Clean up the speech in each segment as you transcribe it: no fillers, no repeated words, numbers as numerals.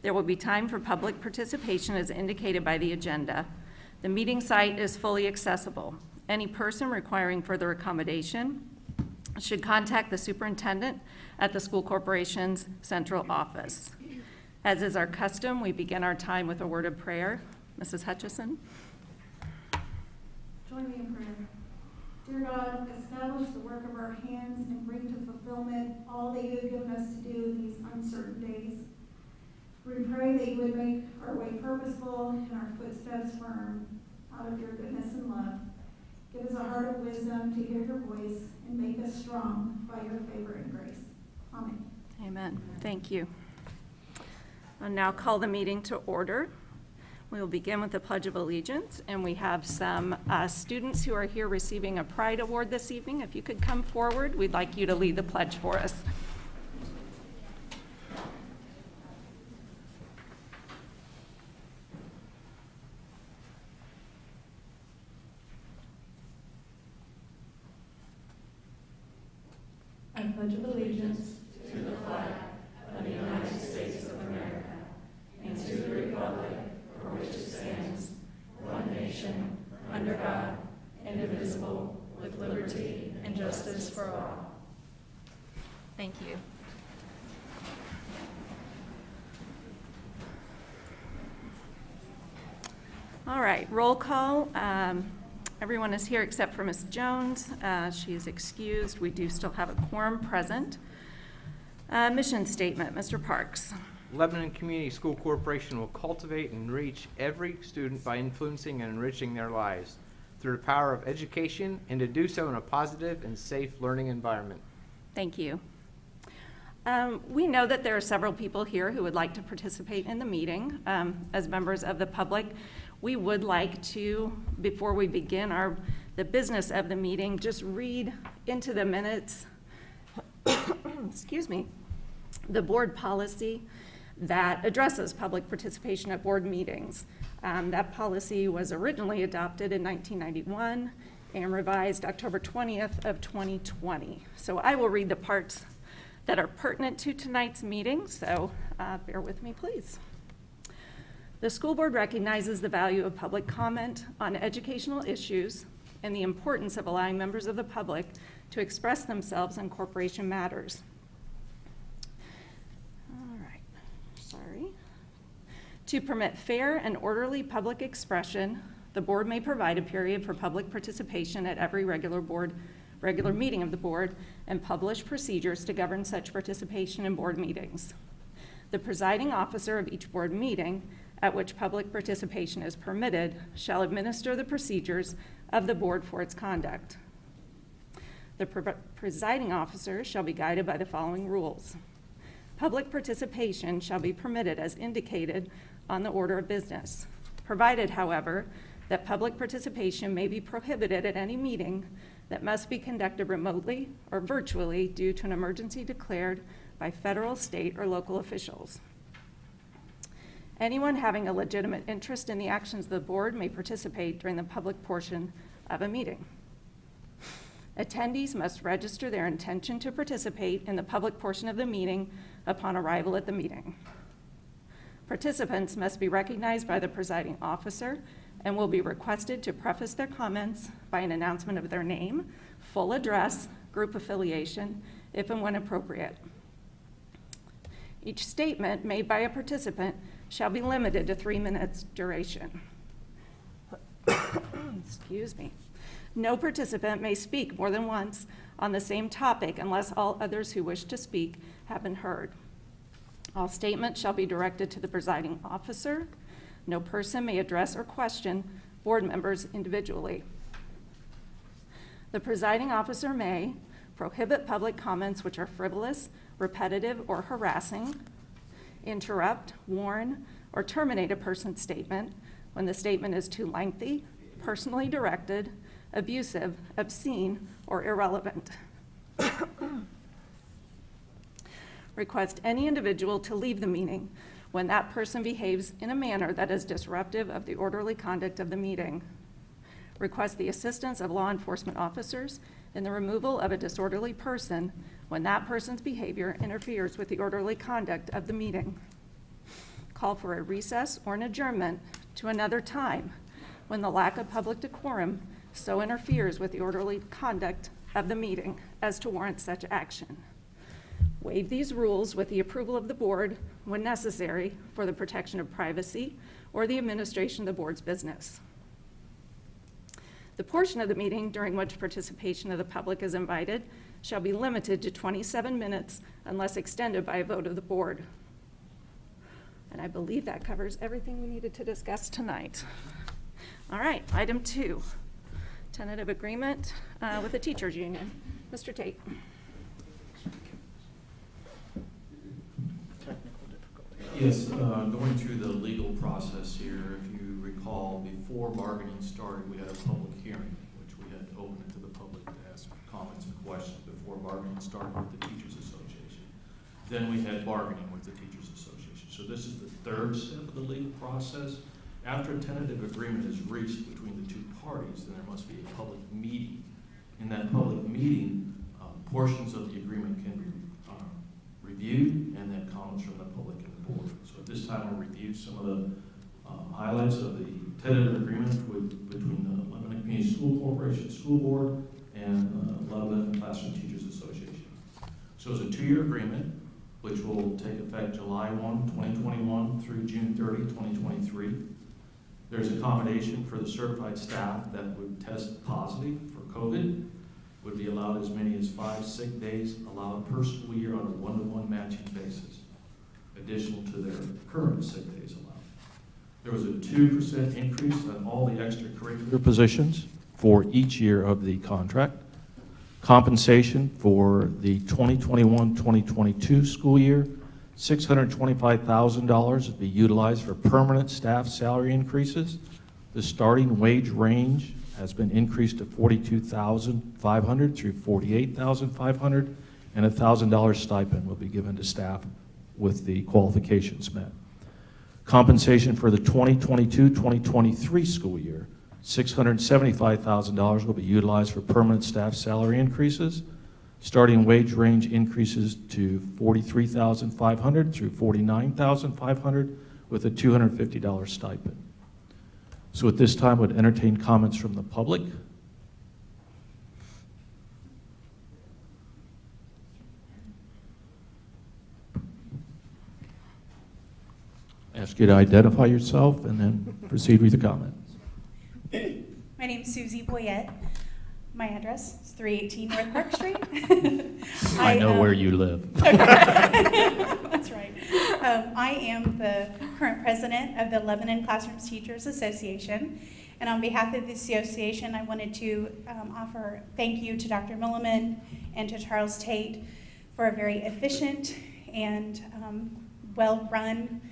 There will be time for public participation as indicated by the agenda. The meeting site is fully accessible. Any person requiring further accommodation should contact the superintendent at the school corporation's central office. As is our custom, we begin our time with a word of prayer. Mrs. Hutchison. Join me in prayer. Dear God, establish the work of our hands and bring to fulfillment all that you have given us to do these uncertain days. We pray that you would make our way purposeful and our footsteps firm out of your goodness and love. Give us a heart of wisdom to hear your voice and make us strong by your favor and grace. Amen. Amen. Thank you. I'll now call the meeting to order. We will begin with the Pledge of Allegiance, and we have some students who are here receiving a Pride Award this evening. If you could come forward, we'd like you to lead the pledge for us. I pledge allegiance to the flag of the United States of America and to the republic for which it stands, one nation, under God, indivisible, with liberty and justice for all. Thank you. All right, roll call. Everyone is here except for Ms. Jones. She is excused. We do still have a quorum present. Mission statement, Mr. Parks. Lebanon Community School Corporation will cultivate and reach every student by influencing and enriching their lives through the power of education, and to do so in a positive and safe learning environment. Thank you. We know that there are several people here who would like to participate in the meeting. As members of the public, we would like to, before we begin the business of the meeting, just read into the minutes, excuse me, the board policy that addresses public participation at board meetings. That policy was originally adopted in 1991 and revised October 20th of 2020. So I will read the parts that are pertinent to tonight's meeting, so bear with me, please. The school board recognizes the value of public comment on educational issues and the importance of allowing members of the public to express themselves on corporation matters. All right, sorry. To permit fair and orderly public expression, the board may provide a period for public participation at every regular meeting of the board and publish procedures to govern such participation in board meetings. The presiding officer of each board meeting at which public participation is permitted shall administer the procedures of the board for its conduct. The presiding officer shall be guided by the following rules. Public participation shall be permitted as indicated on the order of business, provided, however, that public participation may be prohibited at any meeting that must be conducted remotely or virtually due to an emergency declared by federal, state, or local officials. Anyone having a legitimate interest in the actions of the board may participate during the public portion of a meeting. Attendees must register their intention to participate in the public portion of the meeting upon arrival at the meeting. Participants must be recognized by the presiding officer and will be requested to preface their comments by an announcement of their name, full address, group affiliation, if and when appropriate. Each statement made by a participant shall be limited to 3 minutes duration. Excuse me. No participant may speak more than once on the same topic unless all others who wish to speak have been heard. All statements shall be directed to the presiding officer. No person may address or question board members individually. The presiding officer may prohibit public comments which are frivolous, repetitive, or harassing, interrupt, warn, or terminate a person's statement when the statement is too lengthy, personally directed, abusive, obscene, or irrelevant. Request any individual to leave the meeting when that person behaves in a manner that is disruptive of the orderly conduct of the meeting. Request the assistance of law enforcement officers in the removal of a disorderly person when that person's behavior interferes with the orderly conduct of the meeting. call for a recess or an adjournment to another time when the lack of public decorum so interferes with the orderly conduct of the meeting as to warrant such action. Waive these rules with the approval of the board when necessary for the protection of privacy or the administration of the board's business. The portion of the meeting during which participation of the public is invited shall be limited to 27 minutes unless extended by a vote of the board. And I believe that covers everything we needed to discuss tonight. All right, item 2, tentative agreement with the teachers union. Mr. Tate. Yes, going through the legal process here, if you recall, before bargaining started, we had a public hearing, which we had opened it to the public to ask comments and questions before bargaining started with the Teachers Association. Then we had bargaining with the Teachers Association. So this is the third step of the legal process. After a tentative agreement is reached between the two parties, then there must be a public meeting. In that public meeting, portions of the agreement can be reviewed, and then comments from the public and the board. So at this time, we'll review some of the highlights of the tentative agreement between the Lebanon Community School Corporation School Board and Lebanon Classroom Teachers Association. So it's a 2-year agreement, which will take effect July 1, 2021 through June 30, 2023. There's accommodation for the certified staff that would test positive for COVID. Would be allowed as many as 5 sick days allowed per school year on a 1-to-1 matching basis, additional to their current sick days allowed. There was a 2% increase on all the extracurricular positions for each year of the contract. Compensation for the 2021-2022 school year, $625,000 would be utilized for permanent staff salary increases. The starting wage range has been increased to $42,500 through $48,500, and a $1,000 stipend will be given to staff with the qualifications met. Compensation for the 2022-2023 school year, $675,000 will be utilized for permanent staff salary increases. Starting wage range increases to $43,500 through $49,500 with a $250 stipend. So at this time, I would entertain comments from the public. Ask you to identify yourself and then proceed with your comments. My name's Susie Boyette. My address is 318 North Park Street. I know where you live. That's right. I am the current president of the Lebanon Classroom Teachers Association. And on behalf of the association, I wanted to offer thank you to Dr. Milliman and to Charles Tate for a very efficient and well-run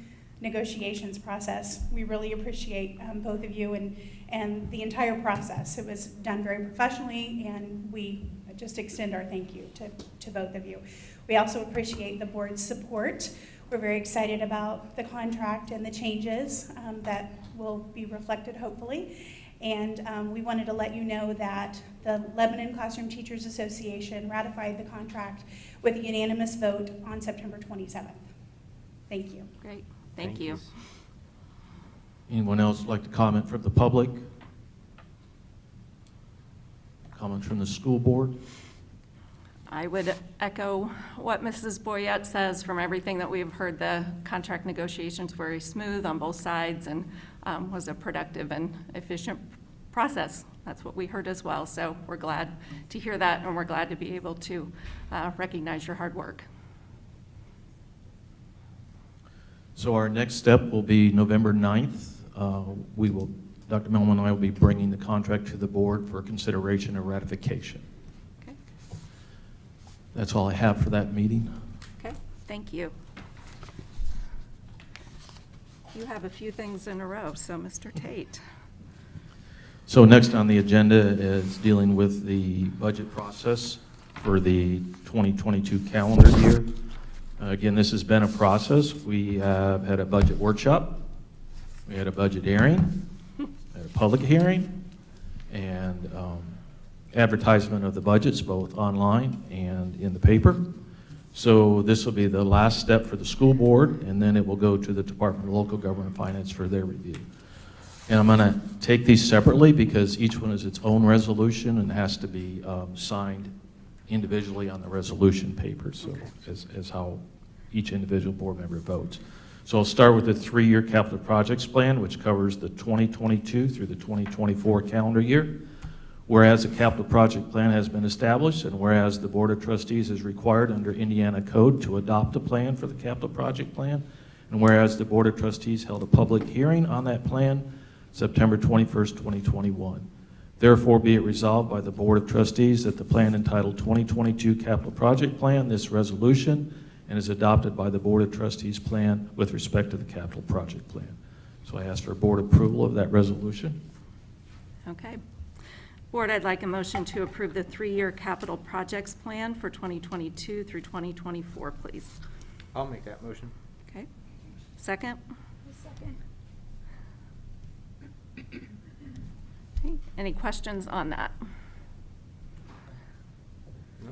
negotiations process. We really appreciate both of you and the entire process. It was done very professionally, and we just extend our thank you to both of you. We also appreciate the board's support. We're very excited about the contract and the changes that will be reflected, hopefully. And we wanted to let you know that the Lebanon Classroom Teachers Association ratified the contract with a unanimous vote on September 27th. Thank you. Great, thank you. Anyone else like to comment from the public? Comments from the school board? I would echo what Mrs. Boyette says. From everything that we've heard, the contract negotiations were very smooth on both sides and was a productive and efficient process. That's what we heard as well. So we're glad to hear that, and we're glad to be able to recognize your hard work. So our next step will be November 9th. Dr. Millman and I will be bringing the contract to the board for consideration and ratification. Okay. That's all I have for that meeting. Okay, thank you. You have a few things in a row, so Mr. Tate. So next on the agenda is dealing with the budget process for the 2022 calendar year. Again, this has been a process. We have had a budget workshop. We had a budget hearing, had a public hearing, and advertisement of the budgets, both online and in the paper. So this will be the last step for the school board, and then it will go to the Department of Local Government and Finance for their review. And I'm going to take these separately because each one is its own resolution and has to be signed individually on the resolution paper, so as how each individual board member votes. So I'll start with the 3-year capital projects plan, which covers the 2022 through the 2024 calendar year. Whereas a capital project plan has been established, and whereas the Board of Trustees is required under Indiana Code to adopt a plan for the capital project plan, and whereas the Board of Trustees held a public hearing on that plan September 21st, 2021. Therefore, be it resolved by the Board of Trustees that the plan entitled 2022 Capital Project Plan, this resolution, and is adopted by the Board of Trustees plan with respect to the capital project plan. So I ask for board approval of that resolution. Okay. Board, I'd like a motion to approve the 3-year capital projects plan for 2022 through 2024, please. I'll make that motion. Okay. Second? Okay. Any questions on that? No?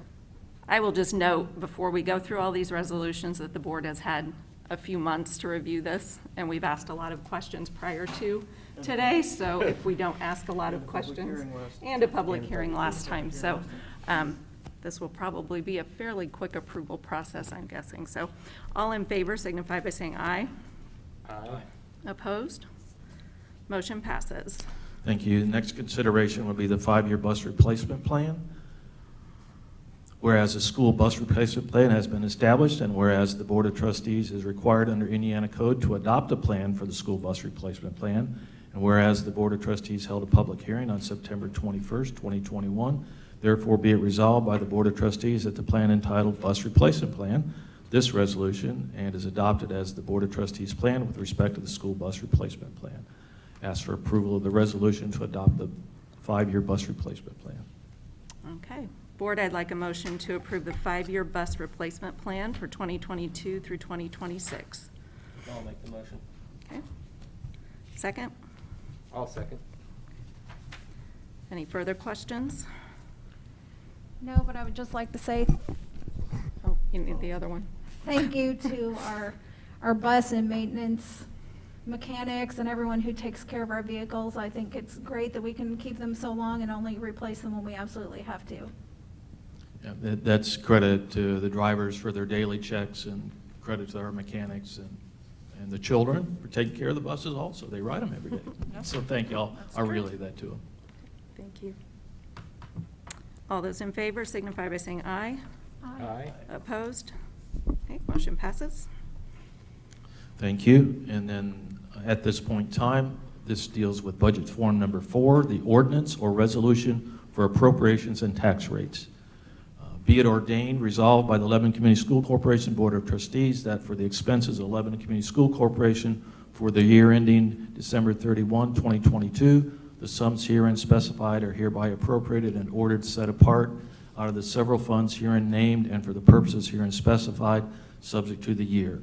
I will just note, before we go through all these resolutions, that the board has had a few months to review this, and we've asked a lot of questions prior to today, so if we don't ask a lot of questions, and a public hearing last time, so this will probably be a fairly quick approval process, I'm guessing. So all in favor signify by saying aye. Aye. Opposed? Motion passes. Thank you. Next consideration would be the 5-year bus replacement plan. Whereas a school bus replacement plan has been established, and whereas the Board of Trustees is required under Indiana Code to adopt a plan for the school bus replacement plan, and whereas the Board of Trustees held a public hearing on September 21st, 2021, therefore be it resolved by the Board of Trustees that the plan entitled Bus Replacement Plan, this resolution, and is adopted as the Board of Trustees plan with respect to the school bus replacement plan. Ask for approval of the resolution to adopt the 5-year bus replacement plan. Okay. Board, I'd like a motion to approve the 5-year bus replacement plan for 2022 through 2026. I'll make the motion. Okay. Second? I'll second. Any further questions? No, but I would just like to say Oh, you need the other one. thank you to our bus and maintenance mechanics and everyone who takes care of our vehicles. I think it's great that we can keep them so long and only replace them when we absolutely have to. Yeah, that's credit to the drivers for their daily checks, and credit to our mechanics and the children for taking care of the buses also. They ride them every day. So thank you all. That's I'll true. relay that to them. Thank you. All those in favor signify by saying aye. Aye. Opposed? Okay, motion passes. Thank you. And then at this point in time, this deals with budget form number 4, the ordinance or resolution for appropriations and tax rates. Be it ordained, resolved by the Lebanon Community School Corporation Board of Trustees that for the expenses of Lebanon Community School Corporation for the year ending December 31, 2022, the sums herein specified are hereby appropriated and ordered set apart out of the several funds herein named and for the purposes herein specified, subject to the year.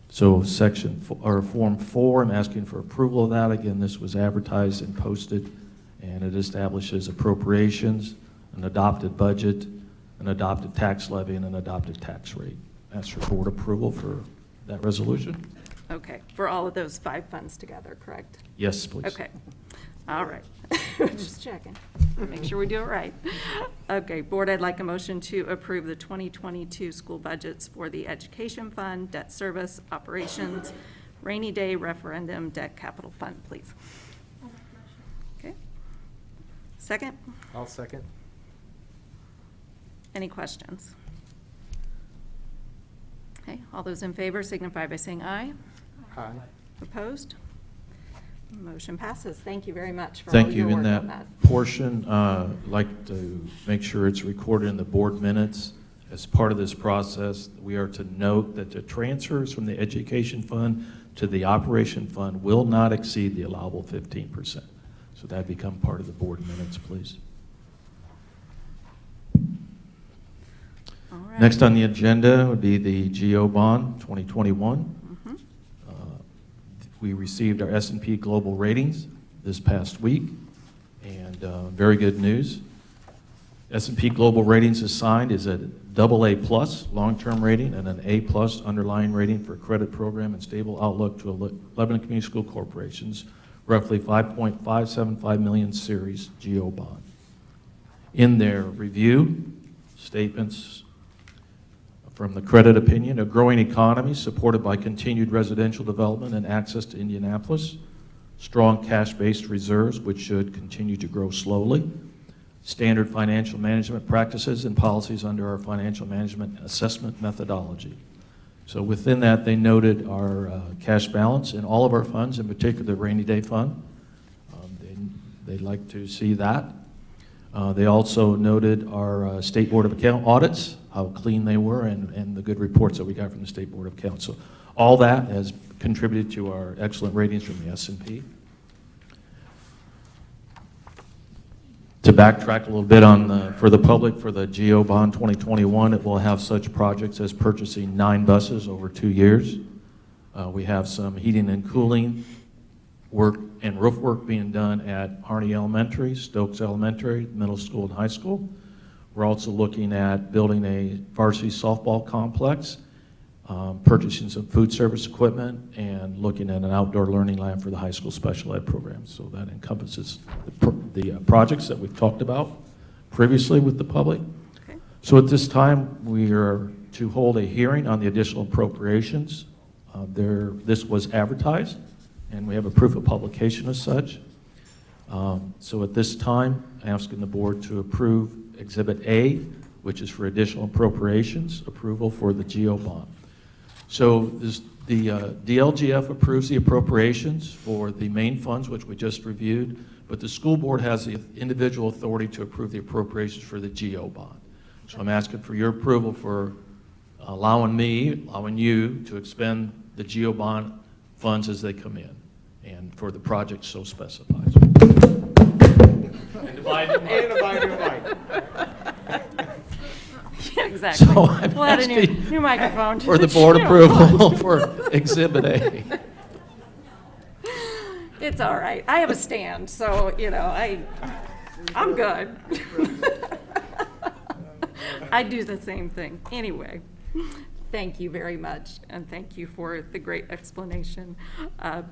So Form 4, I'm asking for approval of that. Again, this was advertised and posted, and it establishes appropriations, an adopted budget, an adopted tax levy, and an adopted tax rate. Ask for board approval for that resolution. Okay, for all of those 5 funds together, correct? Yes, please. Okay, all right. Just checking, make sure we do it right. Okay, Board, I'd like a motion to approve the 2022 school budgets for the Education Fund, Debt Service, Operations, Rainy Day Referendum, Debt Capital Fund, please. Okay. Second? I'll second. Any questions? Okay, all those in favor signify by saying aye. Aye. Opposed? Motion passes. Thank you very much for all Thank your you. work In on that that. portion, I'd like to make sure it's recorded in the board minutes. As part of this process, we are to note that the transfers from the education fund to the operation fund will not exceed the allowable 15%. So that become part of the board minutes, please. All right. Next on the agenda would be the GO bond 2021. Mhm. We received our S&P Global ratings this past week, and very good news. S&P Global Ratings assigned is a AA+ long-term rating and an A+ underlying rating for credit program and stable outlook to Lebanon Community School Corporation's roughly $5.575 million series GO bond. In their review, statements from the credit opinion, a growing economy supported by continued residential development and access to Indianapolis, strong cash-based reserves, which should continue to grow slowly, standard financial management practices and policies under our financial management assessment methodology. So within that, they noted our cash balance in all of our funds, in particular the rainy day fund. They'd like to see that. They also noted our State Board of Account audits, how clean they were, and the good reports that we got from the State Board of Accounts. So all that has contributed to our excellent ratings from the S&P. To backtrack a little bit on for the public, for the GO Bond 2021, it will have such projects as purchasing 9 buses over 2 years. We have some heating and cooling work and roof work being done at Harney Elementary, Stokes Elementary, Middle School, and High School. We're also looking at building a varsity softball complex, purchasing some food service equipment, and looking at an outdoor learning lab for the high school special ed program. So that encompasses the projects that we've talked about previously with the public. Okay. So at this time, we are to hold a hearing on the additional appropriations. This was advertised, and we have a proof of publication as such. So at this time, I'm asking the board to approve Exhibit A, which is for additional appropriations, approval for the GO bond. So the DLGF approves the appropriations for the main funds, which we just reviewed, but the school board has the individual authority to approve the appropriations for the GO bond. So I'm asking for your approval for allowing you to expend the GO bond funds as they come in, and for the project so specifies. And divide. Yeah, exactly. So I'm We'll add a asking new microphone. for the board approval for Exhibit A. It's all right. I have a stand, so, I'm good. I do the same thing. Anyway, thank you very much, and thank you for the great explanation.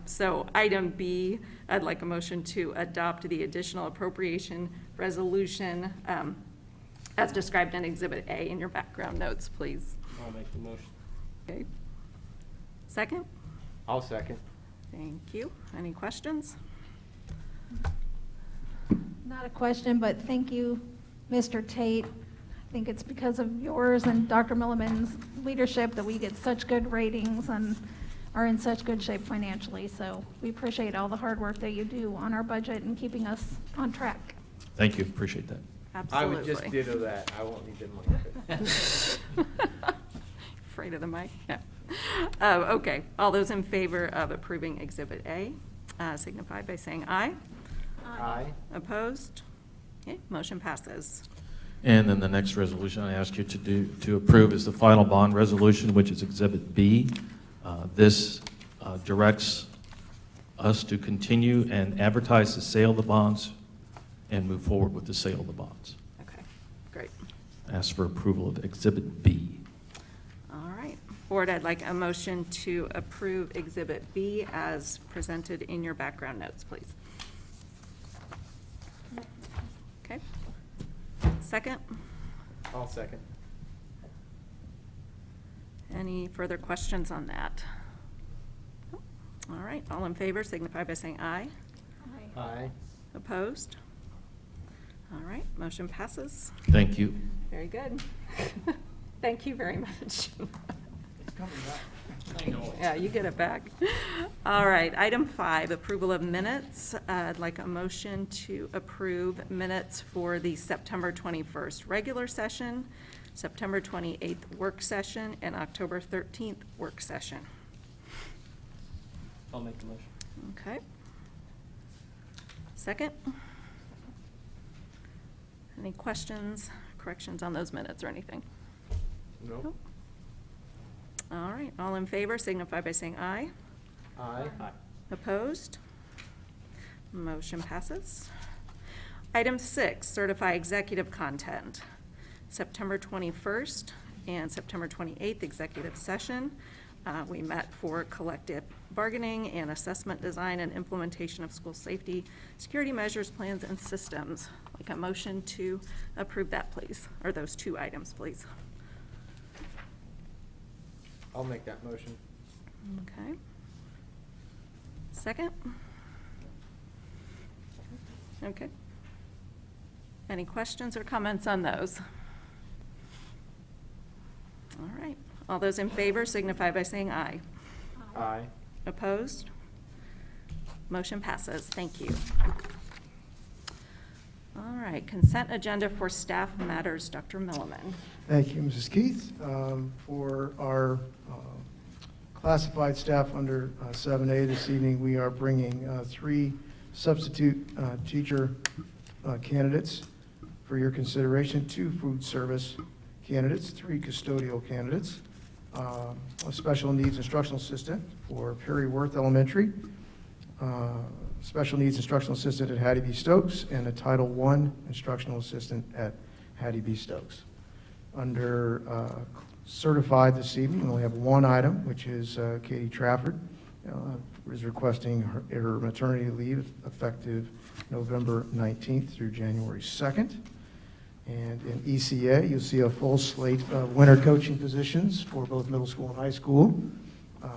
So item B, I'd like a motion to adopt the additional appropriation resolution as described in Exhibit A in your background notes, please. I'll make the motion. Okay. Second? I'll second. Thank you. Any questions? Not a question, but thank you, Mr. Tate. I think it's because of yours and Dr. Milliman's leadership that we get such good ratings and are in such good shape financially. So we appreciate all the hard work that you do on our budget and keeping us on track. Thank you, appreciate that. I Absolutely. would just ditto that. I won't need the money. Afraid of the mic? No. Okay, all those in favor of approving Exhibit A signify by saying aye. Aye. Opposed? Okay, motion passes. And then the next resolution I ask you to approve is the final bond resolution, which is Exhibit B. This directs us to continue and advertise the sale of the bonds and move forward with the sale of the bonds. Okay, great. Ask for approval of Exhibit B. All right. Board, I'd like a motion to approve Exhibit B as presented in your background notes, please. Okay. Second? I'll second. Any further questions on that? All right, all in favor signify by saying aye. Aye. Opposed? All right, motion passes. Thank you. Very good. Thank you very much. It's coming back. I know. Yeah, you get it back. All right, item 5, approval of minutes. I'd like a motion to approve minutes for the September 21st regular session, September 28th work session, and October 13th work session. I'll make the motion. Okay. Second? Any questions, corrections on those minutes or anything? No. All right, all in favor signify by saying aye. Aye. Opposed? Motion passes. Item 6, certify executive content. September 21st and September 28th, executive session. We met for collective bargaining and assessment design and implementation of school safety, security measures, plans, and systems. Like a motion to approve that, please, or those 2 items, please. I'll make that motion. Okay. Second? Okay. Any questions or comments on those? All right. All those in favor signify by saying aye. Aye. Opposed? Motion passes. Thank you. All right, consent agenda for staff matters, Dr. Milliman. Thank you, Mrs. Keith. For our classified staff under 7A this evening, we are bringing 3 substitute teacher candidates for your consideration, 2 food service candidates, 3 custodial candidates, a special needs instructional assistant for Perry Worth Elementary, special needs instructional assistant at Hattie B. Stokes, and a Title I instructional assistant at Hattie B. Stokes. Under certified this evening, we only have 1 item, which is Katie Trafford is requesting her maternity leave effective November 19th through January 2nd. And in ECA, you'll see a full slate of winter coaching positions for both middle school and high school.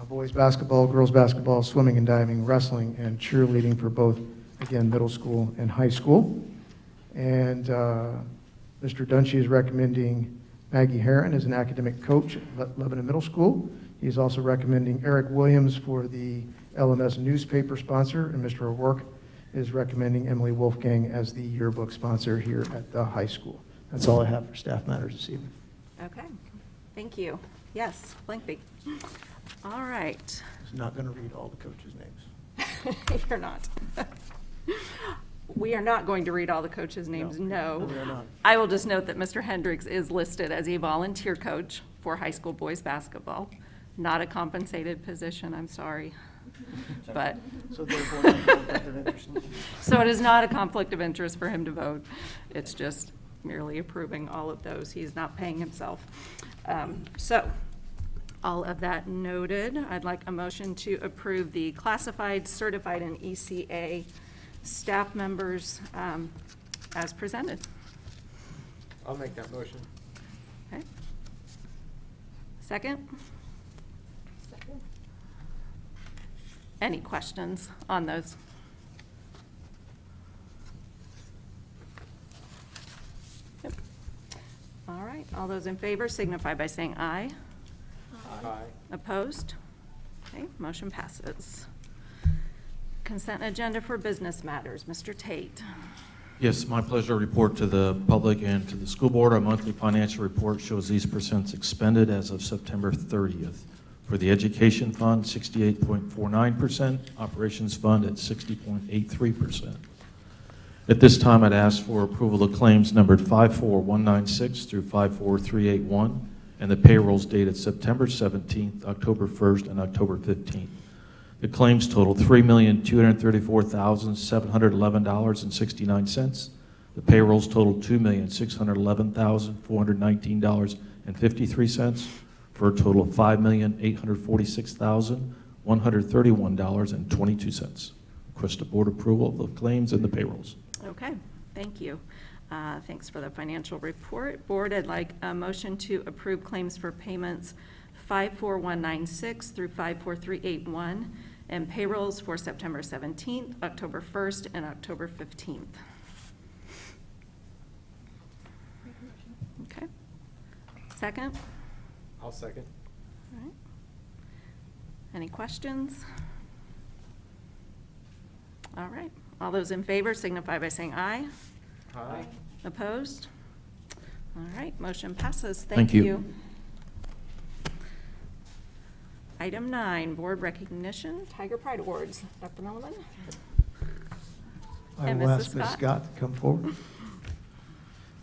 Boys basketball, girls basketball, swimming and diving, wrestling, and cheerleading for both, again, middle school and high school. And Mr. Dunshee is recommending Maggie Herron as an academic coach at Lebanon Middle School. He's also recommending Eric Williams for the LMS newspaper sponsor, and Mr. O'Rourke is recommending Emily Wolfgang as the yearbook sponsor here at the high school. That's all I have for staff matters this evening. Okay, thank you. Yes, Blankby. All right. I'm not going to read all the coaches' names. You're not. We are not going to read all the coaches' names, no. we are not. I will just note that Mr. Hendricks is listed as a volunteer coach for high school boys basketball. Not a compensated position, I'm sorry. But, So therefore, no conflict of interest. so it is not a conflict of interest for him to vote. It's just merely approving all of those. He's not paying himself. So, all of that noted, I'd like a motion to approve the classified, certified, and ECA staff members as presented. I'll make that motion. Okay. Second? Second. Any questions on those? Yep. All right, all those in favor signify by saying aye. Aye. Opposed? Okay, motion passes. Consent agenda for business matters, Mr. Tate. Yes, my pleasure to report to the public and to the school board. Our monthly financial report shows these percents expended as of September 30th. For the education fund, 68.49%, operations fund at 60.83%. At this time, I'd ask for approval of claims numbered 54196 through 54381, and the payrolls dated September 17th, October 1st, and October 15th. The claims total $3,234,711.69. The payrolls total $2,611,419.53, for a total of $5,846,131.22. Request a board approval of the claims and the payrolls. Okay, thank you. Thanks for the financial report. Board, I'd like a motion to approve claims for payments 54196 through 54381 and payrolls for September 17th, October 1st, and October 15th. Okay. Second? I'll second. All right. Any questions? All right. All those in favor signify by saying aye. Aye. Opposed? All right, motion passes. Thank you. Item 9, board recognition, Tiger Pride Awards. Dr. Milliman? I And will Mrs. ask Ms. Scott. Scott to come forward.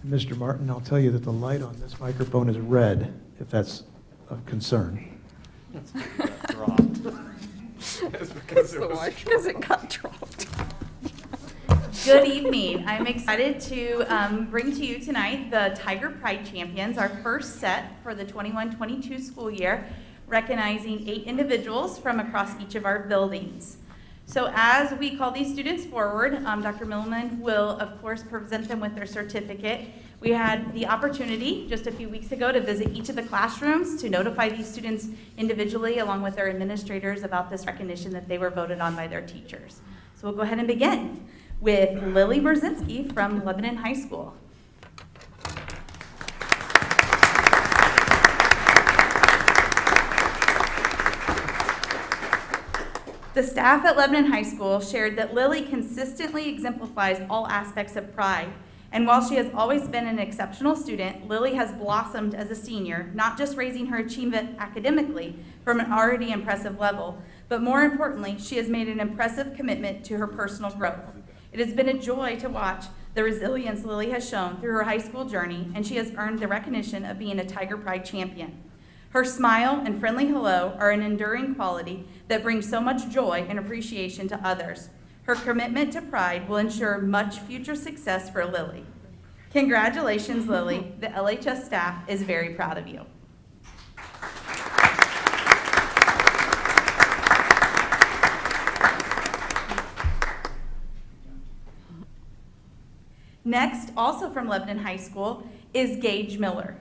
And Mr. Martin, I'll tell you that the light on this microphone is red, if that's of concern. That's because Because it got dropped. Good evening. I'm excited to bring to you tonight the Tiger Pride Champions, our first set for the 21-22 school year, recognizing 8 individuals from across each of our buildings. So as we call these students forward, Dr. Milliman will, of course, present them with their certificate. We had the opportunity just a few weeks ago to visit each of the classrooms to notify these students individually, along with their administrators, about this recognition that they were voted on by their teachers. So we'll go ahead and begin with Lily Brzezinski from Lebanon High School. The staff at Lebanon High School shared that Lily consistently exemplifies all aspects of pride. And while she has always been an exceptional student, Lily has blossomed as a senior, not just raising her achievement academically from an already impressive level, but more importantly, she has made an impressive commitment to her personal growth. It has been a joy to watch the resilience Lily has shown through her high school journey, and she has earned the recognition of being a Tiger Pride champion. Her smile and friendly hello are an enduring quality that brings so much joy and appreciation to others. Her commitment to pride will ensure much future success for Lily. Congratulations, Lily. The LHS staff is very proud of you. Next, also from Lebanon High School, is Gage Miller.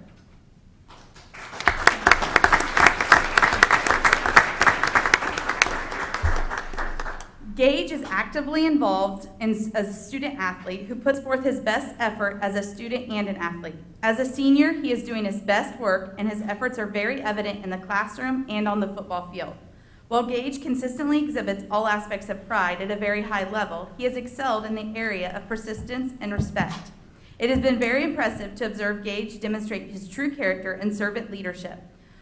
Gage is actively involved as a student athlete who puts forth his best effort as a student and an athlete. As a senior, he is doing his best work, and his efforts are very evident in the classroom and on the football field. While Gage consistently exhibits all aspects of pride at a very high level, he has excelled in the area of persistence and respect. It has been very impressive to observe Gage demonstrate his true character and servant leadership.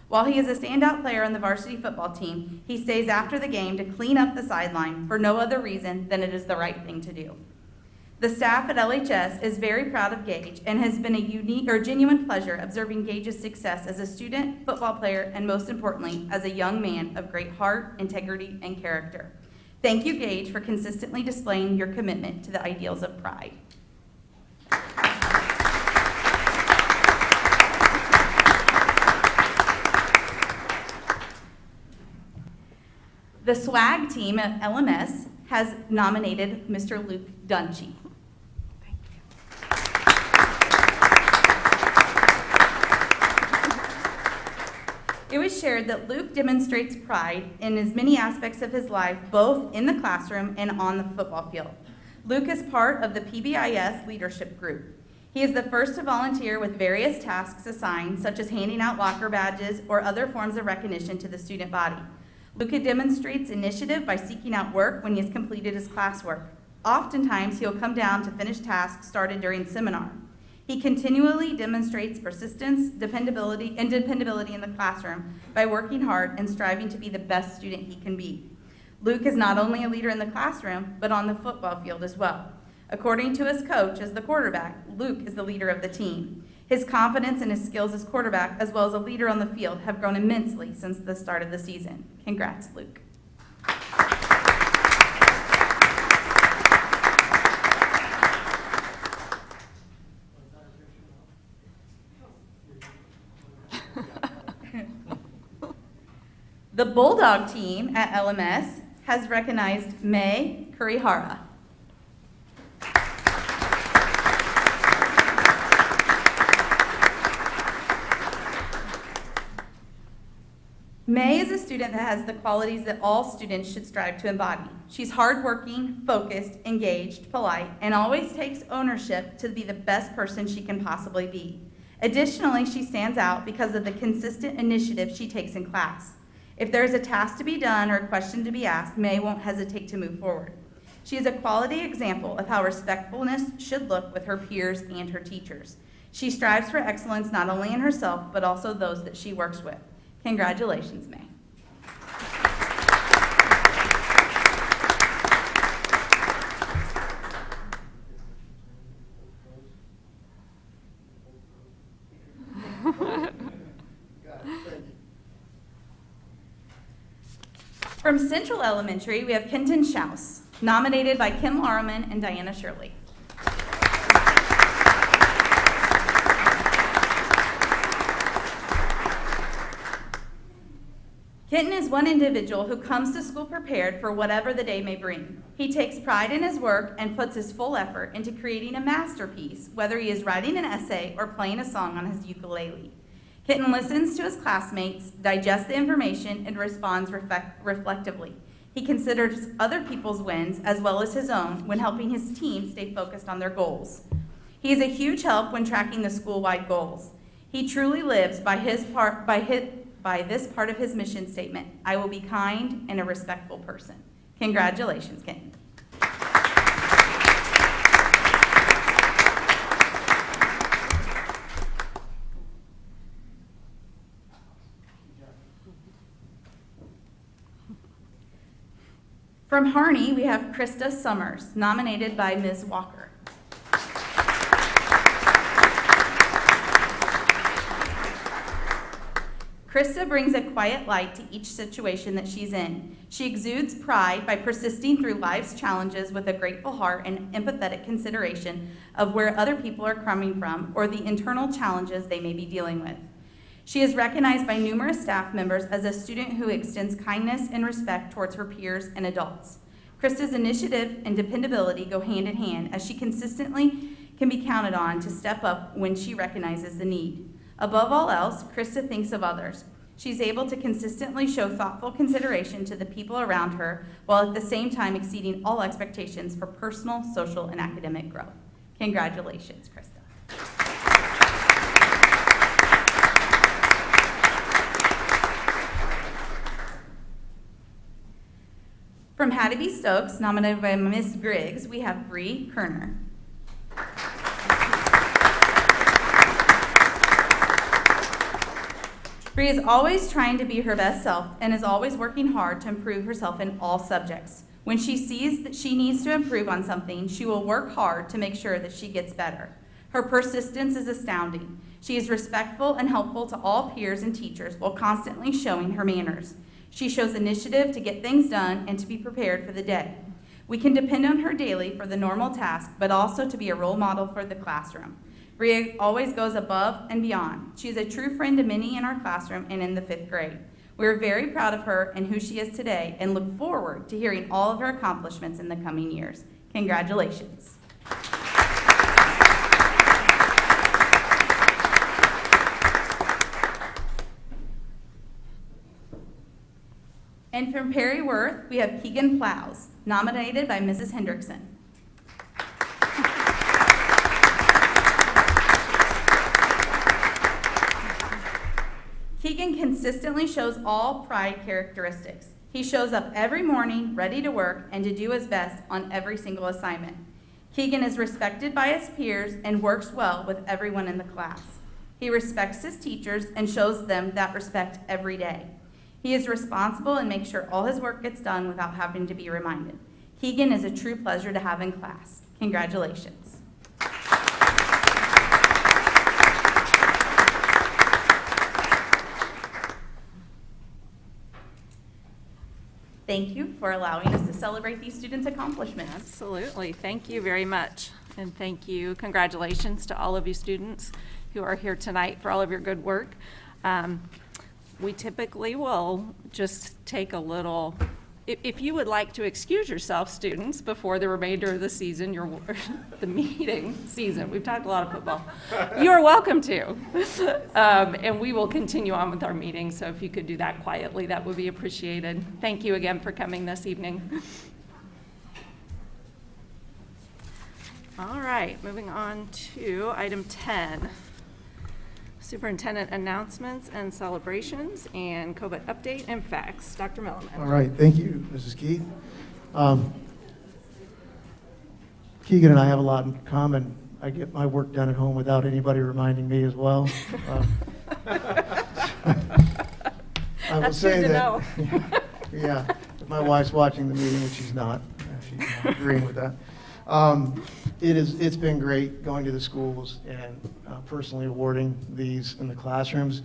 While he is a standout player on the varsity football team, he stays after the game to clean up the sideline for no other reason than it is the right thing to do. The staff at LHS is very proud of Gage and has been a genuine pleasure observing Gage's success as a student, football player, and most importantly, as a young man of great heart, integrity, and character. Thank you, Gage, for consistently displaying your commitment to the ideals of pride. The swag team at LMS has nominated Mr. Luke Dungy. It was shared that Luke demonstrates pride in as many aspects of his life, both in the classroom and on the football field. Luke is part of the PBIS leadership group. He is the first to volunteer with various tasks assigned, such as handing out locker badges or other forms of recognition to the student body. Luca demonstrates initiative by seeking out work when he has completed his classwork. Oftentimes, he'll come down to finish tasks started during seminar. He continually demonstrates persistence, dependability in the classroom by working hard and striving to be the best student he can be. Luke is not only a leader in the classroom, but on the football field as well. According to his coach as the quarterback, Luke is the leader of the team. His confidence and his skills as quarterback, as well as a leader on the field, have grown immensely since the start of the season. Congrats, Luke. The Bulldog team at LMS has recognized May Kurihara. May is a student that has the qualities that all students should strive to embody. She's hardworking, focused, engaged, polite, and always takes ownership to be the best person she can possibly be. Additionally, she stands out because of the consistent initiative she takes in class. If there is a task to be done or a question to be asked, May won't hesitate to move forward. She is a quality example of how respectfulness should look with her peers and her teachers. She strives for excellence not only in herself, but also those that she works with. Congratulations, May. From Central Elementary, we have Kenton Schaus, nominated by Kim Lauerman and Diana Shirley. Kenton is one individual who comes to school prepared for whatever the day may bring. He takes pride in his work and puts his full effort into creating a masterpiece, whether he is writing an essay or playing a song on his ukulele. Kenton listens to his classmates, digests the information, and responds reflectively. He considers other people's wins as well as his own when helping his team stay focused on their goals. He is a huge help when tracking the school-wide goals. He truly lives by this part of his mission statement: I will be kind and a respectful person. Congratulations, Kenton. From Harney, we have Krista Summers, nominated by Ms. Walker. Krista brings a quiet light to each situation that she's in. She exudes pride by persisting through life's challenges with a grateful heart and empathetic consideration of where other people are coming from or the internal challenges they may be dealing with. She is recognized by numerous staff members as a student who extends kindness and respect towards her peers and adults. Krista's initiative and dependability go hand in hand, as she consistently can be counted on to step up when she recognizes the need. Above all else, Krista thinks of others. She's able to consistently show thoughtful consideration to the people around her, while at the same time exceeding all expectations for personal, social, and academic growth. Congratulations, Krista. From Hattie B. Stokes, nominated by Ms. Griggs, we have Bree Kerner. Bree is always trying to be her best self and is always working hard to improve herself in all subjects. When she sees that she needs to improve on something, she will work hard to make sure that she gets better. Her persistence is astounding. She is respectful and helpful to all peers and teachers while constantly showing her manners. She shows initiative to get things done and to be prepared for the day. We can depend on her daily for the normal task, but also to be a role model for the classroom. Bria always goes above and beyond. She is a true friend to many in our classroom and in the 5th grade. We are very proud of her and who she is today and look forward to hearing all of her accomplishments in the coming years. Congratulations. And from Perry Worth, we have Keegan Plows, nominated by Mrs. Hendrickson. Keegan consistently shows all pride characteristics. He shows up every morning, ready to work and to do his best on every single assignment. Keegan is respected by his peers and works well with everyone in the class. He respects his teachers and shows them that respect every day. He is responsible and makes sure all his work gets done without having to be reminded. Keegan is a true pleasure to have in class. Congratulations. Thank you for allowing us to celebrate these students' accomplishments. Absolutely. Thank you very much. And thank you. Congratulations to all of you students who are here tonight for all of your good work. We typically will just take a little, if you would like to excuse yourself, students, before the remainder of the season, the meeting season, we've talked a lot of football, you are welcome to. And we will continue on with our meeting, so if you could do that quietly, that would be appreciated. Thank you again for coming this evening. All right, moving on to item 10. Superintendent announcements and celebrations and COVID update and facts. Dr. Milliman. All right, thank you, Mrs. Keith. Keegan and I have a lot in common. I get my work done at home without anybody reminding me as well. I will That's say good to that, know. yeah, if my wife's watching the meeting, which she's not. She's not agreeing with that. It's been great going to the schools and personally awarding these in the classrooms.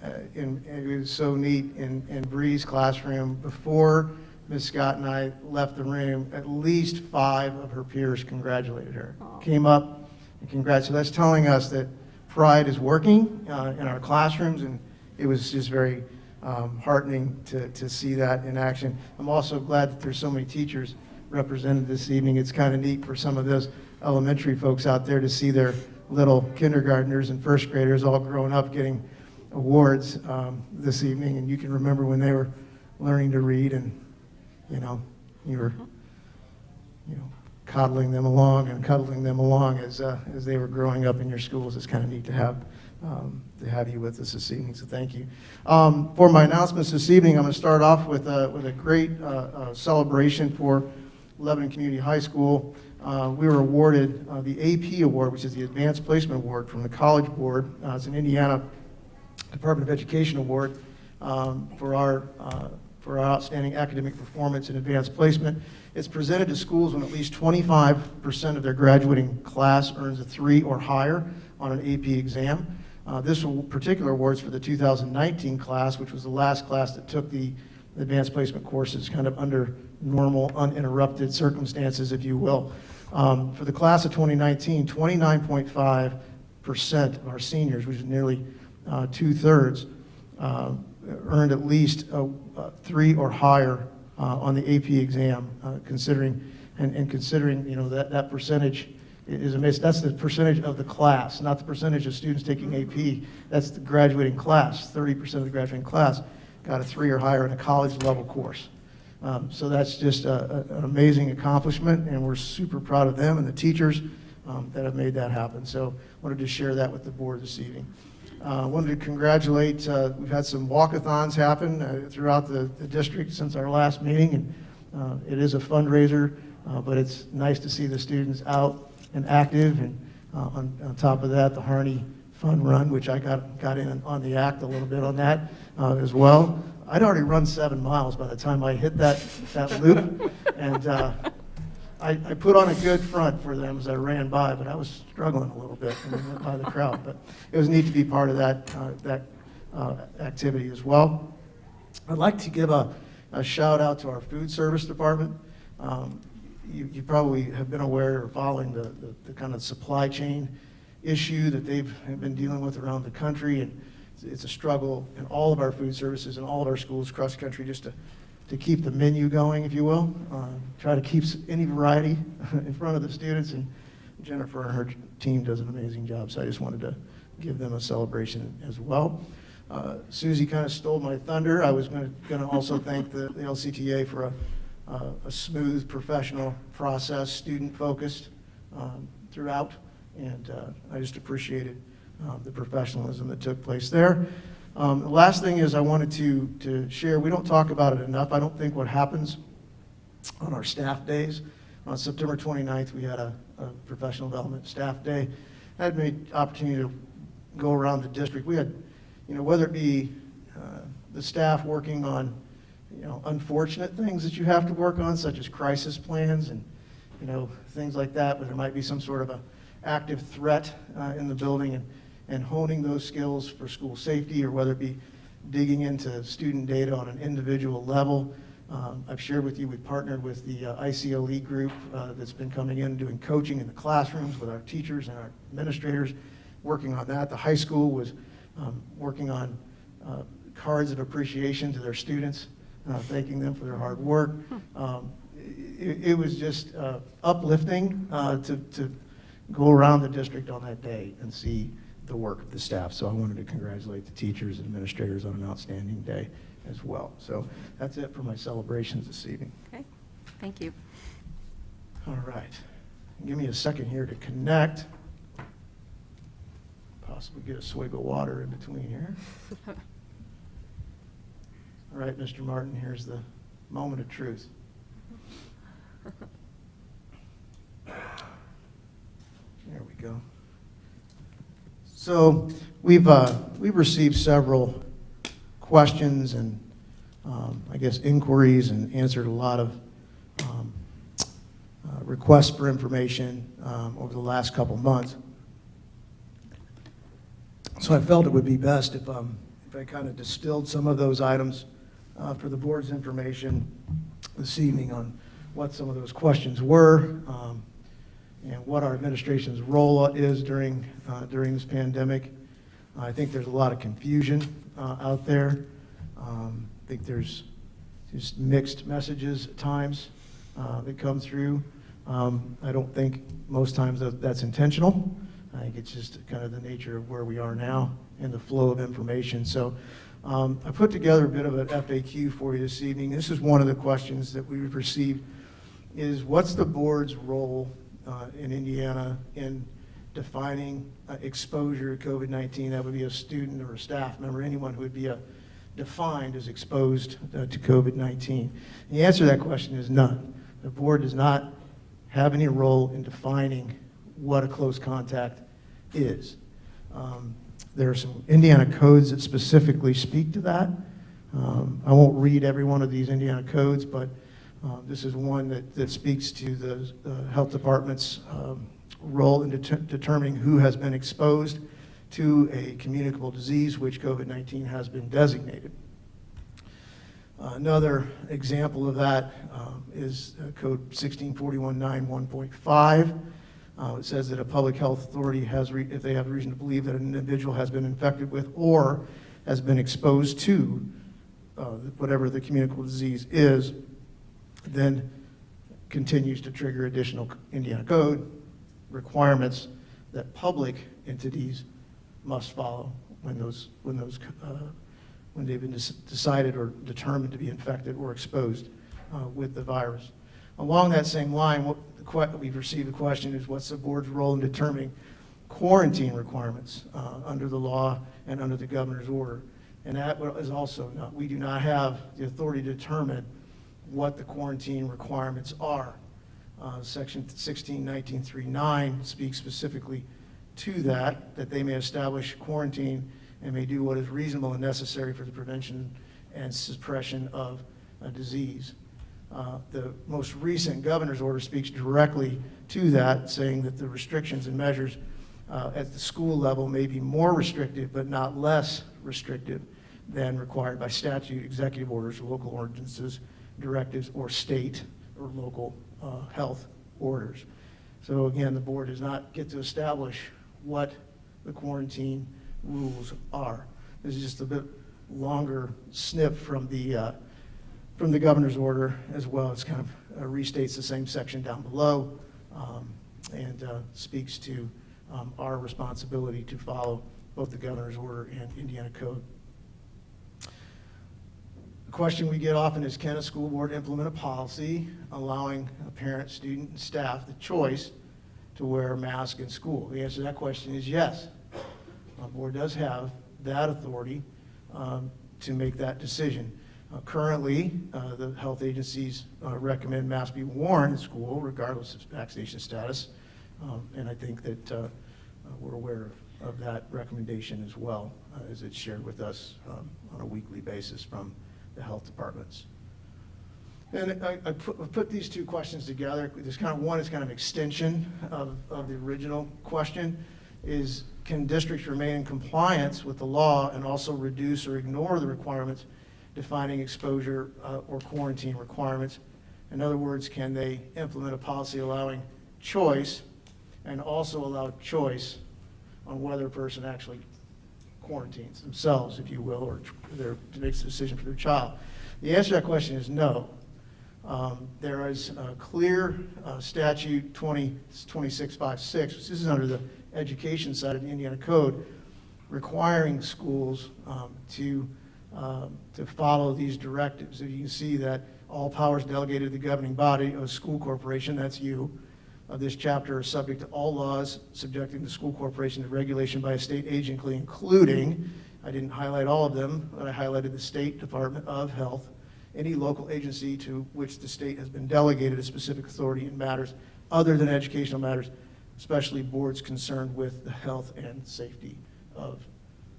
and it was so neat in Bree's classroom. Before Ms. Scott and I left the room, at least 5 of her peers congratulated her. Came up and congratulated. So that's telling us that pride is working in our classrooms, and it was just very heartening to see that in action. I'm also glad that there's so many teachers represented this evening. It's kind of neat for some of those elementary folks out there to see their little kindergartners and first graders all grown up getting awards this evening, and you can remember when they were learning to read, and you were coddling them along and cuddling them along as they were growing up in your schools. It's kind of neat to have you with us this evening, so thank you. For my announcements this evening, I'm going to start off with a great celebration for Lebanon Community High School. We were awarded the AP Award, which is the Advanced Placement Award from the College Board. It's an Indiana Department of Education award for our outstanding academic performance and advanced placement. It's presented to schools when at least 25% of their graduating class earns a 3 or higher on an AP exam. This particular award is for the 2019 class, which was the last class that took the advanced placement courses kind of under normal, uninterrupted circumstances, if you will. For the class of 2019, 29.5% of our seniors, which is nearly 2/3, earned at least a 3 or higher on the AP exam, considering that percentage is amazing. That's the percentage of the class, not the percentage of students taking AP. That's the graduating class. 30% of the graduating class got a 3 or higher in a college level course. So that's just an amazing accomplishment, and we're super proud of them and the teachers that have made that happen. So I wanted to share that with the board this evening. I wanted to congratulate, we've had some walkathons happen throughout the district since our last meeting, and it is a fundraiser, but it's nice to see the students out and active, and on top of that, the Harney Fun Run, which I got in on the act a little bit on that as well. I'd already run 7 miles by the time I hit that loop, and I put on a good front for them as I ran by, but I was struggling a little bit by the crowd. But it was neat to be part of that activity as well. I'd like to give a shout out to our food service department. You probably have been aware or following the kind of supply chain issue that they've been dealing with around the country, and it's a struggle in all of our food services and all of our schools across the country just to keep the menu going, if you will. Try to keep any variety in front of the students, and Jennifer and her team does an amazing job, so I just wanted to give them a celebration as well. Susie kind of stole my thunder. I was going to also thank the LCTA for a smooth, professional process, student-focused throughout, and I just appreciated the professionalism that took place there. The last thing is I wanted to share, we don't talk about it enough, I don't think, what happens on our staff days. On September 29th, we had a professional development staff day. I had made opportunity to go around the district. We had, whether it be the staff working on, unfortunate things that you have to work on, such as crisis plans and, things like that, where there might be some sort of a active threat in the building, and honing those skills for school safety, or whether it be digging into student data on an individual level. I've shared with you, we partnered with the ICLE group that's been coming in doing coaching in the classrooms with our teachers and our administrators, working on that. The high school was working on cards of appreciation to their students, thanking them for their hard work. It was just uplifting to go around the district on that day and see the work of the staff. So I wanted to congratulate the teachers and administrators on an outstanding day as well. So that's it for my celebrations this evening. Okay, thank you. All right. Give me a second here to connect. Possibly get a swig of water in between here. All right, Mr. Martin, here's the moment of truth. There we go. So we've received several questions and I guess inquiries, and answered a lot of requests for information over the last couple months. So I felt it would be best if I kind of distilled some of those items for the board's information this evening on what some of those questions were, and what our administration's role is during this pandemic. I think there's a lot of confusion out there. I think there's just mixed messages at times that come through. I don't think most times that's intentional. I think it's just kind of the nature of where we are now and the flow of information. So I put together a bit of an FAQ for you this evening. This is one of the questions that we've received, is what's the board's role in Indiana in defining exposure to COVID-19? That would be a student or a staff member, anyone who would be defined as exposed to COVID-19. The answer to that question is none. The board does not have any role in defining what a close contact is. There are some Indiana codes that specifically speak to that. I won't read every one of these Indiana codes, but this is one that speaks to the health department's role in determining who has been exposed to a communicable disease, which COVID-19 has been designated. Another example of that is Code 1641.9.1.5. It says that a public health authority has, if they have reason to believe that an individual has been infected with or has been exposed to whatever the communicable disease is, then continues to trigger additional Indiana code requirements that public entities must follow when they've been decided or determined to be infected or exposed with the virus. Along that same line, we've received a question is what's the board's role in determining quarantine requirements under the law and under the governor's order? And that is also not, we do not have the authority to determine what the quarantine requirements are. Section 1619.3.9 speaks specifically to that they may establish quarantine and may do what is reasonable and necessary for the prevention and suppression of a disease. The most recent governor's order speaks directly to that, saying that the restrictions and measures at the school level may be more restrictive but not less restrictive than required by statute, executive orders, local ordinances, directives, or state or local health orders. So again, the board does not get to establish what the quarantine rules are. This is just a bit longer snip from the governor's order as well. It's kind of restates the same section down below and speaks to our responsibility to follow both the governor's order and Indiana code. The question we get often is, can a school board implement a policy allowing a parent, student, and staff the choice to wear a mask in school? The answer to that question is yes. Our board does have that authority to make that decision. Currently, the health agencies recommend masks be worn in school regardless of vaccination status, and I think that we're aware of that recommendation as well, as it's shared with us on a weekly basis from the health departments. And I put these two questions together. There's kind of one is kind of extension of the original question, is can districts remain in compliance with the law and also reduce or ignore the requirements defining exposure or quarantine requirements? In other words, can they implement a policy allowing choice and also allow choice on whether a person actually quarantines themselves, if you will, or makes a decision for their child? The answer to that question is no. There is a clear statute 2656, which is under the education side of the Indiana Code, requiring schools to follow these directives. So you can see that all powers delegated to the governing body of a school corporation, that's you, of this chapter are subject to all laws subjecting the school corporation to regulation by a state agency, including, I didn't highlight all of them, but I highlighted the State Department of Health, any local agency to which the state has been delegated a specific authority in matters other than educational matters, especially boards concerned with the health and safety of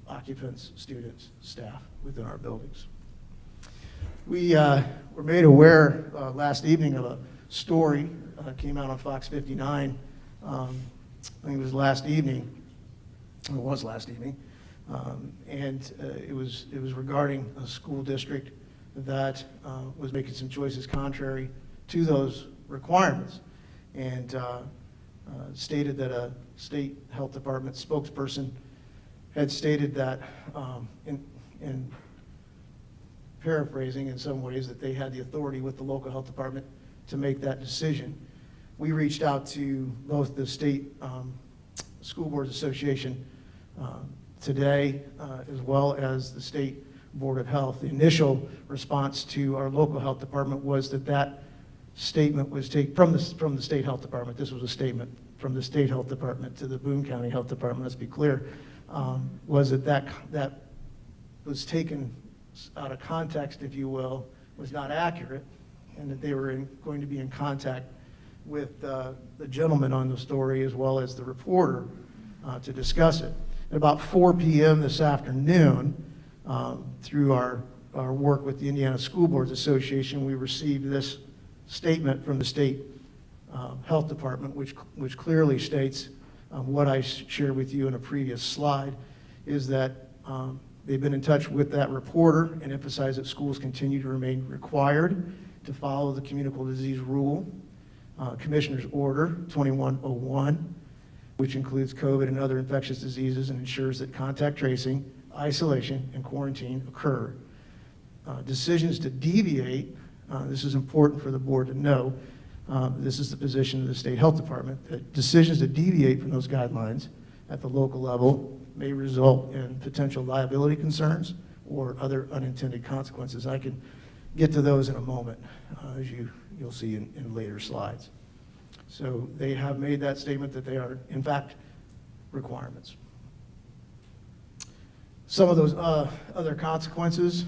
occupants, students, staff within our buildings. We were made aware last evening of a story came out on Fox 59. I think it was last evening, And it was regarding a school district that was making some choices contrary to those requirements, and stated that a state health department spokesperson had stated that, in paraphrasing in some ways, that they had the authority with the local health department to make that decision. We reached out to both the State School Boards Association today, as well as the State Board of Health. The initial response to our local health department was that that statement was taken from the State Health Department. This was a statement from the State Health Department to the Boone County Health Department, let's be clear, was that was taken out of context, if you will, was not accurate, and that they were going to be in contact with the gentleman on the story as well as the reporter to discuss it. At about 4 p.m. this afternoon, through our work with the Indiana School Boards Association, we received this statement from the State Health Department, which clearly states what I shared with you in a previous slide, is that they've been in touch with that reporter and emphasized that schools continue to remain required to follow the communicable disease rule, Commissioner's Order 2101, which includes COVID and other infectious diseases and ensures that contact tracing, isolation, and quarantine occur. Decisions to deviate, this is important for the board to know, this is the position of the State Health Department, that decisions to deviate from those guidelines at the local level may result in potential liability concerns or other unintended consequences. I can get to those in a moment, as you'll see in later slides. So they have made that statement that they are, in fact, requirements. Some of those other consequences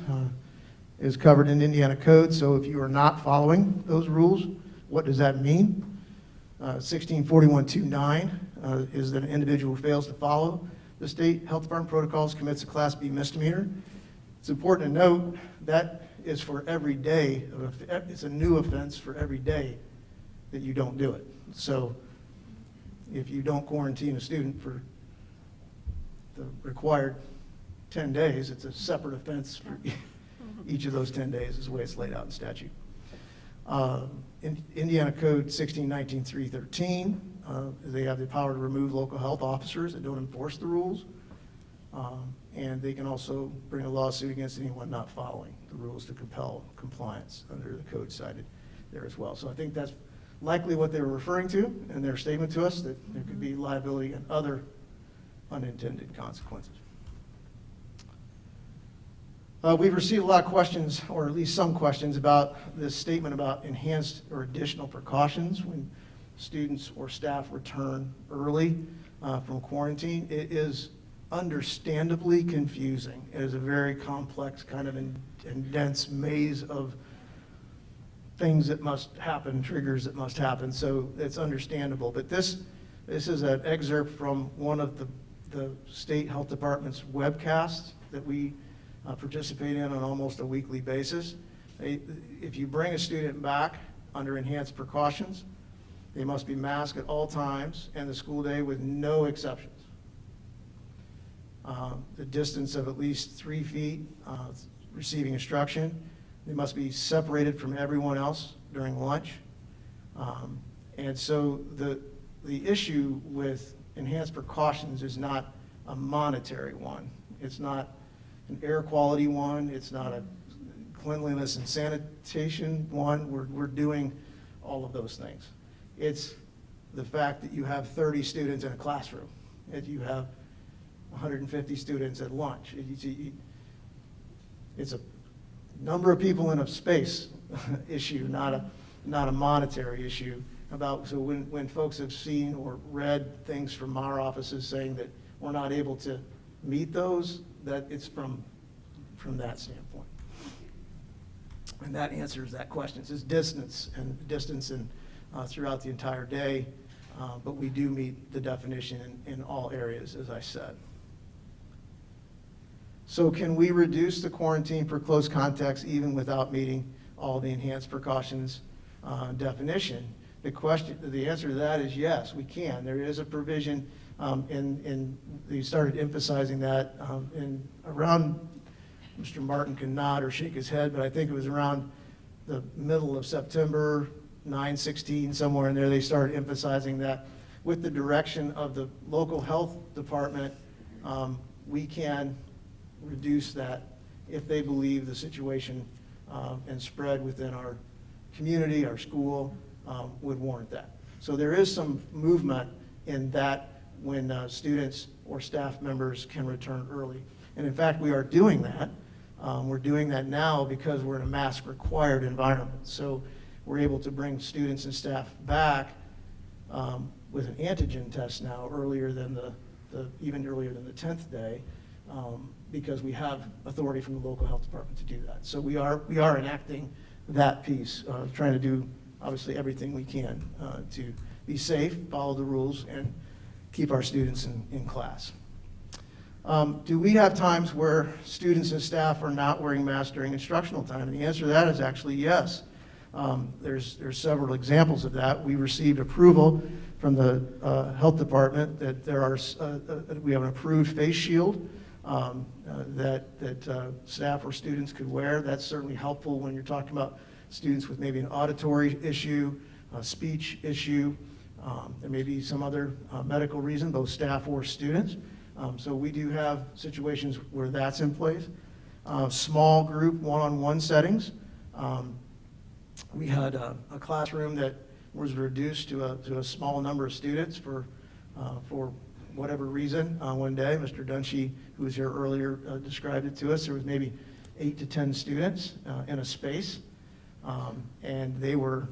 is covered in Indiana code. So if you are not following those rules, what does that mean? 164129 is that an individual who fails to follow the State Health Department protocols commits a Class B misdemeanor. It's important to note that is for every day. It's a new offense for every day that you don't do it. So if you don't quarantine a student for the required 10 days, it's a separate offense for each of those 10 days is the way it's laid out in statute. In Indiana Code 1619-313, they have the power to remove local health officers that don't enforce the rules. And they can also bring a lawsuit against anyone not following the rules to compel compliance under the code cited there as well. So I think that's likely what they were referring to in their statement to us, that there could be liability and other unintended consequences. We've received a lot of questions, or at least some questions, about this statement about enhanced or additional precautions when students or staff return early from quarantine. It is understandably confusing. It is a very complex kind of and dense maze of things that must happen, triggers that must happen, so it's understandable. But this is an excerpt from one of the State Health Department's webcasts that we participate in on almost a weekly basis. If you bring a student back under enhanced precautions, they must be masked at all times and the school day with no exceptions. The distance of at least 3 feet receiving instruction. They must be separated from everyone else during lunch. And so the issue with enhanced precautions is not a monetary one. It's not an air quality one. It's not a cleanliness and sanitation one. We're doing all of those things. It's the fact that you have 30 students in a classroom, that you have 150 students at lunch. It's a number of people in a space issue, not a monetary issue. So when folks have seen or read things from our offices saying that we're not able to meet those, that it's from that standpoint. And that answers that question. It's distance and throughout the entire day, but we do meet the definition in all areas, as I said. So can we reduce the quarantine for close contacts even without meeting all the enhanced precautions definition? The answer to that is yes, we can. There is a provision And they started emphasizing that in around, Mr. Martin can nod or shake his head, but I think it was around the middle of September, 9/16, somewhere in there, they started emphasizing that with the direction of the local health department, we can reduce that if they believe the situation and spread within our community, our school, would warrant that. So there is some movement in that when students or staff members can return early. And in fact, we are doing that. We're doing that now because we're in a mask-required environment. So we're able to bring students and staff back with an antigen test now earlier than even earlier than the 10th day, because we have authority from the local health department to do that. So we are enacting that piece, trying to do obviously everything we can to be safe, follow the rules, and keep our students in class. Do we have times where students and staff are not wearing masks during instructional time? And the answer to that is actually yes. There's several examples of that. We received approval from the health department that we have an approved face shield that staff or students could wear. That's certainly helpful when you're talking about students with maybe an auditory issue, a speech issue. There may be some other medical reason, both staff or students. So we do have situations where that's in place. Small group one-on-one settings. We had a classroom that was reduced to a small number of students for whatever reason one day. Mr. Dunshee, who was here earlier, described it to us. There was maybe 8 to 10 students in a space, and they were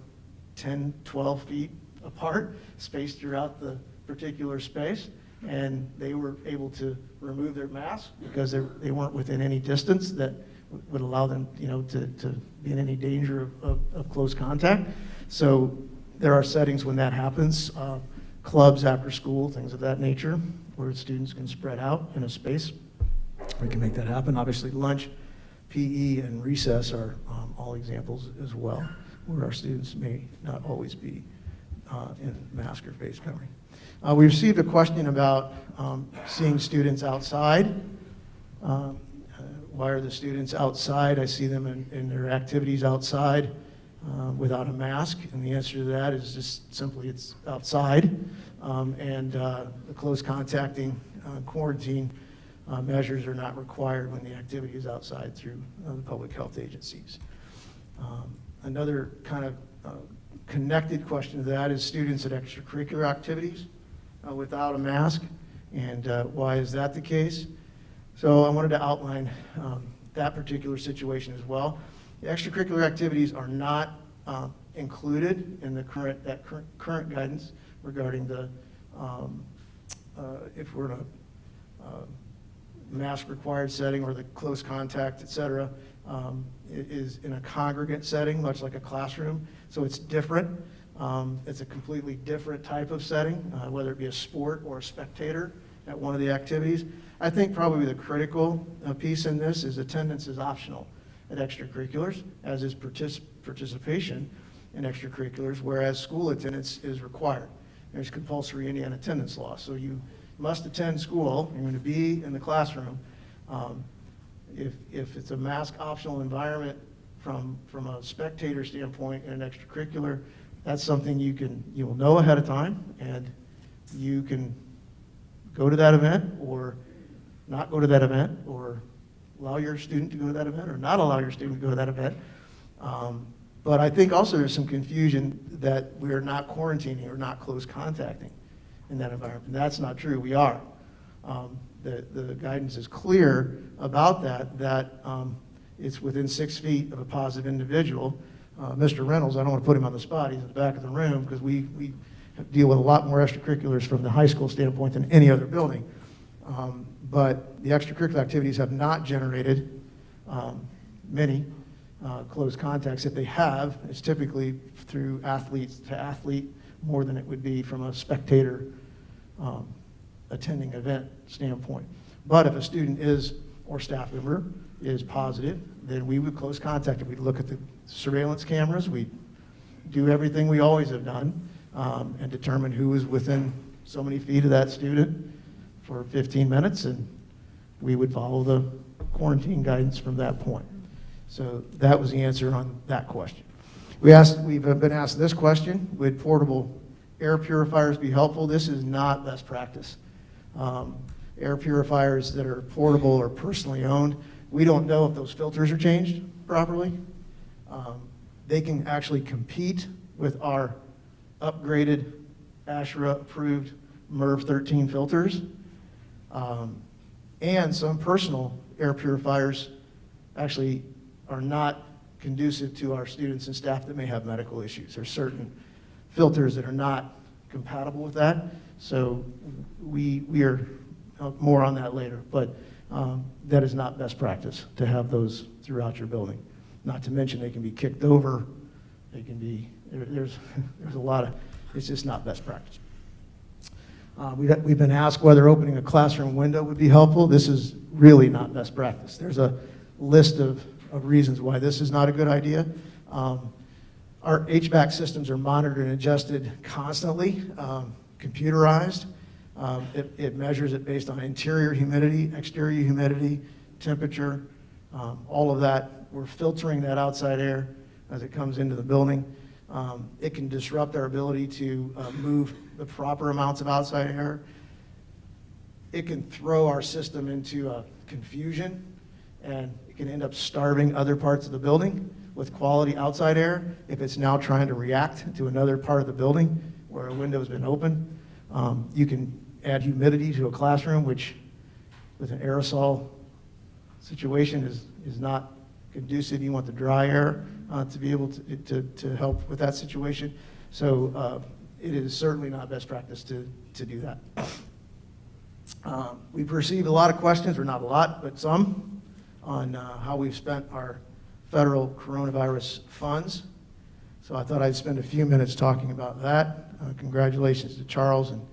10, 12 feet apart, spaced throughout the particular space, and they were able to remove their masks because they weren't within any distance that would allow them, to be in any danger of close contact. So there are settings when that happens, clubs after school, things of that nature, where students can spread out in a space. We can make that happen. Obviously, lunch, PE, and recess are all examples as well, where our students may not always be in mask or face covering. We received a question about seeing students outside. Why are the students outside? I see them in their activities outside without a mask, and the answer to that is just simply it's outside, and the close contacting quarantine measures are not required when the activity is outside through the public health agencies. Another kind of connected question to that is students at extracurricular activities without a mask, and why is that the case? So I wanted to outline that particular situation as well. The extracurricular activities are not included in the current guidance regarding the if we're in a mask required setting or the close contact, et cetera. It is in a congregate setting, much like a classroom, so it's different. It's a completely different type of setting, whether it be a sport or a spectator at one of the activities. I think probably the critical piece in this is attendance is optional at extracurriculars, as is participation in extracurriculars, whereas school attendance is required. There's compulsory Indiana attendance law, so you must attend school. You're going to be in the classroom. If it's a mask optional environment from a spectator standpoint in an extracurricular, that's something you'll know ahead of time, and you can go to that event or not go to that event, or allow your student to go to that event or not allow your student to go to that event. But I think also there's some confusion that we're not quarantining or not close contacting in that environment. That's not true. We are. The guidance is clear about that it's within 6 feet of a positive individual. Mr. Reynolds, I don't want to put him on the spot, he's in the back of the room, because we deal with a lot more extracurriculars from the high school standpoint than any other building. But the extracurricular activities have not generated many close contacts. If they have, it's typically through athletes to athlete more than it would be from a spectator attending event standpoint. But if a student is, or staff member is positive, then we would close contact. We'd look at the surveillance cameras, we'd do everything we always have done, and determine who is within so many feet of that student for 15 minutes, and we would follow the quarantine guidance from that point. So that was the answer on that question. We've been asked this question: would portable air purifiers be helpful? This is not best practice. Air purifiers that are portable or personally owned, we don't know if those filters are changed properly. They can actually compete with our upgraded ASHRA-approved MERV 13 filters. And some personal air purifiers actually are not conducive to our students and staff that may have medical issues. There's certain filters that are not compatible with that. So we are more on that later, but that is not best practice to have those throughout your building. Not to mention they can be kicked over. They can be, there's a lot of, it's just not best practice. We've been asked whether opening a classroom window would be helpful. This is really not best practice. There's a list of reasons why this is not a good idea. Our HVAC systems are monitored and adjusted constantly, computerized. It measures it based on interior humidity, exterior humidity, temperature, all of that. We're filtering that outside air as it comes into the building. It can disrupt our ability to move the proper amounts of outside air. It can throw our system into confusion, and it can end up starving other parts of the building with quality outside air if it's now trying to react to another part of the building where a window's been open. You can add humidity to a classroom, which with an aerosol situation is not conducive. You want the dry air to be able to help with that situation. So it is certainly not best practice to do that. We've received a lot of questions, or not a lot, but some, on how we've spent our federal coronavirus funds. So I thought I'd spend a few minutes talking about that. Congratulations to Charles and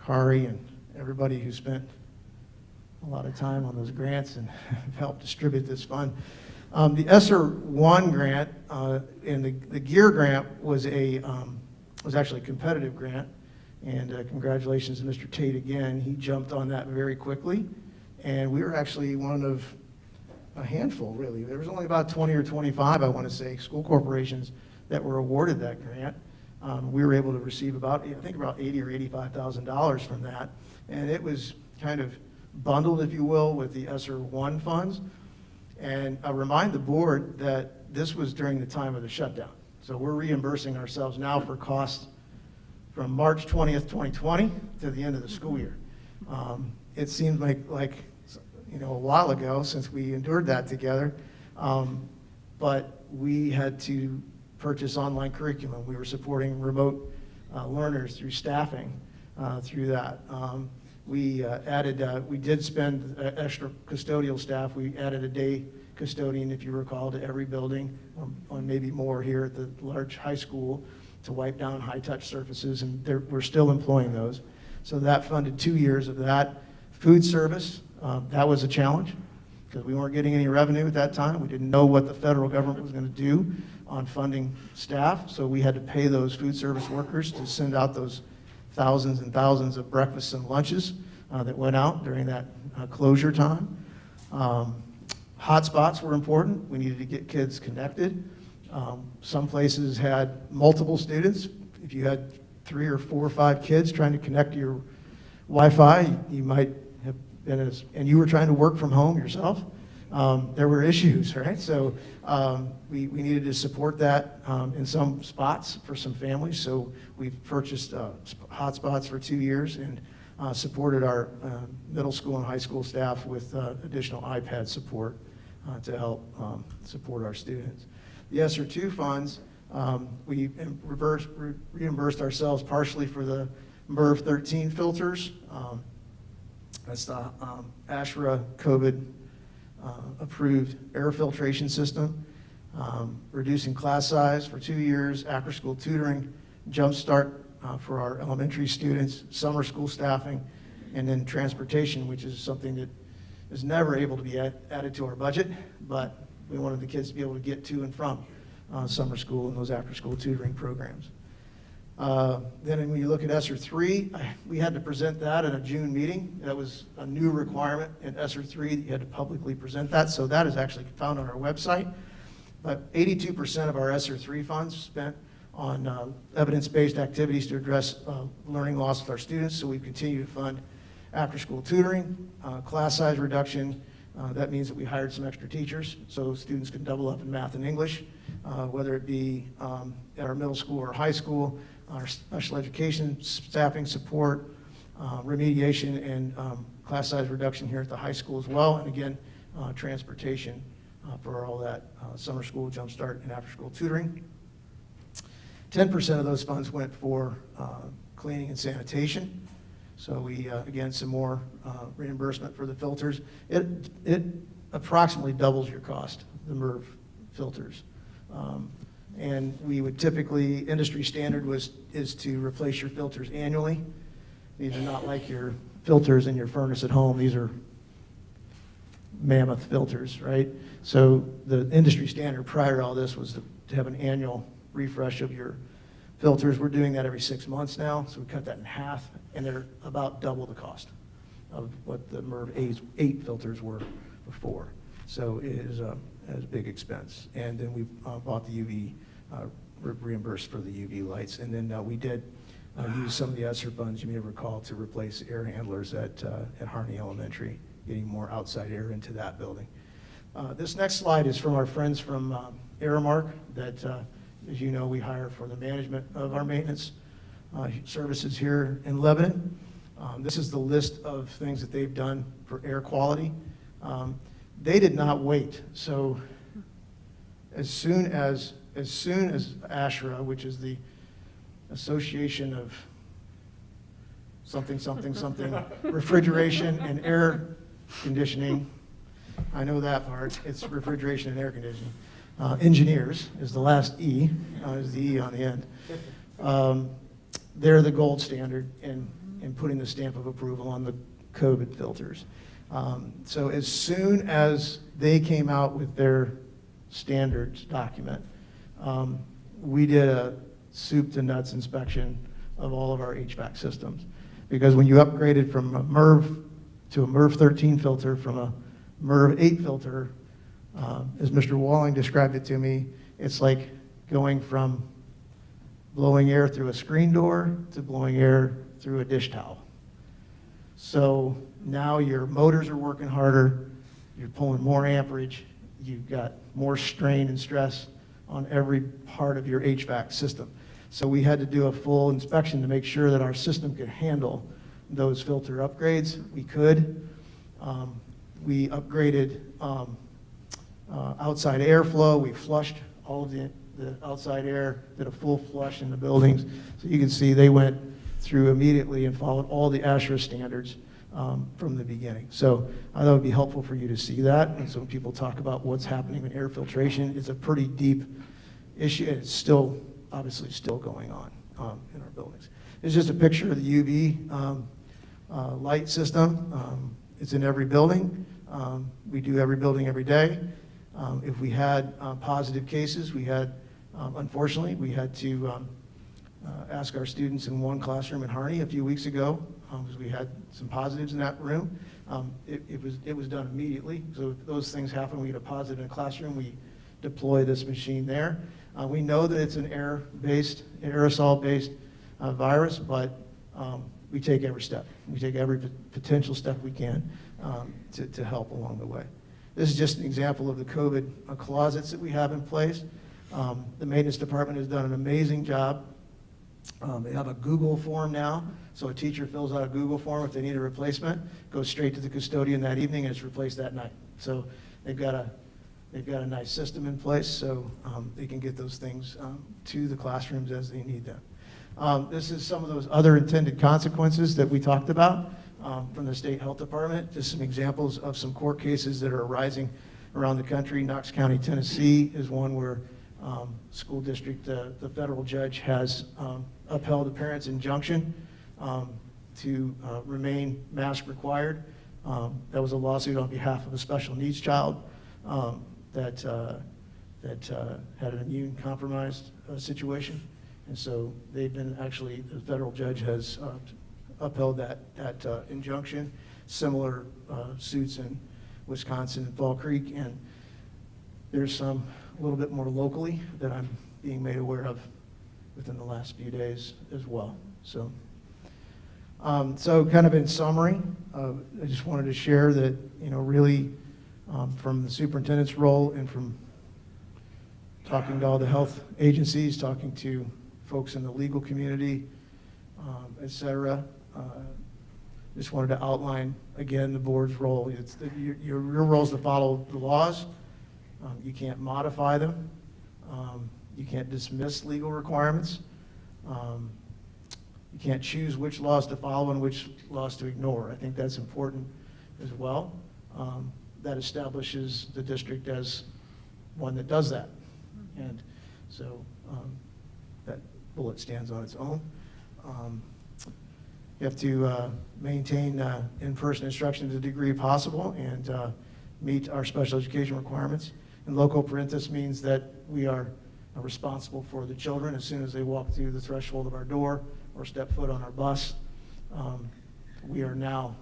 Kari and everybody who spent a lot of time on those grants and helped distribute this fund. The ESSER 1 grant and the GEAR grant was actually a competitive grant, and congratulations to Mr. Tate again. He jumped on that very quickly, and we were actually one of a handful, really. There was only about 20 or 25, I want to say, school corporations that were awarded that grant. We were able to receive about $80,000 or $85,000 from that, and it was kind of bundled, if you will, with the ESSER 1 funds. And I remind the board that this was during the time of the shutdown. So we're reimbursing ourselves now for costs from March 20th, 2020 to the end of the school year. It seemed like a while ago since we endured that together, but we had to purchase online curriculum. We were supporting remote learners through staffing through that. We did spend extra custodial staff. We added a day custodian, if you recall, to every building, or maybe more here at the large high school, to wipe down high-touch surfaces, and we're still employing those. So that funded 2 years of that. Food service, that was a challenge because we weren't getting any revenue at that time. We didn't know what the federal government was going to do on funding staff, so we had to pay those food service workers to send out those thousands and thousands of breakfasts and lunches that went out during that closure time. Hotspots were important. We needed to get kids connected. Some places had multiple students. If you had 3 or 4 or 5 kids trying to connect to your Wi-Fi, you might have been and you were trying to work from home yourself. There were issues, right? So we needed to support that in some spots for some families. So we've purchased hotspots for 2 years and supported our middle school and high school staff with additional iPad support to help support our students. The ESSER 2 funds, we reimbursed ourselves partially for the MERV 13 filters. That's the ASHRA COVID approved air filtration system, reducing class size for 2 years, after-school tutoring, Jump Start for our elementary students, summer school staffing, and then transportation, which is something that is never able to be added to our budget, but we wanted the kids to be able to get to and from summer school and those after-school tutoring programs. Then when you look at ESSER 3, we had to present that in a June meeting. That was a new requirement in ESSER 3 that you had to publicly present that. So that is actually found on our website. But 82% of our ESSER 3 funds spent on evidence-based activities to address learning loss with our students. So we continue to fund after-school tutoring, class size reduction. That means that we hired some extra teachers so students can double up in math and English, whether it be at our middle school or high school, our special education staffing support, remediation, and class size reduction here at the high school as well. And again, transportation for all that summer school, jumpstart, and after-school tutoring. 10% of those funds went for cleaning and sanitation. So we, again, some more reimbursement for the filters. It approximately doubles your cost, the MERV filters. And we would typically, industry standard is to replace your filters annually. These are not like your filters in your furnace at home. These are mammoth filters, right? So the industry standard prior to all this was to have an annual refresh of your filters. We're doing that every 6 months now, so we cut that in half, and they're about double the cost of what the MERV 8 filters were before. So it is a big expense. And then we bought the UV, reimbursed for the UV lights. And then we did use some of the ESSER funds, you may recall, to replace air handlers at Harney Elementary, getting more outside air into that building. This next slide is from our friends from Aramark that, as you know, we hire for the management of our maintenance services here in Lebanon. This is the list of things that they've done for air quality. They did not wait. So as soon as ASHRA, which is the Association of something, refrigeration and air conditioning, I know that part, it's refrigeration and air conditioning. Engineers is the last E, is the E on the end. They're the gold standard in putting the stamp of approval on the COVID filters. So as soon as they came out with their standards document, we did a soup to nuts inspection of all of our HVAC systems. Because when you upgraded from a MERV to a MERV 13 filter from a MERV 8 filter, as Mr. Walling described it to me, it's like going from blowing air through a screen door to blowing air through a dish towel. So now your motors are working harder, you're pulling more amperage, you've got more strain and stress on every part of your HVAC system. So we had to do a full inspection to make sure that our system could handle those filter upgrades. We could. We upgraded outside airflow. We flushed all of the outside air, did a full flush in the buildings. So you can see they went through immediately and followed all the ASHRA standards from the beginning. So I thought it would be helpful for you to see that. And so when people talk about what's happening in air filtration, it's a pretty deep issue, and it's still, obviously still going on in our buildings. It's just a picture of the UV light system. It's in every building. We do every building every day. If we had positive cases, we had, unfortunately, we had to ask our students in one classroom in Harney a few weeks ago, because we had some positives in that room. It was done immediately. So if those things happen, we get a positive in a classroom, we deploy this machine there. We know that it's an aerosol-based virus, but we take every step. We take every potential step we can to help along the way. This is just an example of the COVID closets that we have in place. The maintenance department has done an amazing job. They have a Google form now, so a teacher fills out a Google form if they need a replacement, goes straight to the custodian that evening, and it's replaced that night. So they've got a nice system in place, so they can get those things to the classrooms as they need them. This is some of those other intended consequences that we talked about from the state health department. Just some examples of some court cases that are arising around the country. Knox County, Tennessee is one where school district, the federal judge has upheld a parent's injunction to remain mask required. That was a lawsuit on behalf of a special needs child that had an immune compromised situation. And so they've been, actually, the federal judge has upheld that injunction. Similar suits in Wisconsin and Fall Creek, and there's some a little bit more locally that I'm being made aware of within the last few days as well. So, so kind of in summary, I just wanted to share that, really from the superintendent's role and from talking to all the health agencies, talking to folks in the legal community, et cetera, just wanted to outline again the board's role. It's your role is to follow the laws. You can't modify them. You can't dismiss legal requirements. You can't choose which laws to follow and which laws to ignore. I think that's important as well. That establishes the district as one that does that. And so that bullet stands on its own. You have to maintain in-person instruction to the degree possible and meet our special education requirements. And loco parentis means that we are responsible for the children as soon as they walk through the threshold of our door or step foot on our bus. We are now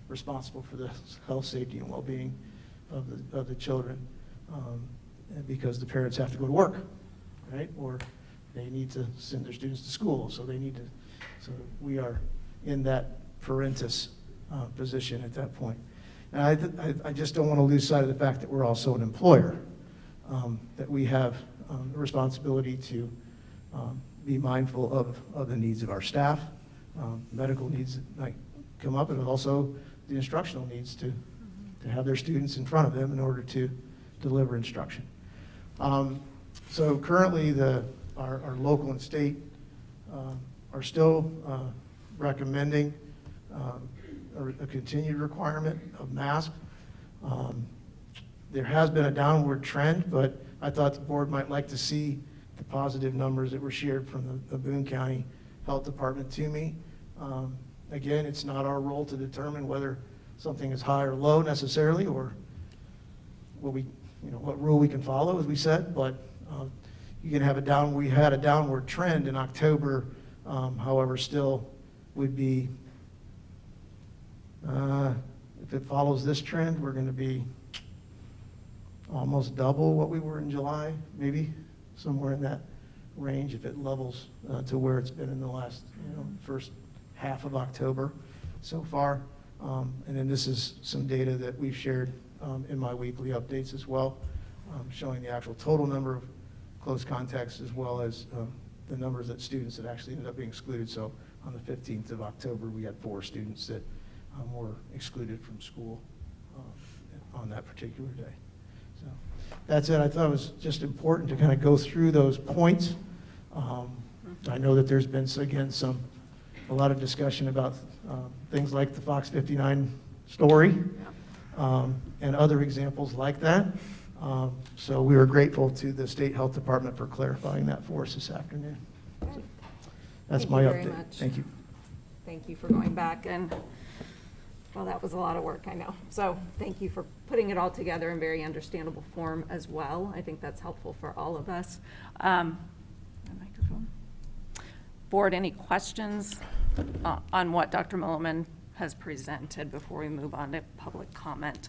responsible for the health, safety, and well-being of the children because the parents have to go to work, right? Or they need to send their students to school, so they need to. So we are in that parentis position at that point. And I just don't want to lose sight of the fact that we're also an employer, that we have the responsibility to be mindful of the needs of our staff, medical needs that might come up, and also the instructional needs to have their students in front of them in order to deliver instruction. So currently our local and state are still recommending a continued requirement of masks. There has been a downward trend, but I thought the board might like to see the positive numbers that were shared from the Boone County Health Department to me. Again, it's not our role to determine whether something is high or low necessarily, or what rule we can follow, as we said, but you can have we had a downward trend in October, however, still would be, if it follows this trend, we're going to be almost double what we were in July, maybe somewhere in that range if it levels to where it's been in the last first half of October so far. And then this is some data that we've shared in my weekly updates as well, showing the actual total number of close contacts as well as the numbers that students that actually ended up being excluded. So on the 15th of October, we had 4 students that were excluded from school on that particular day. So that's it. I thought it was just important to kind of go through those points. I know that there's been, again, a lot of discussion about things like the Fox 59 story and other examples like that. So we were grateful to the State Health Department for clarifying that for us this afternoon. So that's my update. Thank you very much. Thank you. Thank you for going back, and, well, that was a lot of work, I know. So thank you for putting it all together in very understandable form as well. I think that's helpful for all of us. Microphone. Board, any questions on what Dr. Milliman has presented before we move on to public comment?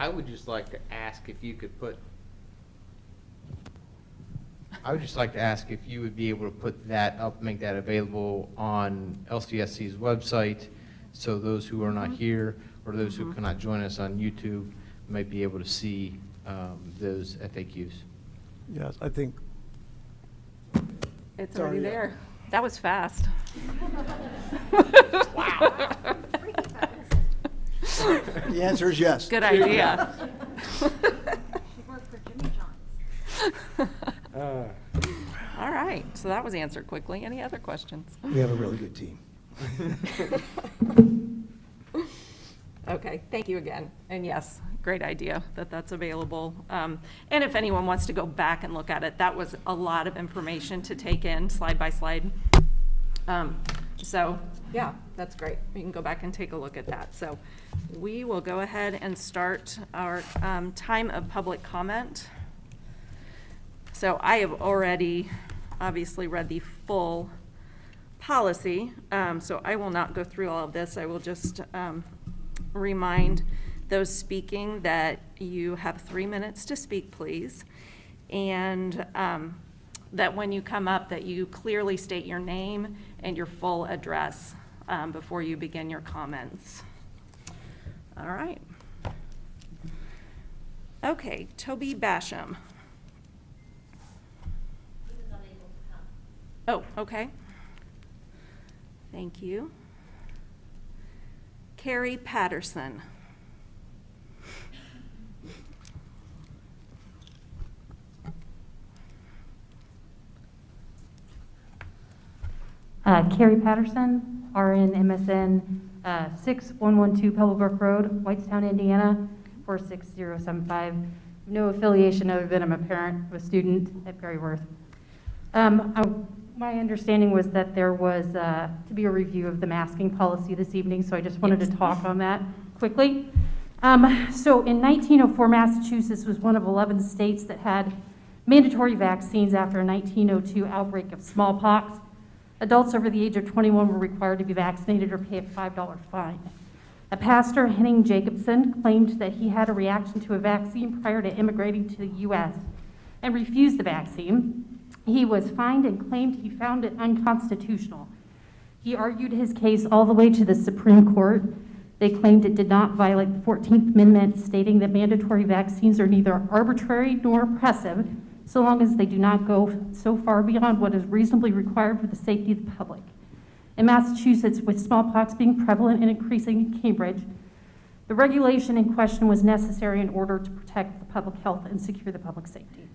I would just like to ask if you could put, I would just like to ask if you would be able to put that up, make that available on LCSC's website, so those who are not here or those who cannot join us on YouTube might be able to see those FAQs. Yes, I think. It's already there. That was fast. Wow. The answer is yes. Good idea. All right, so that was answered quickly. Any other questions? We have a really good team. Okay, thank you again. And yes, great idea that that's available. And if anyone wants to go back and look at it, that was a lot of information to take in slide by slide. So yeah, that's great. We can go back and take a look at that. So we will go ahead and start our time of public comment. So I have already obviously read the full policy, so I will not go through all of this. I will just remind those speaking that you have 3 minutes to speak, please. And that when you come up, that you clearly state your name and your full address before you begin your comments. All right. Okay, Toby Basham. Oh, okay. Thank you. Carrie Patterson. Carrie Patterson, RN MSN 6112 Pebblebrook Road, Whitestown, Indiana 46075. No affiliation other than I'm a parent of a student at Perryworth. My understanding was that there was to be a review of the masking policy this evening, so I just wanted to talk on that quickly. So in 1904, Massachusetts was one of 11 states that had mandatory vaccines after a 1902 outbreak of smallpox. Adults over the age of 21 were required to be vaccinated or pay a $5 fine. A pastor, Henning Jacobson, claimed that he had a reaction to a vaccine prior to immigrating to the U.S. and refused the vaccine. He was fined and claimed he found it unconstitutional. He argued his case all the way to the Supreme Court. They claimed it did not violate the 14th Amendment, stating that mandatory vaccines are neither arbitrary nor oppressive, so long as they do not go so far beyond what is reasonably required for the safety of the public. In Massachusetts, with smallpox being prevalent and increasing in Cambridge, the regulation in question was necessary in order to protect the public health and secure the public safety.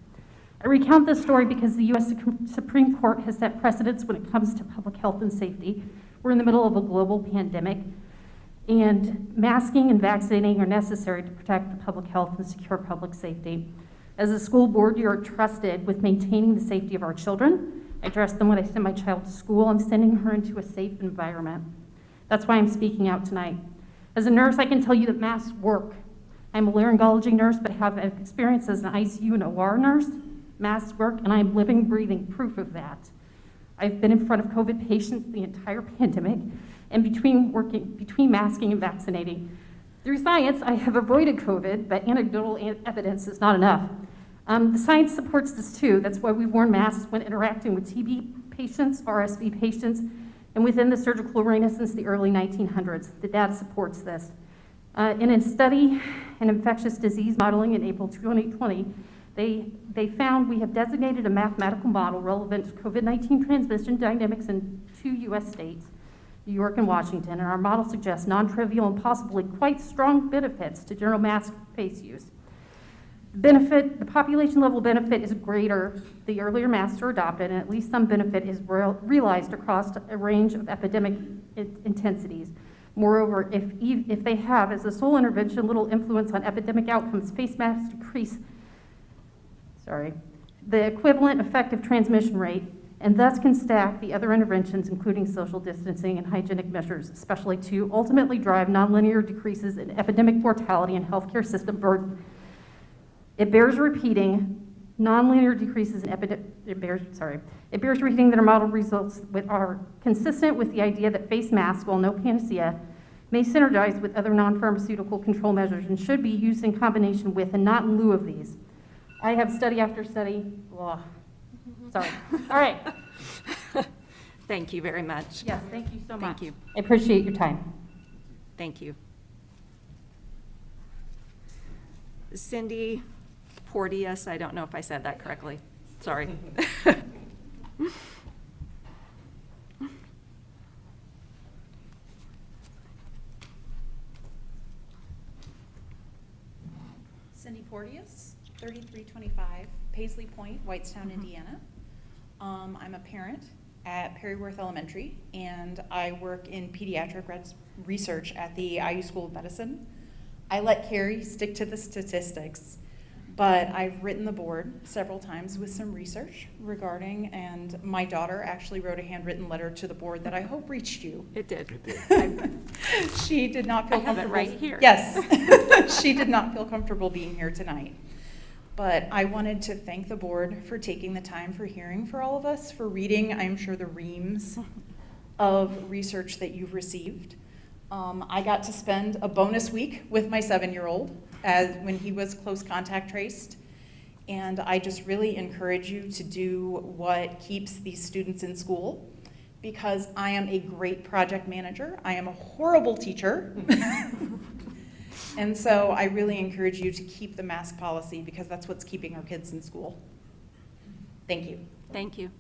I recount this story because the U.S. Supreme Court has set precedents when it comes to public health and safety. We're in the middle of a global pandemic, and masking and vaccinating are necessary to protect the public health and secure public safety. As a school board, you are trusted with maintaining the safety of our children. I trust them when I send my child to school. I'm sending her into a safe environment. That's why I'm speaking out tonight. As a nurse, I can tell you that masks work. I'm a laryngology nurse, but have experience as an ICU and OR nurse. Masks work, and I'm living, breathing proof of that. I've been in front of COVID patients the entire pandemic, and between masking and vaccinating. Through science, I have avoided COVID, but anecdotal evidence is not enough. The science supports this too. That's why we've worn masks when interacting with TB patients, RSV patients, and within the surgical arena since the early 1900s. The data supports this. In a study in infectious disease modeling in April 2020, they found we have designated a mathematical model relevant to COVID-19 transmission dynamics in 2 U.S. states, New York and Washington, and our model suggests non-trivial and possibly quite strong benefits to general mask face use. The population level benefit is greater the earlier masks are adopted, and at least some benefit is realized across a range of epidemic intensities. Moreover, if they have, as a sole intervention, little influence on epidemic outcomes, face masks decrease the equivalent effective transmission rate, and thus can stack the other interventions, including social distancing and hygienic measures, especially to ultimately drive nonlinear decreases in epidemic mortality and healthcare system burden. It bears repeating nonlinear decreases in it bears repeating that our model results are consistent with the idea that face masks, while no panacea, may synergize with other non-pharmaceutical control measures and should be used in combination with and not in lieu of these. I have study after study. All right. Thank you very much. Yes, thank you so much. Thank you. I appreciate your time. Thank you. Cindy Porteous, I don't know if I said that correctly. Sorry. Cindy Porteous, 3325 Paisley Point, Whitestown, Indiana. I'm a parent at Perryworth Elementary, and I work in pediatric research at the IU School of Medicine. I let Carrie stick to the statistics, but I've written the board several times with some research regarding, and my daughter actually wrote a handwritten letter to the board that I hope reached you. It did. She did not feel I have it comfortable. right here. Yes. She did not feel comfortable being here tonight. But I wanted to thank the board for taking the time for hearing for all of us, for reading, I'm sure, the reams of research that you've received. I got to spend a bonus week with my 7-year-old when he was close contact traced. And I just really encourage you to do what keeps these students in school, because I am a great project manager. I am a horrible teacher. And so I really encourage you to keep the mask policy, because that's what's keeping our kids in school. Thank you. Thank you.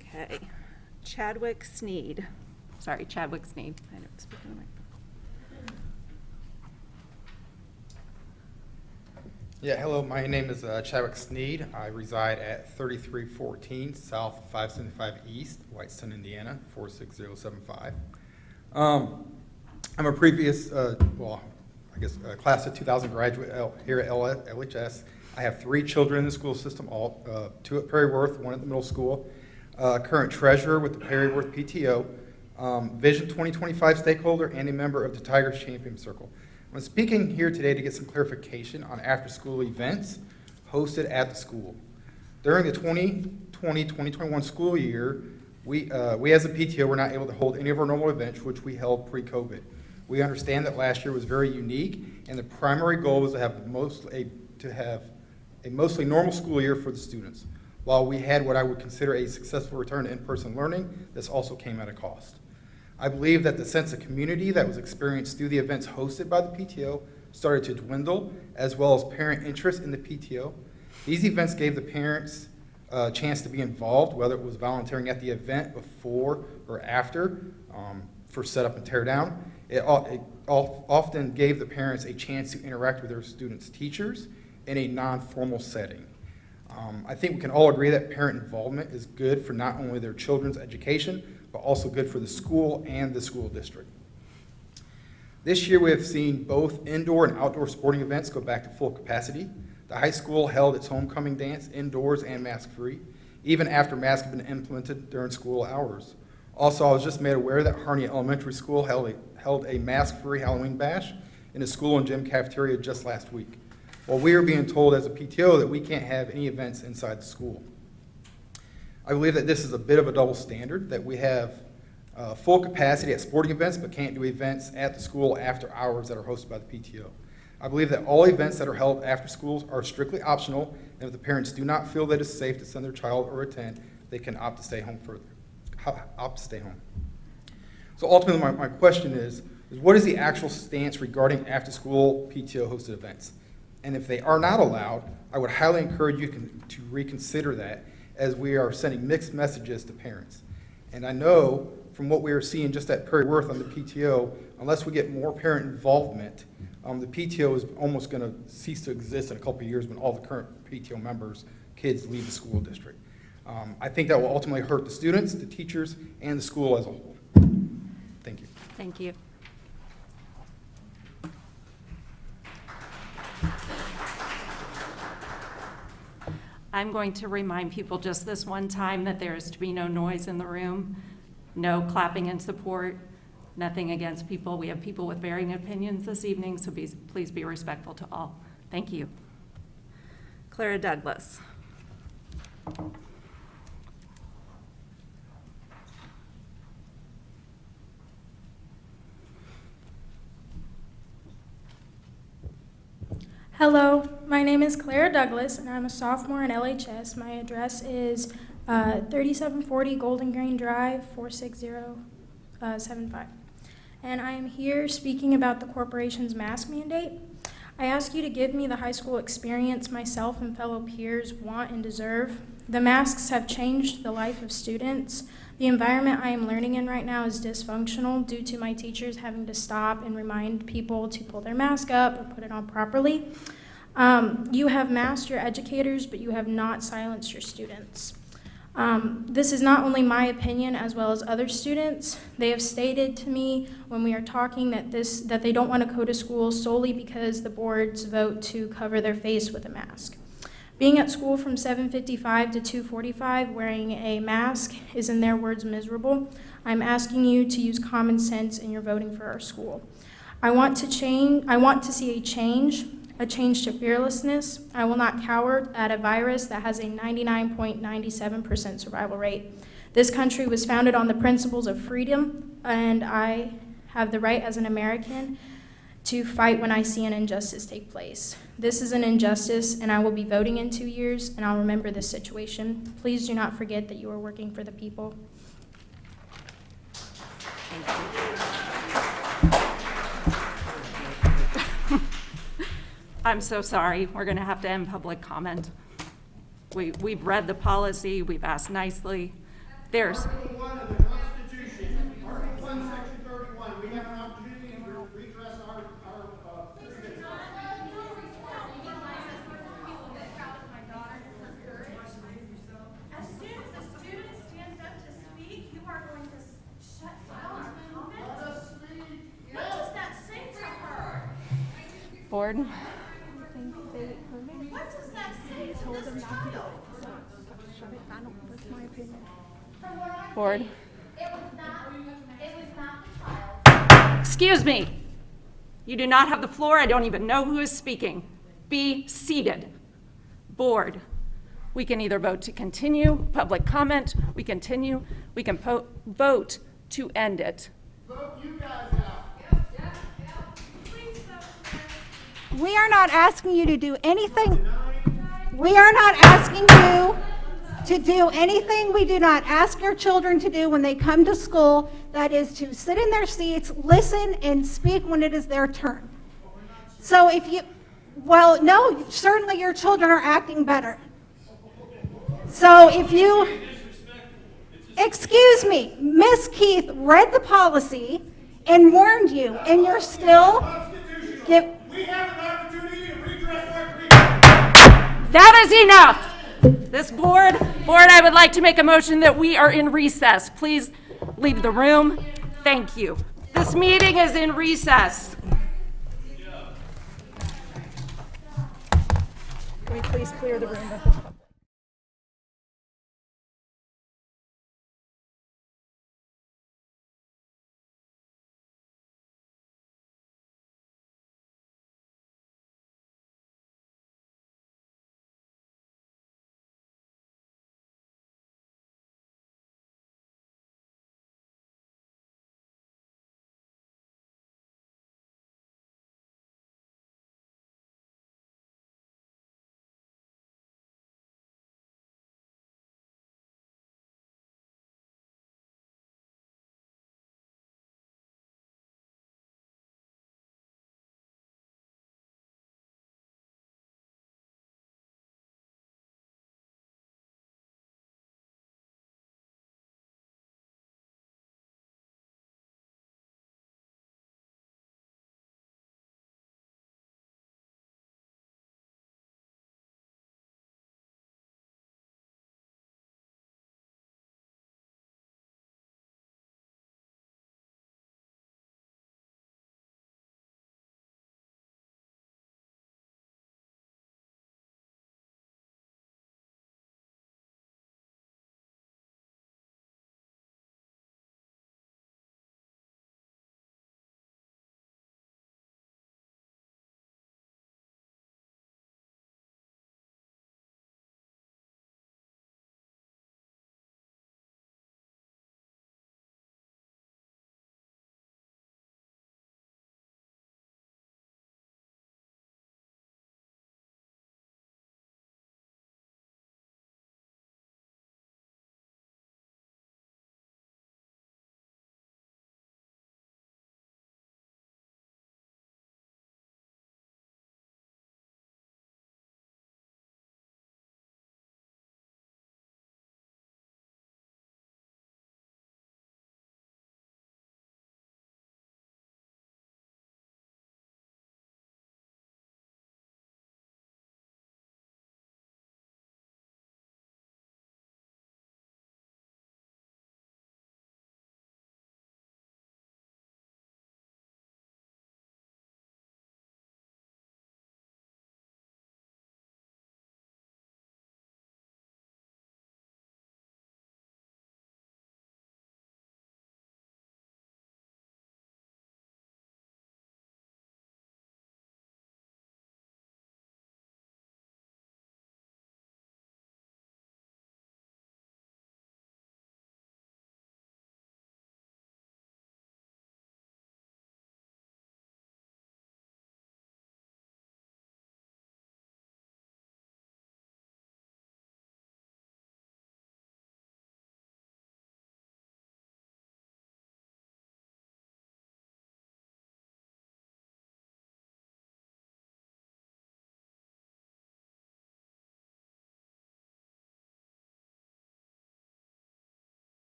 Okay, Chadwick Sneed. Sorry, Chadwick Sneed. I don't speak in the microphone. Yeah, hello, my name is Chadwick Sneed. I reside at 3314 South 575 East, Whitestown, Indiana, 46075. I'm a previous, class of 2000 graduate here at LHS. I have 3 children in the school system, all 2 at Perry Worth, 1 at the middle school. Current treasurer with the Perry Worth PTO, Vision 2025 stakeholder, and a member of the Tigers Champion Circle. I'm speaking here today to get some clarification on after-school events hosted at the school. During the 2020-2021 school year, we as a PTO were not able to hold any of our normal events, which we held pre-COVID. We understand that last year was very unique, and the primary goal was to have a mostly normal school year for the students. While we had what I would consider a successful return to in-person learning, this also came at a cost. I believe that the sense of community that was experienced through the events hosted by the PTO started to dwindle, as well as parent interest in the PTO. These events gave the parents a chance to be involved, whether it was volunteering at the event before or after for setup and tear down. It often gave the parents a chance to interact with their students' teachers in a non-formal setting. I think we can all agree that parent involvement is good for not only their children's education, but also good for the school and the school district. This year we have seen both indoor and outdoor sporting events go back to full capacity. The high school held its homecoming dance indoors and mask-free, even after masks have been implemented during school hours. Also, I was just made aware that Harney Elementary School held a mask-free Halloween bash in the school and gym cafeteria just last week. While we are being told as a PTO that we can't have any events inside the school. I believe that this is a bit of a double standard, that we have full capacity at sporting events but can't do events at the school after hours that are hosted by the PTO. I believe that all events that are held after schools are strictly optional, and if the parents do not feel that it's safe to send their child or attend, they can opt to stay home So ultimately my question is what is the actual stance regarding after-school PTO hosted events? And if they are not allowed, I would highly encourage you to reconsider that, as we are sending mixed messages to parents. And I know from what we are seeing just at Perry Worth on the PTO, unless we get more parent involvement, the PTO is almost going to cease to exist in a couple of years when all the current PTO members, kids, leave the school district. I think that will ultimately hurt the students, the teachers, and the school as a whole. Thank you. Thank you. I'm going to remind people just this one time that there is to be no noise in the room, no clapping in support, nothing against people. We have people with varying opinions this evening, so please be respectful to all. Thank you. Clara Douglas. Hello, my name is Clara Douglas, and I'm a sophomore in LHS. My address is 3740 Golden Grain Drive, 46075. And I am here speaking about the corporation's mask mandate. I ask you to give me the high school experience myself and fellow peers want and deserve. The masks have changed the life of students. The environment I am learning in right now is dysfunctional due to my teachers having to stop and remind people to pull their mask up or put it on properly. You have masked your educators, but you have not silenced your students. This is not only my opinion as well as other students. They have stated to me when we are talking that they don't want to go to school solely because the boards vote to cover their face with a mask. Being at school from 7:55 to 2:45 wearing a mask is, in their words, miserable. I'm asking you to use common sense in your voting for our school. I want to see a change to fearlessness. I will not cower at a virus that has a 99.97% survival rate. This country was founded on the principles of freedom, and I have the right as an American to fight when I see an injustice take place. This is an injustice, and I will be voting in 2 years, and I'll remember this situation. Please do not forget that you are working for the people. I'm so sorry. We're going to have to end public comment. We've read the policy. We've asked nicely. There's. Article 1 of the Constitution, Article 1, Section 31, we have an opportunity to redress our grievances. As soon as a student stands up to speak, you are going to shut down our comments? Let us speak. What does that say to her? Board. What does that say to this child? Board. It was not the child. Excuse me. You do not have the floor. I don't even know who is speaking. Be seated. Board. We can either vote to continue public comment. We can vote to end it. Vote you guys out. We are not asking you to do anything. We are not asking you to do anything we do not ask your children to do when they come to school. That is to sit in their seats, listen, and speak when it is their turn. So well, no, certainly your children are acting better. So excuse me, Miss Keith read the policy and warned you, and you're still We have an opportunity to redress our grievances. That is enough. This board, I would like to make a motion that we are in recess. Please leave the room. Thank you. This meeting is in recess. Can we please clear the room?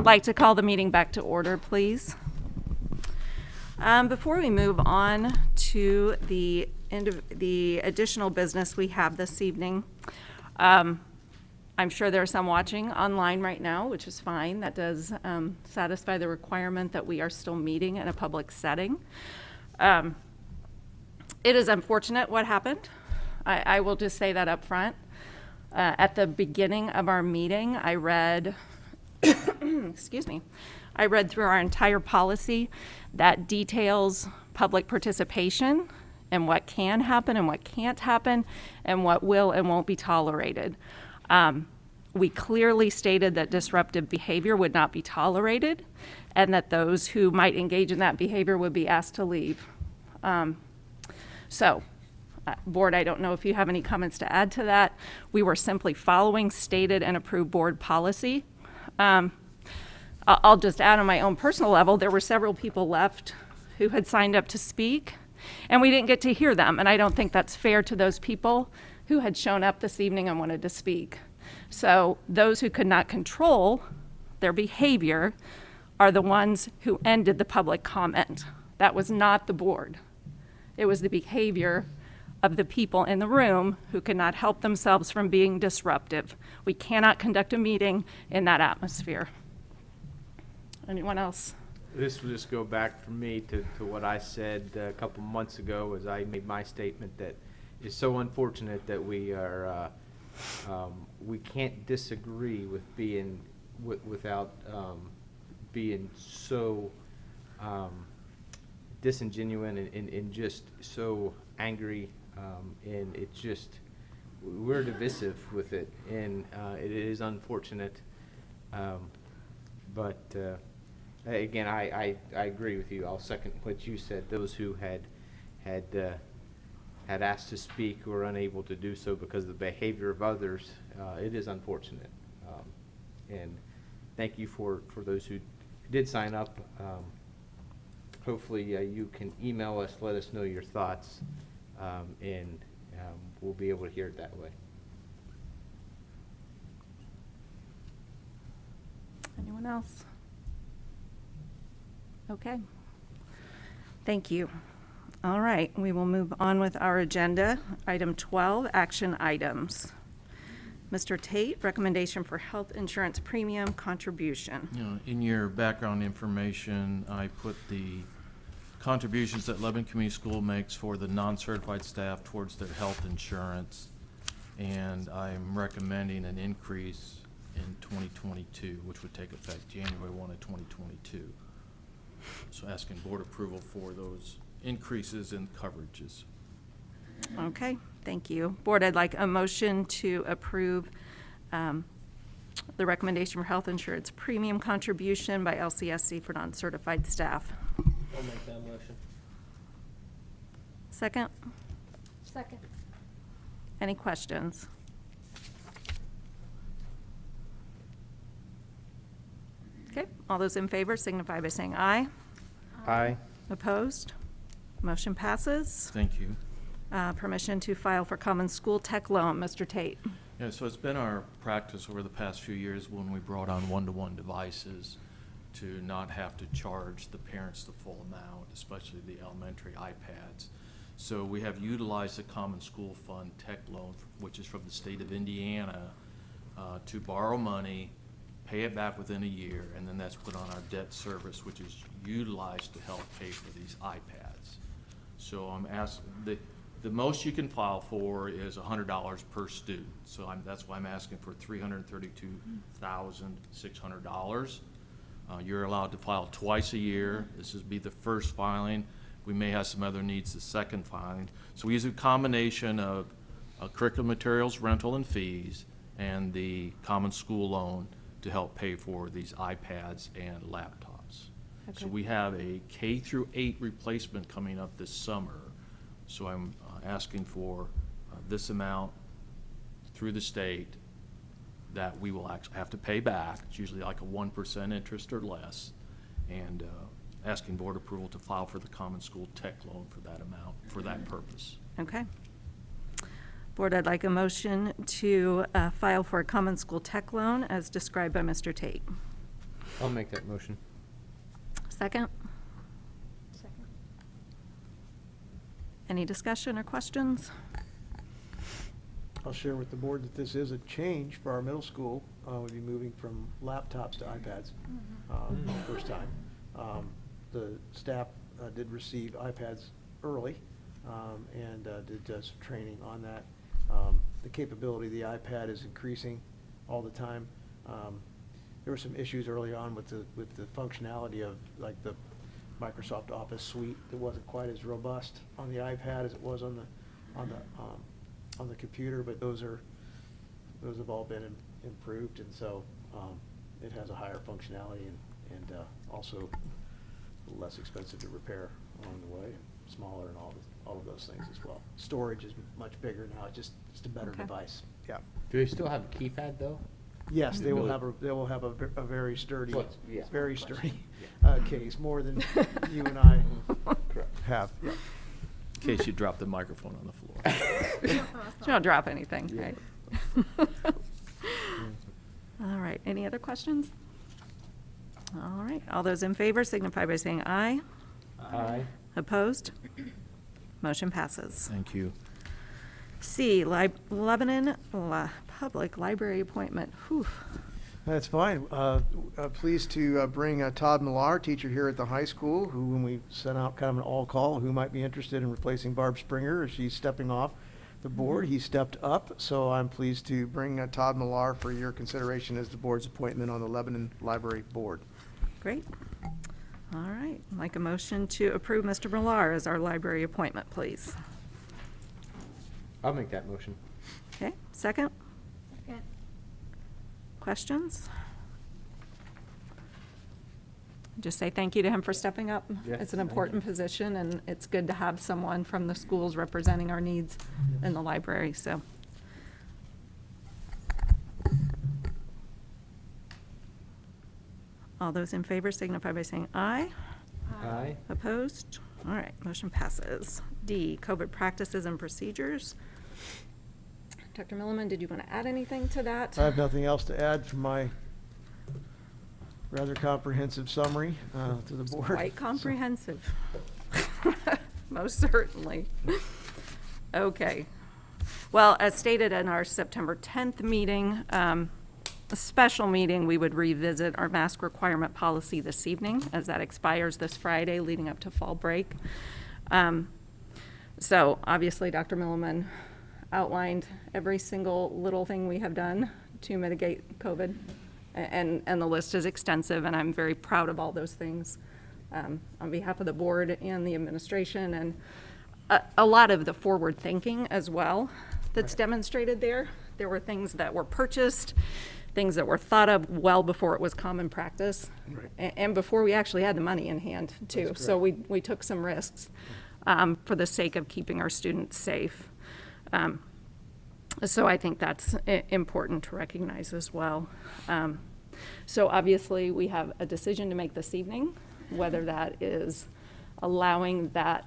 like to call the meeting back to order, please. Before we move on to the end of the additional business we have this evening, I'm sure there are some watching online right now, which is fine. That does satisfy the requirement that we are still meeting in a public setting. It is unfortunate what happened. I will just say that up front. At the beginning of our meeting, I read, excuse me, I read through our entire policy that details public participation and what can happen and what can't happen and what will and won't be tolerated. We clearly stated that disruptive behavior would not be tolerated and that those who might engage in that behavior would be asked to leave. Board, I don't know if you have any comments to add to that. We were simply following stated and approved board policy. I'll just add on my own personal level, there were several people left who had signed up to speak, and we didn't get to hear them, and I don't think that's fair to those people who had shown up this evening and wanted to speak. So those who could not control their behavior are the ones who ended the public comment. That was not the board. It was the behavior of the people in the room who could not help themselves from being disruptive. We cannot conduct a meeting in that atmosphere. Anyone else? This will just go back for me to what I said a couple months ago as I made my statement that it's so unfortunate that we are, we can't disagree with being, without being so disingenuous and just so angry, and it's just, we're divisive with it, and it is unfortunate, but again, I agree with you. I'll second what you said. Those who had asked to speak were unable to do so because of the behavior of others. It is unfortunate, and thank you for those who did sign up. Hopefully you can email us, let us know your thoughts, and we'll be able to hear it that way. Anyone else? Okay. Thank you. All right, we will move on with our agenda. Item 12, action items. Mr. Tate, recommendation for health insurance premium contribution. You know, in your background information, I put the contributions that Lebanon Community School makes for the non-certified staff towards their health insurance, and I'm recommending an increase in 2022, which would take effect January 1 of 2022. So asking board approval for those increases in coverages. Okay, thank you. Board, I'd like a motion to approve the recommendation for health insurance premium contribution by LCSC for non-certified staff. I'll make that motion. Second? Second. Any questions? Okay, all those in favor signify by saying aye. Aye. Opposed? Motion passes. Thank you. Permission to file for common school tech loan. Mr. Tate. Yeah, so it's been our practice over the past few years when we brought on one-to-one devices to not have to charge the parents the full amount, especially the elementary iPads. So we have utilized the Common School Fund tech loan, which is from the state of Indiana, to borrow money, pay it back within a year, and then that's put on our debt service, which is utilized to help pay for these iPads. So I'm asking, the most you can file for is $100 per student. So that's why I'm asking for $332,600. You're allowed to file twice a year. This would be the first filing. We may have some other needs the second filing. So we use a combination of curriculum materials, rental, and fees, and the common school loan to help pay for these iPads and laptops. Okay. So we have a K through 8 replacement coming up this summer. So I'm asking for this amount through the state that we will actually have to pay back. It's usually like a 1% interest or less, and asking board approval to file for the common school tech loan for that amount, for that purpose. Okay. Board, I'd like a motion to file for a common school tech loan as described by Mr. Tate. I'll make that motion. Second? Any discussion or questions? I'll share with the board that this is a change for our middle school. We'll be moving from laptops to iPads for the first time. The staff did receive iPads early and did some training on that. The capability of the iPad is increasing all the time. There were some issues early on with the functionality of like the Microsoft Office suite that wasn't quite as robust on the iPad as it was on the computer, but those have all been improved, and so it has a higher functionality and also less expensive to repair along the way, smaller, and all of those things as well. Storage is much bigger now. It's just a better Okay. device. Yeah. Do they still have a keypad, though? Yes, they will have a very sturdy, Well, yeah. very sturdy case, more than you and I have. Yeah. In case you drop the microphone on the floor. Don't drop anything, Yeah. right? All right, any other questions? All right, all those in favor signify by saying aye. Aye. Opposed? Motion passes. Thank you. C, Lebanon Public Library appointment. Whew. That's fine. Pleased to bring Todd Millar, teacher here at the high school, who, when we sent out kind of an all-call, who might be interested in replacing Barb Springer as she's stepping off the board. He stepped up, so I'm pleased to bring Todd Millar for your consideration as the board's appointment on the Lebanon Library Board. Great. All right, I'd like a motion to approve Mr. Millar as our library appointment, please. I'll make that motion. Okay, second? Questions? Just say thank you to him for stepping up. Yes, It's an thank important position, and it's good to have someone from the schools representing our needs in the library, so. All those in favor signify by saying aye. Aye. Opposed? All right, motion passes. D, COVID practices and procedures. Dr. Milliman, did you want to add anything to that? I have nothing else to add from my rather comprehensive summary to the board. Quite comprehensive. Most certainly. Okay. Well, as stated in our September 10th meeting, a special meeting, we would revisit our mask requirement policy this evening, as that expires this Friday leading up to fall break. So obviously, Dr. Milliman outlined every single little thing we have done to mitigate COVID, and the list is extensive, and I'm very proud of all those things on behalf of the board and the administration, and a lot of the forward thinking as well that's demonstrated there. There were things that were purchased, things that were thought of well before it was common practice, and before we actually had the money in hand too. So we took some risks for the sake of keeping our students safe. So I think that's important to recognize as well. So obviously, we have a decision to make this evening, whether that is allowing that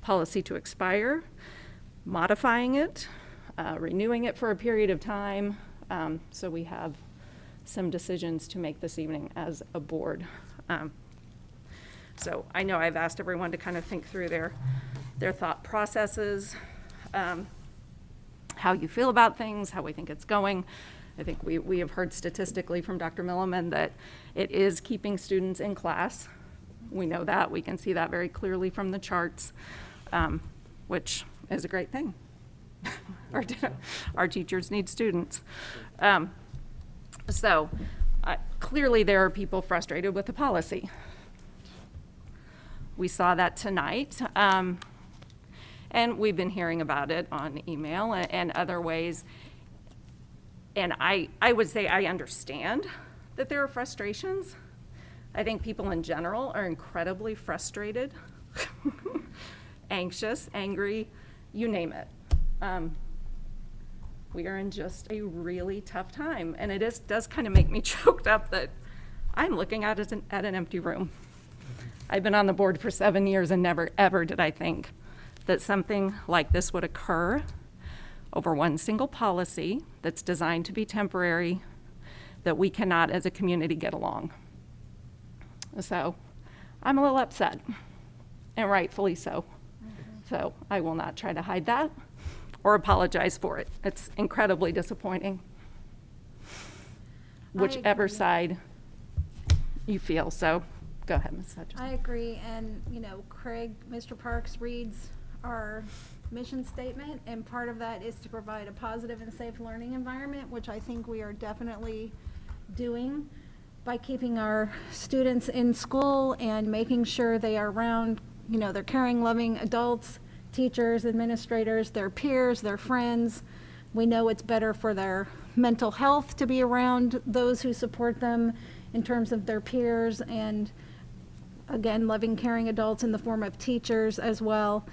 policy to expire, modifying it, renewing it for a period of time. So we have some decisions to make this evening as a board. So I know I've asked everyone to kind of think through their thought processes, how you feel about things, how we think it's going. I think we have heard statistically from Dr. Milliman that it is keeping students in class. We know that. We can see that very clearly from the charts, which is a great thing. Our teachers need students. So clearly there are people frustrated with the policy. We saw that tonight. And we've been hearing about it on email and other ways. And I would say I understand that there are frustrations. I think people in general are incredibly frustrated, anxious, angry, you name it. We are in just a really tough time. And it does kind of make me choked up that I'm looking at an empty room. I've been on the board for 7 years and never, ever did I think that something like this would occur over one single policy that's designed to be temporary, that we cannot as a community get along. So I'm a little upset, and rightfully so. So I will not try to hide that or apologize for it. It's incredibly disappointing, whichever agree. side you feel. So go ahead, Ms. Hutchison. I agree, and, you know, Craig, Mr. Parks reads our mission statement, and part of that is to provide a positive and safe learning environment, which I think we are definitely doing by keeping our students in school and making sure they are around, you know, they're caring, loving adults, teachers, administrators, their peers, their friends. We know it's better for their mental health to be around those who support them in terms of their peers, and again, loving, caring adults in the form of teachers as well.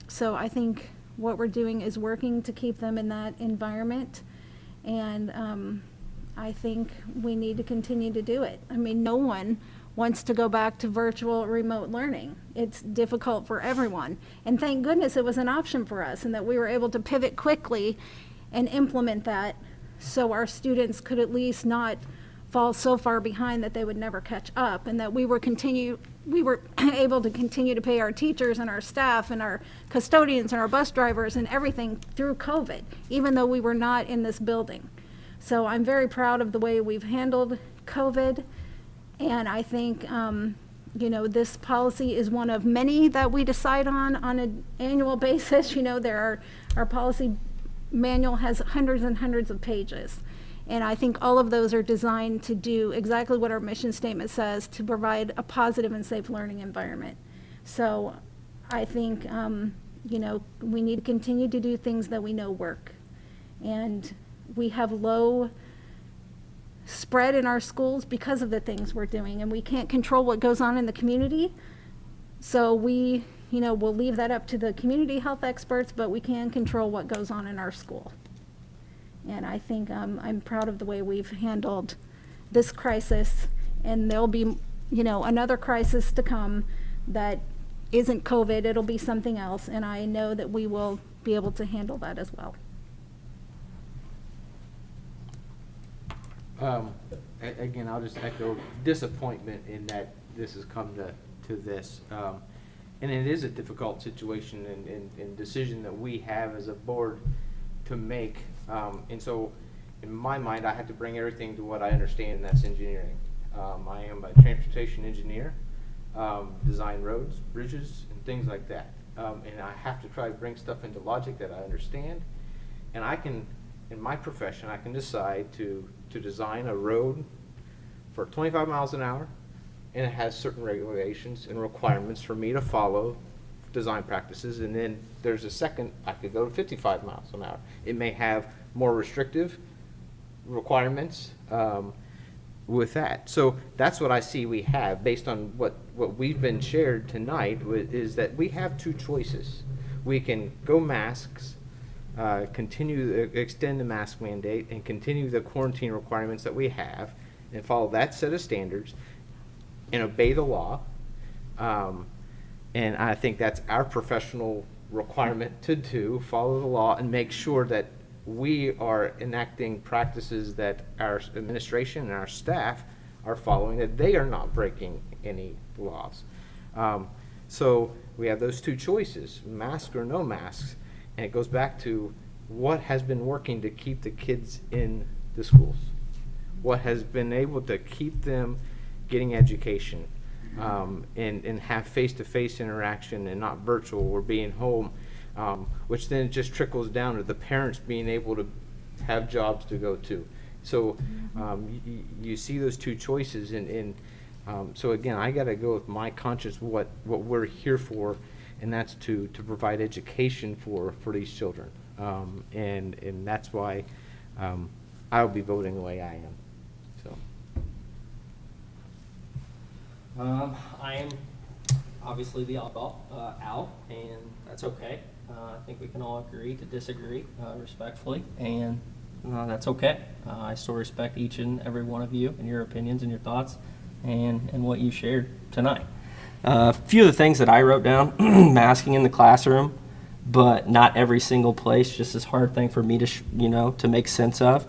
So I think what we're doing is working to keep them in that environment, and I think we need to continue to do it. I mean, no one wants to go back to virtual remote learning. It's difficult for everyone, and thank goodness it was an option for us and that we were able to pivot quickly and implement that so our students could at least not fall so far behind that they would never catch up, and that we were able to continue to pay our teachers and our staff and our custodians and our bus drivers and everything through COVID, even though we were not in this building. So I'm very proud of the way we've handled COVID, and I think you know, this policy is one of many that we decide on an annual basis. You know, our policy manual has hundreds and hundreds of pages. And I think all of those are designed to do exactly what our mission statement says, to provide a positive and safe learning environment. So I think, you know, we need to continue to do things that we know work. And we have low spread in our schools because of the things we're doing, and we can't control what goes on in the community. So we, you know, we'll leave that up to the community health experts, but we can control what goes on in our school. And I think I'm proud of the way we've handled this crisis, and there'll be, you know, another crisis to come that isn't COVID, it'll be something else, and I know that we will be able to handle that as well. Again, I'll just echo disappointment in that this has come to this. And it is a difficult situation and decision that we have as a board to make. And so in my mind, I have to bring everything to what I understand, and that's engineering. I am a transportation engineer, design roads, bridges, and things like that. And I have to try to bring stuff into logic that I understand. And I can, in my profession, I can decide to design a road for 25 miles an hour, and it has certain regulations and requirements for me to follow, design practices, and then there's a second, I could go to 55 miles an hour. It may have more restrictive requirements with that. So that's what I see we have, based on what we've been shared tonight, is that we have two choices. We can go masks, extend the mask mandate, and continue the quarantine requirements that we have, and follow that set of standards, and obey the law. And I think that's our professional requirement to do, follow the law, and make sure that we are enacting practices that our administration and our staff are following, that they are not breaking any laws. So we have those two choices, mask or no masks, and it goes back to what has been working to keep the kids in the schools, what has been able to keep them getting education, and have face-to-face interaction and not virtual or being home, which then just trickles down to the parents being able to have jobs to go to. So you see those two choices, and so again, I got to go with my conscience, what we're here for, and that's to provide education for these children, and that's why I'll be voting the way I am. So. I am obviously the oddball out, and that's okay. I think we can all agree to disagree respectfully, and that's okay. I still respect each and every one of you and your opinions and your thoughts and what you shared tonight. A few of the things that I wrote down, masking in the classroom, but not every single place, just this hard thing for me to, to make sense of.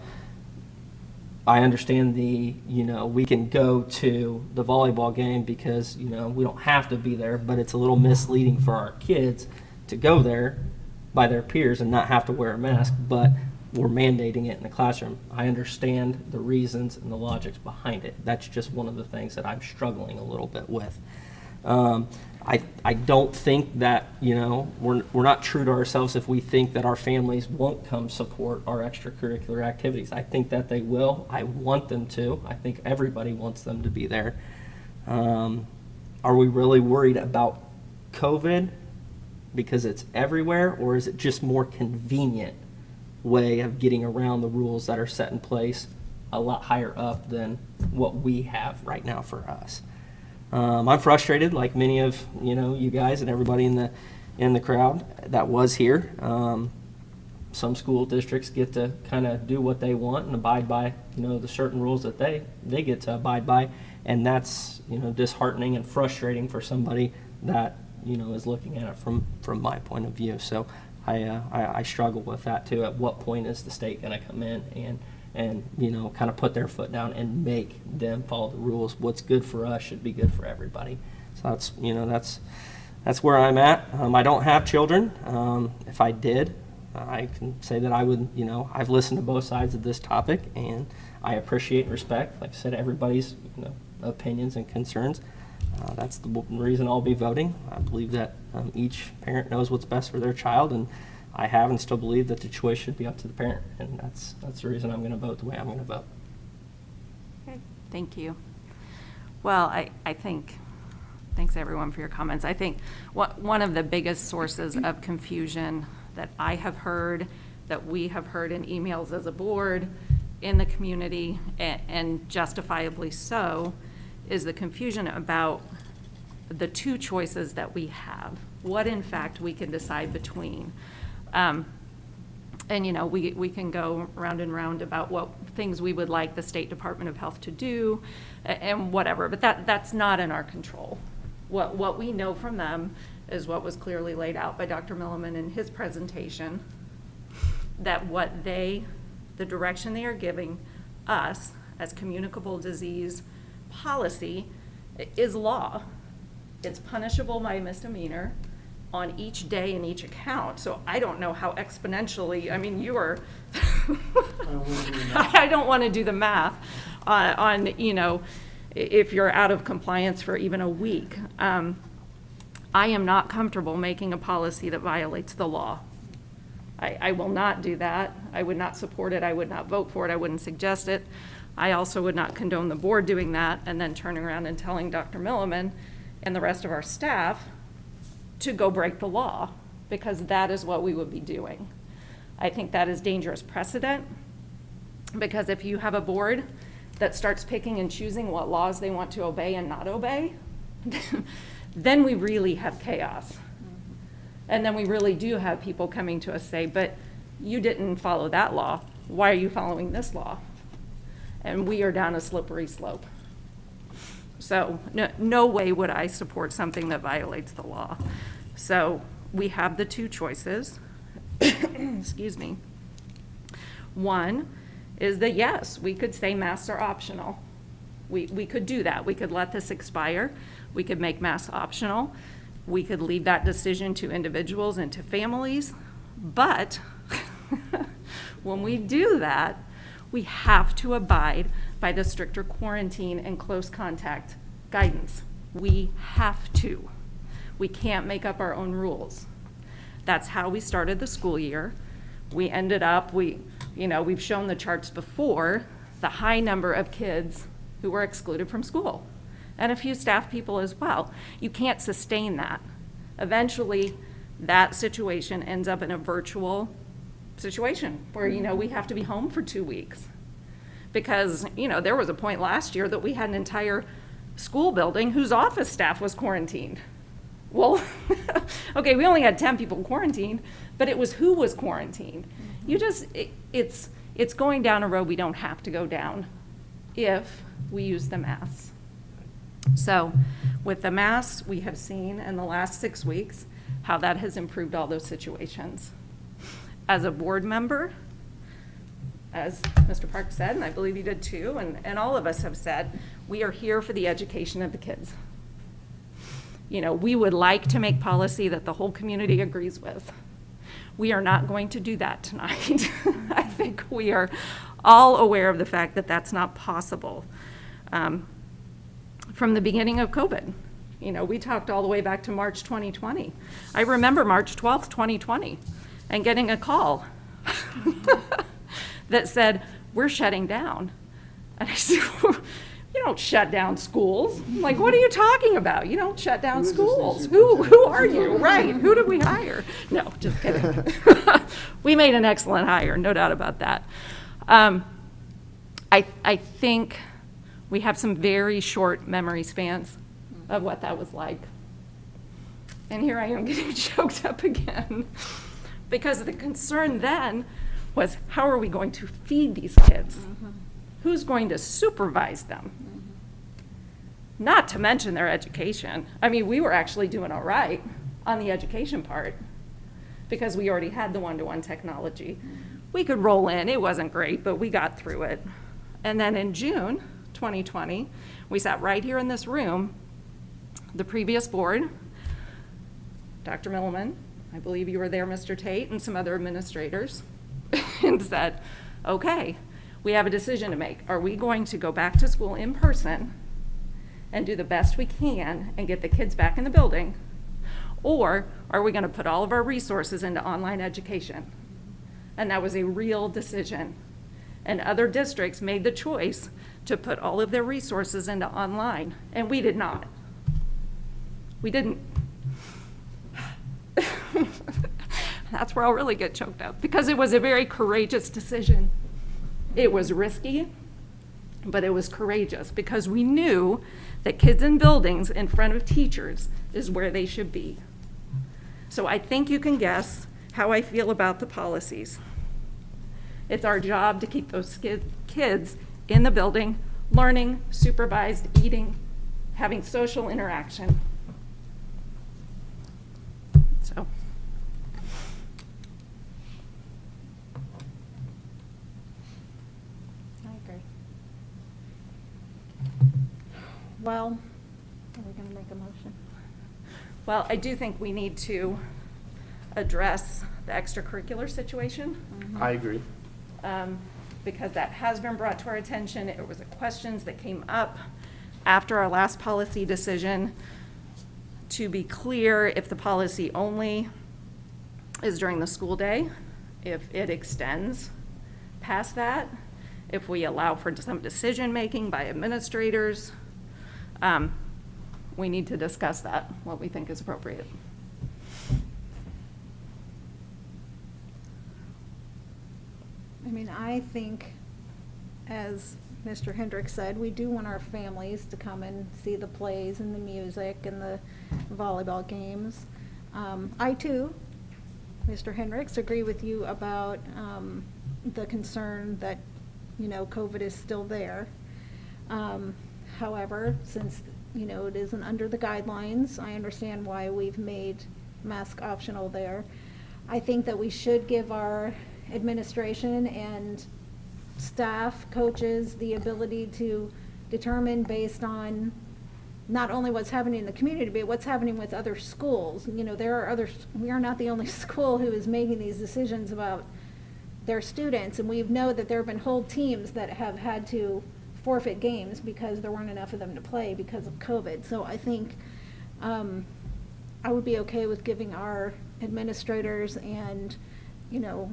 I understand we can go to the volleyball game because, we don't have to be there, but it's a little misleading for our kids to go there by their peers and not have to wear a mask, but we're mandating it in the classroom. I understand the reasons and the logics behind it. That's just one of the things that I'm struggling a little bit with. I don't think that, we're not true to ourselves if we think that our families won't come support our extracurricular activities. I think that they will. I want them to. I think everybody wants them to be there. Are we really worried about COVID because it's everywhere, or is it just more convenient way of getting around the rules that are set in place a lot higher up than what we have right now for us? I'm frustrated, like many of you guys and everybody in the crowd that was here. Some school districts get to kind of do what they want and abide by the certain rules that they get to abide by, and that's disheartening and frustrating for somebody that is looking at it from my point of view. So I struggle with that too. At what point is the state going to come in and kind of put their foot down and make them follow the rules? What's good for us should be good for everybody. So that's where I'm at. I don't have children. If I did, I can say that I would, I've listened to both sides of this topic, and I appreciate and respect, like I said, everybody's opinions and concerns. That's the reason I'll be voting. I believe that each parent knows what's best for their child, and I have and still believe that the choice should be up to the parent, and that's the reason I'm going to vote the way I'm going to vote. Okay, thank you. Well, I think, thanks everyone for your comments. I think one of the biggest sources of confusion that I have heard, that we have heard in emails as a board, in the community, and justifiably so, is the confusion about the two choices that we have, what in fact we can decide between. And we can go round and round about what things we would like the State Department of Health to do and whatever, but that's not in our control. What we know from them is what was clearly laid out by Dr. Milliman in his presentation, that the direction they are giving us as communicable disease policy is law. It's punishable by misdemeanor on each day in each account. So I don't know how exponentially, you are, I don't want to do the math on if you're out of compliance for even a week. I am not comfortable making a policy that violates the law. I will not do that. I would not support it. I would not vote for it. I wouldn't suggest it. I also would not condone the board doing that and then turning around and telling Dr. Milliman and the rest of our staff to go break the law, because that is what we would be doing. I think that is dangerous precedent, because if you have a board that starts picking and choosing what laws they want to obey and not obey, then we really have chaos. And then we really do have people coming to us say, but you didn't follow that law. Why are you following this law? And we are down a slippery slope. So no way would I support something that violates the law. So we have the two choices. Excuse me. One is that, yes, we could say masks are optional. We could do that. We could let this expire. We could make masks optional. We could leave that decision to individuals and to families. But when we do that, we have to abide by the stricter quarantine and close contact guidance. We have to. We can't make up our own rules. That's how we started the school year. We ended up, we've shown the charts before, the high number of kids who were excluded from school, and a few staff people as well. You can't sustain that. Eventually, that situation ends up in a virtual situation where, we have to be home for 2 weeks. Because, there was a point last year that we had an entire school building whose office staff was quarantined. Well, okay, we only had 10 people quarantined, but it was who was quarantined. It's going down a road we don't have to go down if we use the masks. So with the masks, we have seen in the last 6 weeks how that has improved all those situations. As a board member, as Mr. Park said, and I believe you did too, and all of us have said, we are here for the education of the kids. You know, we would like to make policy that the whole community agrees with. We are not going to do that tonight. I think we are all aware of the fact that that's not possible. From the beginning of COVID, you know, we talked all the way back to March 2020. I remember March 12th, 2020, and getting a call that said, we're shutting down. And I said, you don't shut down schools. I'm like, what are you talking about? You don't shut down schools. Who are you? Right, who did we hire? No, just kidding. We made an excellent hire, no doubt about that. I think we have some very short memory spans of what that was like. And here I am getting choked up again. Because the concern then was, how are we going to feed these kids? Who's going to supervise them? Not to mention their education. I mean, we were actually doing all right on the education part because we already had the one-to-one technology. We could roll in, it wasn't great, but we got through it. And then in June 2020, we sat right here in this room, the previous board, Dr. Milliman, I believe you were there, Mr. Tate, and some other administrators, and said, okay, we have a decision to make. Are we going to go back to school in person and do the best we can and get the kids back in the building? Or are we going to put all of our resources into online education? And that was a real decision. And other districts made the choice to put all of their resources into online, and we did not. We didn't. That's where I'll really get choked up, because it was a very courageous decision. It was risky, but it was courageous because we knew that kids in buildings in front of teachers is where they should be. So I think you can guess how I feel about the policies. It's our job to keep those kids in the building, learning, supervised, eating, having social interaction. So. I agree. Well, are we going to make a motion? Well, I do think we need to address the extracurricular situation. I agree. Because that has been brought to our attention. It was questions that came up after our last policy decision. To be clear, if the policy only is during the school day, if it extends past that, if we allow for some decision-making by administrators, we need to discuss that, what we think is appropriate. I mean, I think, as Mr. Hendricks said, we do want our families to come and see the plays and the music and the volleyball games. I too, Mr. Hendricks, agree with you about the concern that, you know, COVID is still there. However, since, you know, it isn't under the guidelines, I understand why we've made mask optional there. I think that we should give our administration and staff, coaches, the ability to determine based on not only what's happening in the community, but what's happening with other schools. You know, there are others, we are not the only school who is making these decisions about their students, and we know that there have been whole teams that have had to forfeit games because there weren't enough of them to play because of COVID. So I think I would be okay with giving our administrators and, you know,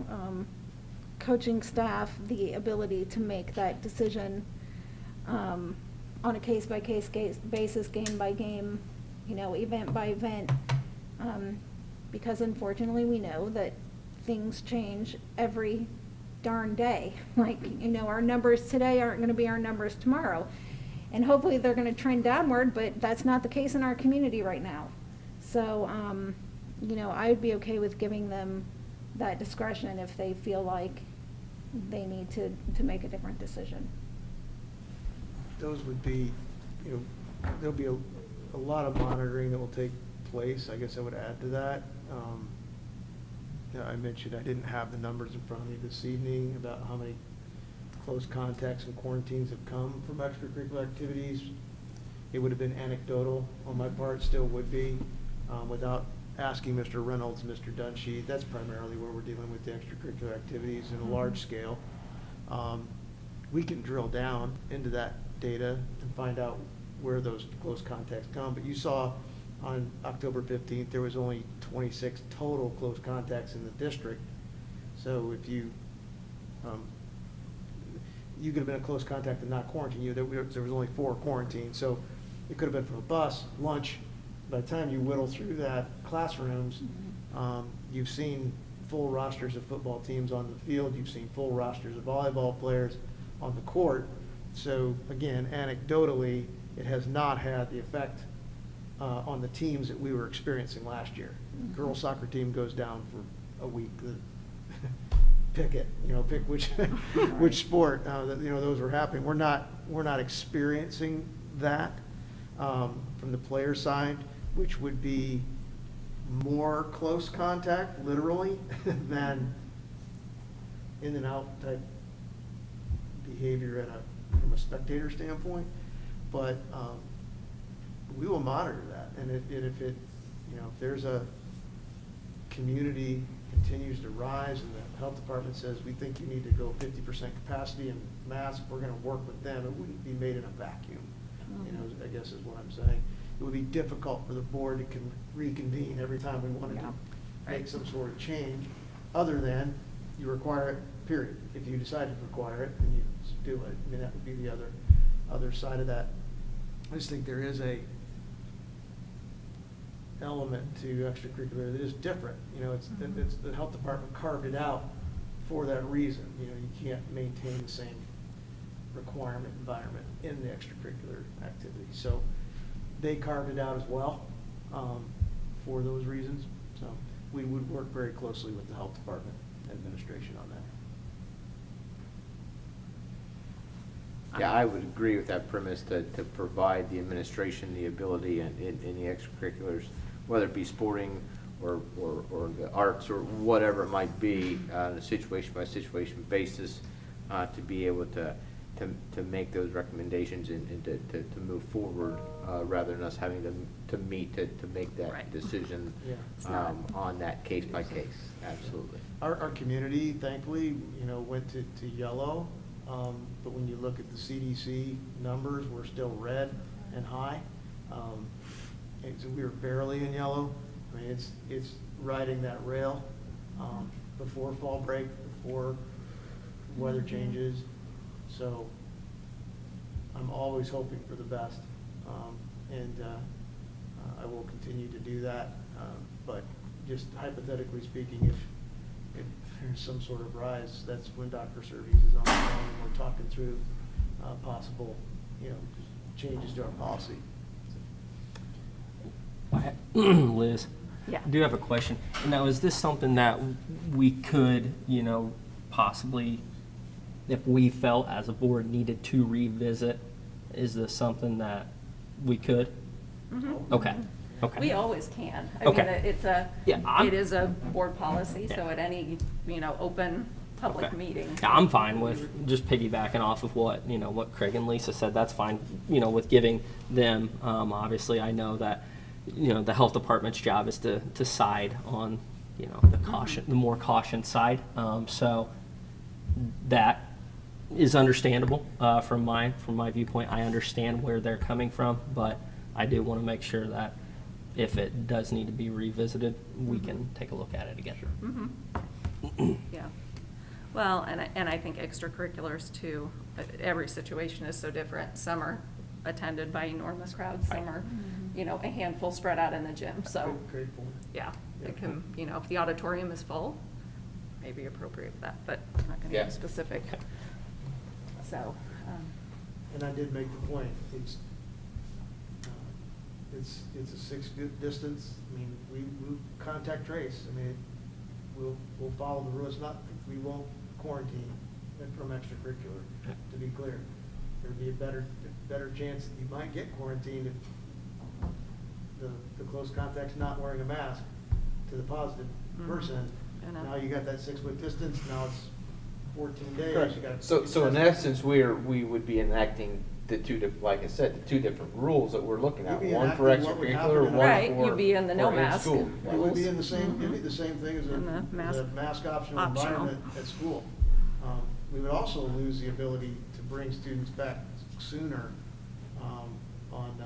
coaching staff the ability to make that decision on a case-by-case basis, game by game, you know, event by event, because unfortunately we know that things change every darn day. Like, you know, our numbers today aren't going to be our numbers tomorrow, and hopefully they're going to trend downward, but that's not the case in our community right now. So, you know, I would be okay with giving them that discretion if they feel like they need to make a different decision. Those would be, you know, there'll be a lot of monitoring that will take place. I guess I would add to that. You know, I mentioned I didn't have the numbers in front of me this evening about how many close contacts and quarantines have come from extracurricular activities. It would have been anecdotal on my part, still would be, without asking Mr. Reynolds, Mr. Dunshee. That's primarily where we're dealing with the extracurricular activities in a large scale. We can drill down into that data and find out where those close contacts come. But you saw on October 15th, there was only 26 total close contacts in the district. So if you could have been a close contact and not quarantine you. There was only 4 quarantined. So it could have been from a bus, lunch. By the time you whittle through that classrooms, you've seen full rosters of football teams on the field. You've seen full rosters of volleyball players on the court. So again, anecdotally, it has not had the effect on the teams that we were experiencing last year. Girls soccer team goes down for a week. Pick it, pick which sport. Those were happening. We're not experiencing that from the player side, which would be more close contact, literally, than in and out type behavior from a spectator standpoint. But we will monitor that, and if there's a community continues to rise and the health department says we think you need to go 50% capacity and masks, we're going to work with them. It wouldn't be made in a vacuum, I guess is what I'm saying. It would be difficult for the board to reconvene every time we wanted to make some sort of change, other than you require it, period. If you decide to require it, then you do it. I mean, that would be the other side of that. I just think there is a element to extracurricular that is different. It's the health department carved it out for that reason. You can't maintain the same requirement environment in the extracurricular activity. So they carved it out as well for those reasons. So we would work very closely with the health department administration on that. Yeah, I would agree with that premise to provide the administration the ability in the extracurriculars, whether it be sporting or the arts or whatever it might be, on a situation by situation basis, to be able to make those recommendations and to move forward, rather than us having to meet to make that decision on that case by case. Absolutely. Our community, thankfully, went to yellow. But when you look at the CDC numbers, we're still red and high. And so we were barely in yellow. I mean, it's riding that rail before fall break, before weather changes. So I'm always hoping for the best, and I will continue to do that. But just hypothetically speaking, if there's some sort of rise, that's when Dr. Surveys is on the phone and we're talking through possible, changes to our policy. Liz? Yeah. I do have a question. Now, is this something that we could, possibly, if we felt as a board needed to revisit, is this something that we could? Mm-hmm. Okay. Okay. We always can. I Okay. mean, it is a board policy, so at any, open public Okay. meeting. Yeah, I'm fine with just piggybacking off of what Craig and Lisa said. That's fine, with giving them, obviously, I know that, the health department's job is to side on, the caution, the more caution side. So that is understandable, from my viewpoint. I understand where they're coming from, but I do want to make sure that if it does need to be revisited, we can take a look at it again. Mm-hmm. Yeah. Well, and I think extracurriculars too, every situation is so different. Some are attended by enormous crowds, some are, a handful spread out in the gym. So, Great point. yeah, it can, if the auditorium is full, maybe appropriate for that, but I'm not going to be specific. So. And I did make the point, it's a 6-foot distance. I mean, we contact trace. I mean, we'll follow the rules. We won't quarantine from extracurricular, to be clear. There'd be a better chance that you might get quarantined if the close contact's not wearing a mask to the positive person. Now you got that 6-foot distance. Now it's 14 days. Correct. You got- So in essence, we would be enacting the like I said, the two different rules that we're looking at. You'd be One for enacting what would happen extracurricular, in one Right, for. you'd be in the no for mask school. It would be in the same, it'd be the same thing as And the mask a mask optional optional. environment at school. We would also lose the ability to bring students back sooner on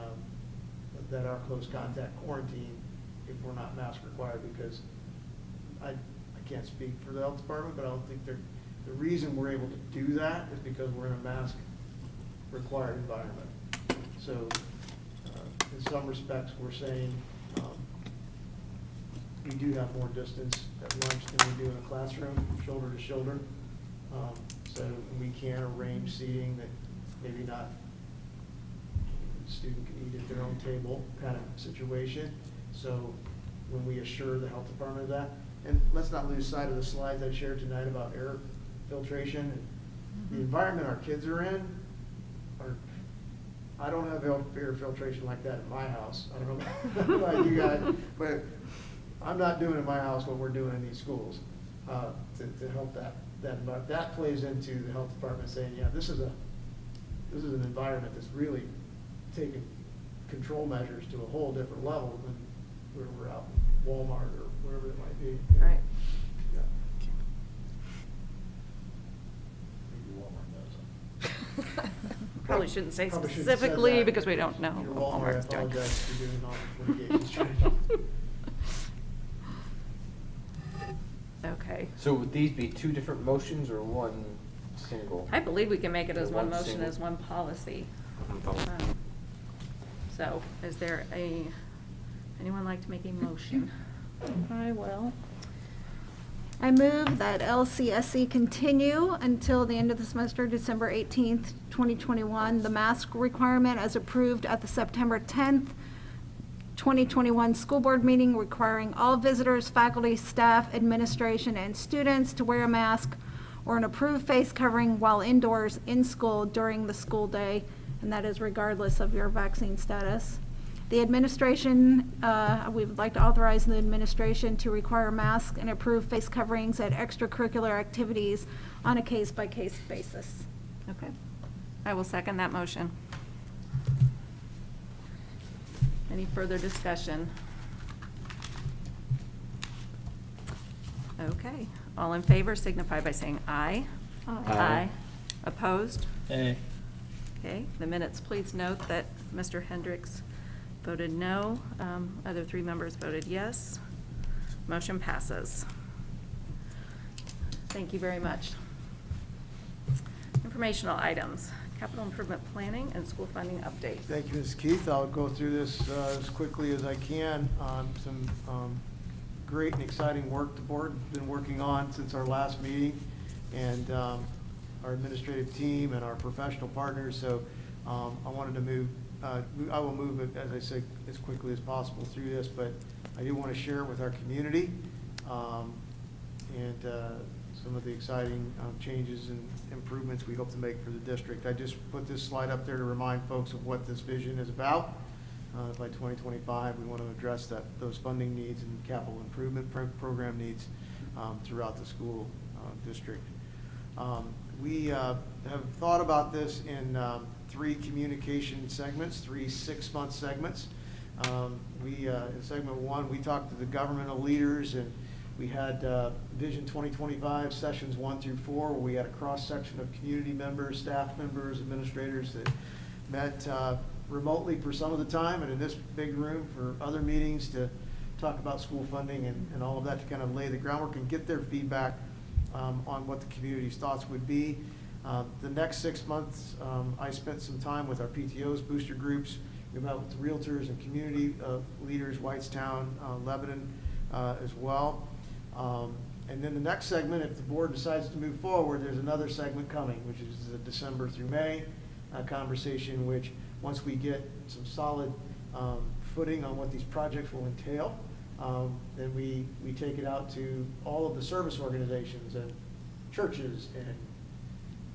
that are close contact quarantine if we're not mask required, because I can't speak for the health department, but I don't think the reason we're able to do that is because we're in a mask required environment. So in some respects, we're saying we do have more distance at lunch than we do in a classroom, shoulder to shoulder. So we can arrange seating that maybe not, the student can eat at their own table kind of situation. So when we assure the health department of that, and let's not lose sight of the slides I shared tonight about air filtration. The environment our kids are in, I don't have air filtration like that in my house. I don't know about you guys, but I'm not doing in my house what we're doing in these schools to help that. That plays into the health department saying, yeah, this is an environment that's really taking control measures to a whole different level than where we're out in Walmart or wherever it might be. Right. Yeah. Maybe Walmart does. Probably shouldn't say Probably shouldn't have said specifically that. because we don't know If you're what Walmart, I Walmart's doing. apologize for doing all the litigation strategy. Okay. So would these be two different motions or one single? I believe we can make it as Or one one motion, single. as one policy. vote. So is there anyone like to make a motion? I will. I move that LCSE continue until the end of the semester, December 18th, 2021. The mask requirement as approved at the September 10th, 2021 school board meeting, requiring all visitors, faculty, staff, administration, and students to wear a mask or an approved face covering while indoors in school during the school day, and that is regardless of your vaccine status. The administration, we would like to authorize the administration to require masks and approved face coverings at extracurricular activities on a case-by-case basis. Okay. I will second that motion. Any further discussion? Okay. All in favor signify by saying aye. Aye. Opposed? Aye. Okay. The minutes, please note that Mr. Hendricks voted no. Other three members voted yes. Motion passes. Thank you very much. Informational items, capital improvement planning and school funding update. Thank you, Ms. Keith. I'll go through this as quickly as I can. Some great and exciting work the board has been working on since our last meeting, and our administrative team and our professional partners. So I wanted to move, I will move it, as I say, as quickly as possible through this, but I do want to share it with our community and some of the exciting changes and improvements we hope to make for the district. I just put this slide up there to remind folks of what this vision is about. By 2025, we want to address those funding needs and capital improvement program needs throughout the school district. We have thought about this in three communication segments, 3 6-month segments. In segment 1, we talked to the governmental leaders, and we had Vision 2025 sessions 1 through 4, where we had a cross-section of community members, staff members, administrators that met remotely for some of the time, and in this big room for other meetings to talk about school funding and all of that, to kind of lay the groundwork and get their feedback on what the community's thoughts would be. The next 6 months, I spent some time with our PTOs, booster groups. We met with realtors and community leaders, Whitestown, Lebanon as well. And then the next segment, if the board decides to move forward, there's another segment coming, which is the December through May conversation, which once we get some solid footing on what these projects will entail, then we take it out to all of the service organizations and churches and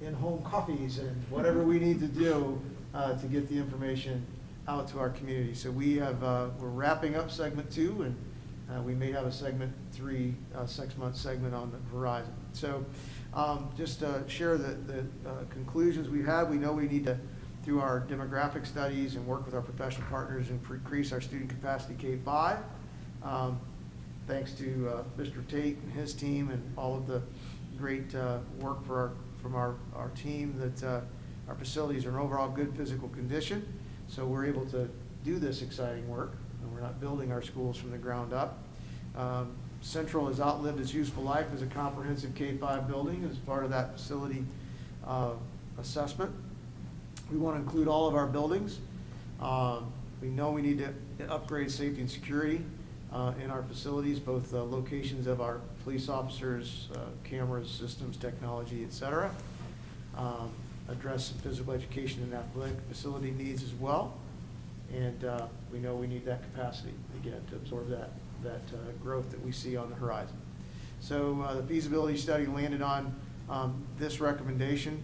in-home coffees and whatever we need to do to get the information out to our community. So we have, we're wrapping up segment 2, and We may have a segment 3, 6-month segment on the horizon. So just to share the conclusions we've had, we know we need to, through our demographic studies and work with our professional partners, increase our student capacity K-5. Thanks to Mr. Tate and his team and all of the great work from our team, that our facilities are in overall good physical condition. So we're able to do this exciting work, and we're not building our schools from the ground up. Central has outlived its useful life as a comprehensive K-5 building as part of that facility assessment. We want to include all of our buildings. We know we need to upgrade safety and security in our facilities, both locations of our police officers, cameras, systems, technology, et cetera. Address some physical education and athletic facility needs as well. And we know we need that capacity, again, to absorb that growth that we see on the horizon. So the feasibility study landed on this recommendation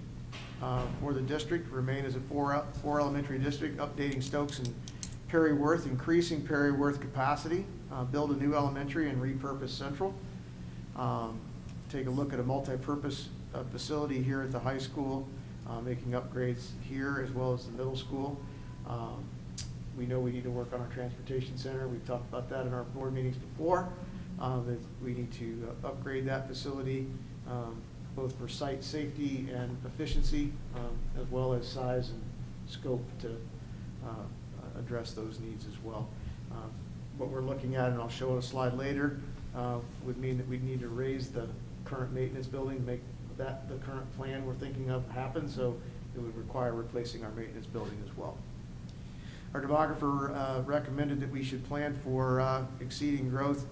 for the district: remain as a four elementary district, updating Stokes and Perry Worth, increasing Perry Worth capacity, build a new elementary and repurpose Central. Take a look at a multi-purpose facility here at the high school, making upgrades here as well as the middle school. We know we need to work on our transportation center. We've talked about that in our board meetings before. That we need to upgrade that facility, both for site safety and efficiency, as well as size and scope to address those needs as well. What we're looking at, and I'll show a slide later, would mean that we need to raise the current maintenance building to make that the current plan we're thinking of happen. So it would require replacing our maintenance building as well. Our demographer recommended that we should plan for exceeding growth,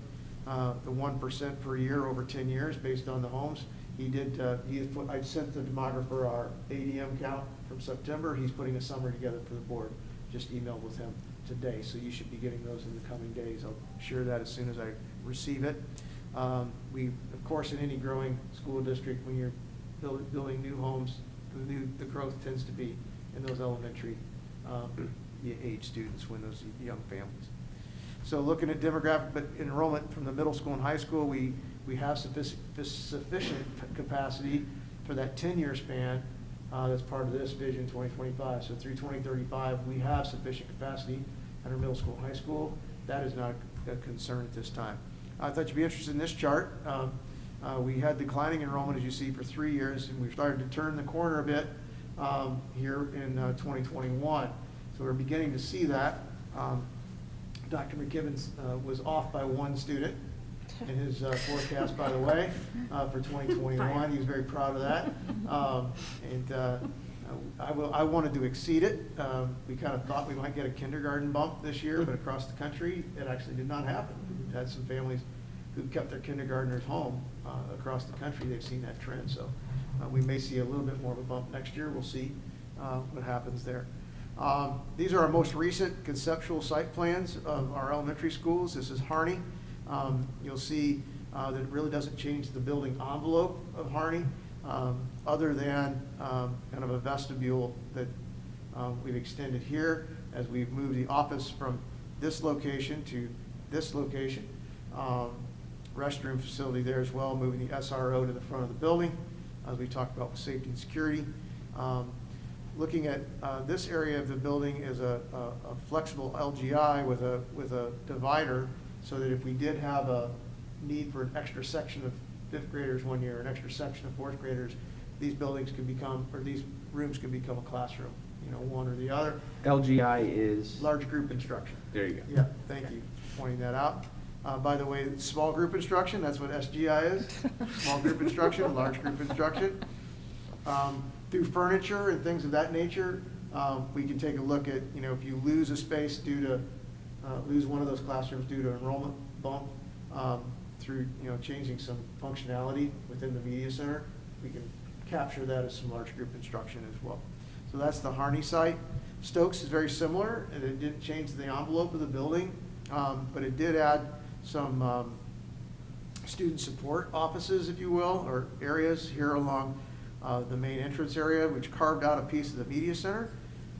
the 1% per year over 10 years based on the homes. I sent the demographer our ADM count from September. He's putting a summary together for the board. Just emailed with him today, so you should be getting those in the coming days. I'll share that as soon as I receive it. We, of course, in any growing school district, when you're building new homes, the growth tends to be in those elementary age students, when those young families. So looking at demographic, but enrollment from the middle school and high school, we have sufficient capacity for that 10-year span. That's part of this Vision 2025. So through 2035, we have sufficient capacity at our middle school and high school. That is not a concern at this time. I thought you'd be interested in this chart. We had declining enrollment, as you see, for 3 years, and we've started to turn the corner a bit here in 2021. So we're beginning to see that. Dr. McKibbins was off by 1 student in his forecast, by the way, for 2021. He was very proud of that. I wanted to exceed it. We kind of thought we might get a kindergarten bump this year, but across the country, it actually did not happen. We've had some families who kept their kindergartners home across the country. They've seen that trend. So we may see a little bit more of a bump next year. We'll see what happens there. These are our most recent conceptual site plans of our elementary schools. This is Harney. You'll see that it really doesn't change the building envelope of Harney, other than kind of a vestibule that we've extended here as we've moved the office from this location to this location. Restroom facility there as well, moving the SRO to the front of the building, as we talked about with safety and security. Looking at this area of the building is a flexible LGI with a divider, so that if we did have a need for an extra section of 5th graders one year, an extra section of 4th graders, these buildings can become, or these rooms can become a classroom, one or the other. LGI is? Large group instruction. There you go. Yeah, thank you for pointing that out. By the way, small group instruction, that's what SGI is. Small group instruction, large group instruction. Through furniture and things of that nature, we can take a look at, if you lose a space due to, lose one of those classrooms due to enrollment bump, through, changing some functionality within the media center, we can capture that as some large group instruction as well. So that's the Harney site. Stokes is very similar, and it didn't change the envelope of the building, but it did add some student support offices, if you will, or areas here along the main entrance area, which carved out a piece of the media center.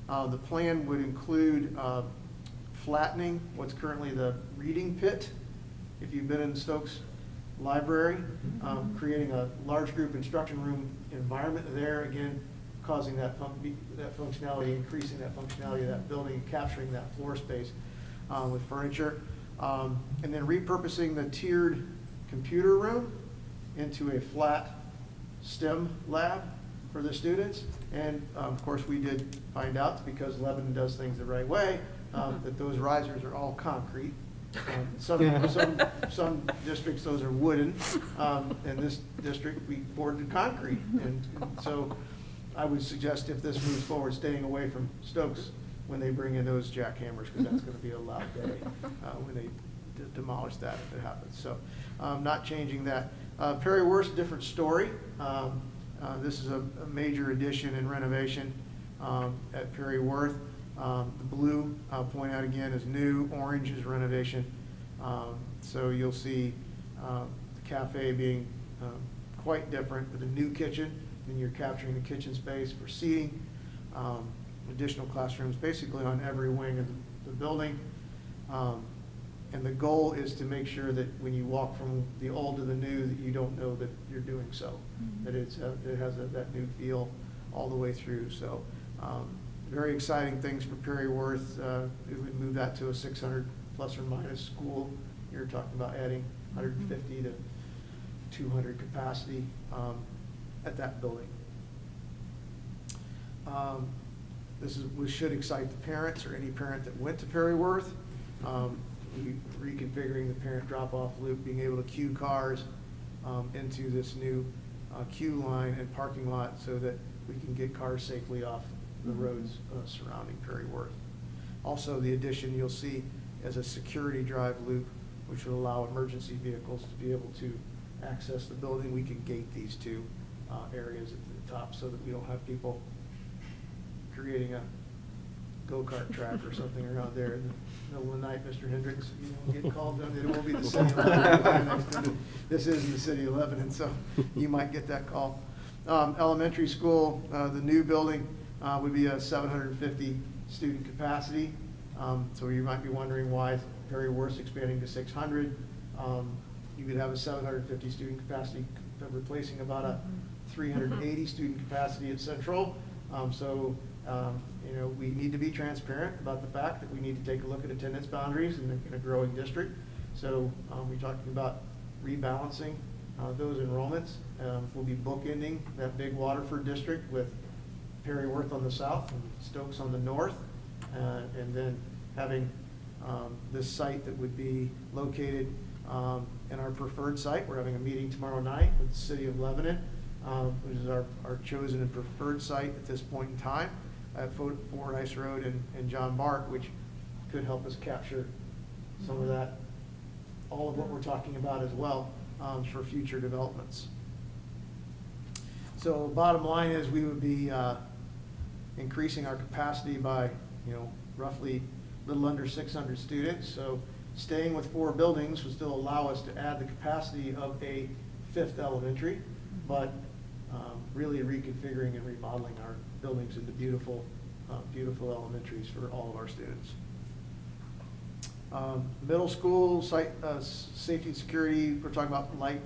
The plan would include flattening what's currently the reading pit if you've been in the Stokes Library, creating a large group instruction room environment there, again, causing that functionality, increasing that functionality of that building, capturing that floor space with furniture. And then repurposing the tiered computer room into a flat STEM lab for the students. And of course, we did find out, because Lebanon does things the right way, that those risers are all concrete. Some districts, those are wooden. In this district, we boarded concrete. And so I would suggest, if this moves forward, staying away from Stokes when they bring in those jackhammers, because that's going to be a loud day when they demolish that, if it happens. So not changing that. Perry Worth's a different story. This is a major addition and renovation at Perry Worth. The blue, I'll point out again, is new. Orange is renovation. So you'll see the cafe being quite different with a new kitchen. Then you're capturing the kitchen space for seating, additional classrooms basically on every wing of the building. And the goal is to make sure that when you walk from the old to the new, that you don't know that you're doing so, that it has that new feel all the way through. So very exciting things for Perry Worth. We would move that to a 600 plus or minus school. You're talking about adding 150 to 200 capacity at that building. This should excite the parents or any parent that went to Perry Worth. Reconfiguring the parent drop-off loop, being able to queue cars into this new queue line and parking lot so that we can get cars safely off the roads surrounding Perry Worth. Also, the addition you'll see as a security drive loop, which will allow emergency vehicles to be able to access the building. We can gate these two areas at the top so that we don't have people creating a go-kart track or something around there in the middle of the night. Mr. Hendricks, you won't get called down. It won't be the city of Lebanon. This is the city of Lebanon, so you might get that call. Elementary school, the new building would be a 750 student capacity. So you might be wondering why Perry Worth's expanding to 600. You could have a 750 student capacity replacing about a 380 student capacity at Central. We need to be transparent about the fact that we need to take a look at attendance boundaries in a growing district. So we're talking about rebalancing those enrollments. We'll be bookending that big Waterford district with Perry Worth on the south and Stokes on the north, and then having this site that would be located in our preferred site. We're having a meeting tomorrow night with the city of Lebanon, which is our chosen and preferred site at this point in time at Fordyce Road and John Mark, which could help us capture some of that, all of what we're talking about as well for future developments. So bottom line is we would be increasing our capacity by roughly a little under 600 students. So staying with 4 buildings would still allow us to add the capacity of a 5th elementary, but really reconfiguring and remodeling our buildings into beautiful elementaries for all of our students. Middle school, site safety and security, we're talking about light,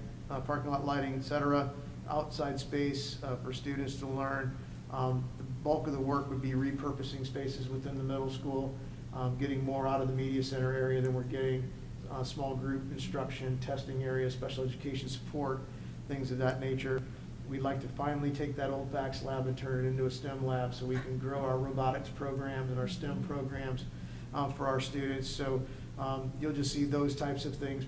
parking lot lighting, et cetera, outside space for students to learn. The bulk of the work would be repurposing spaces within the middle school, getting more out of the media center area than we're getting, small group instruction, testing area, special education support, things of that nature. We'd like to finally take that old PACS lab and turn it into a STEM lab so we can grow our robotics programs and our STEM programs for our students. So you'll just see those types of things,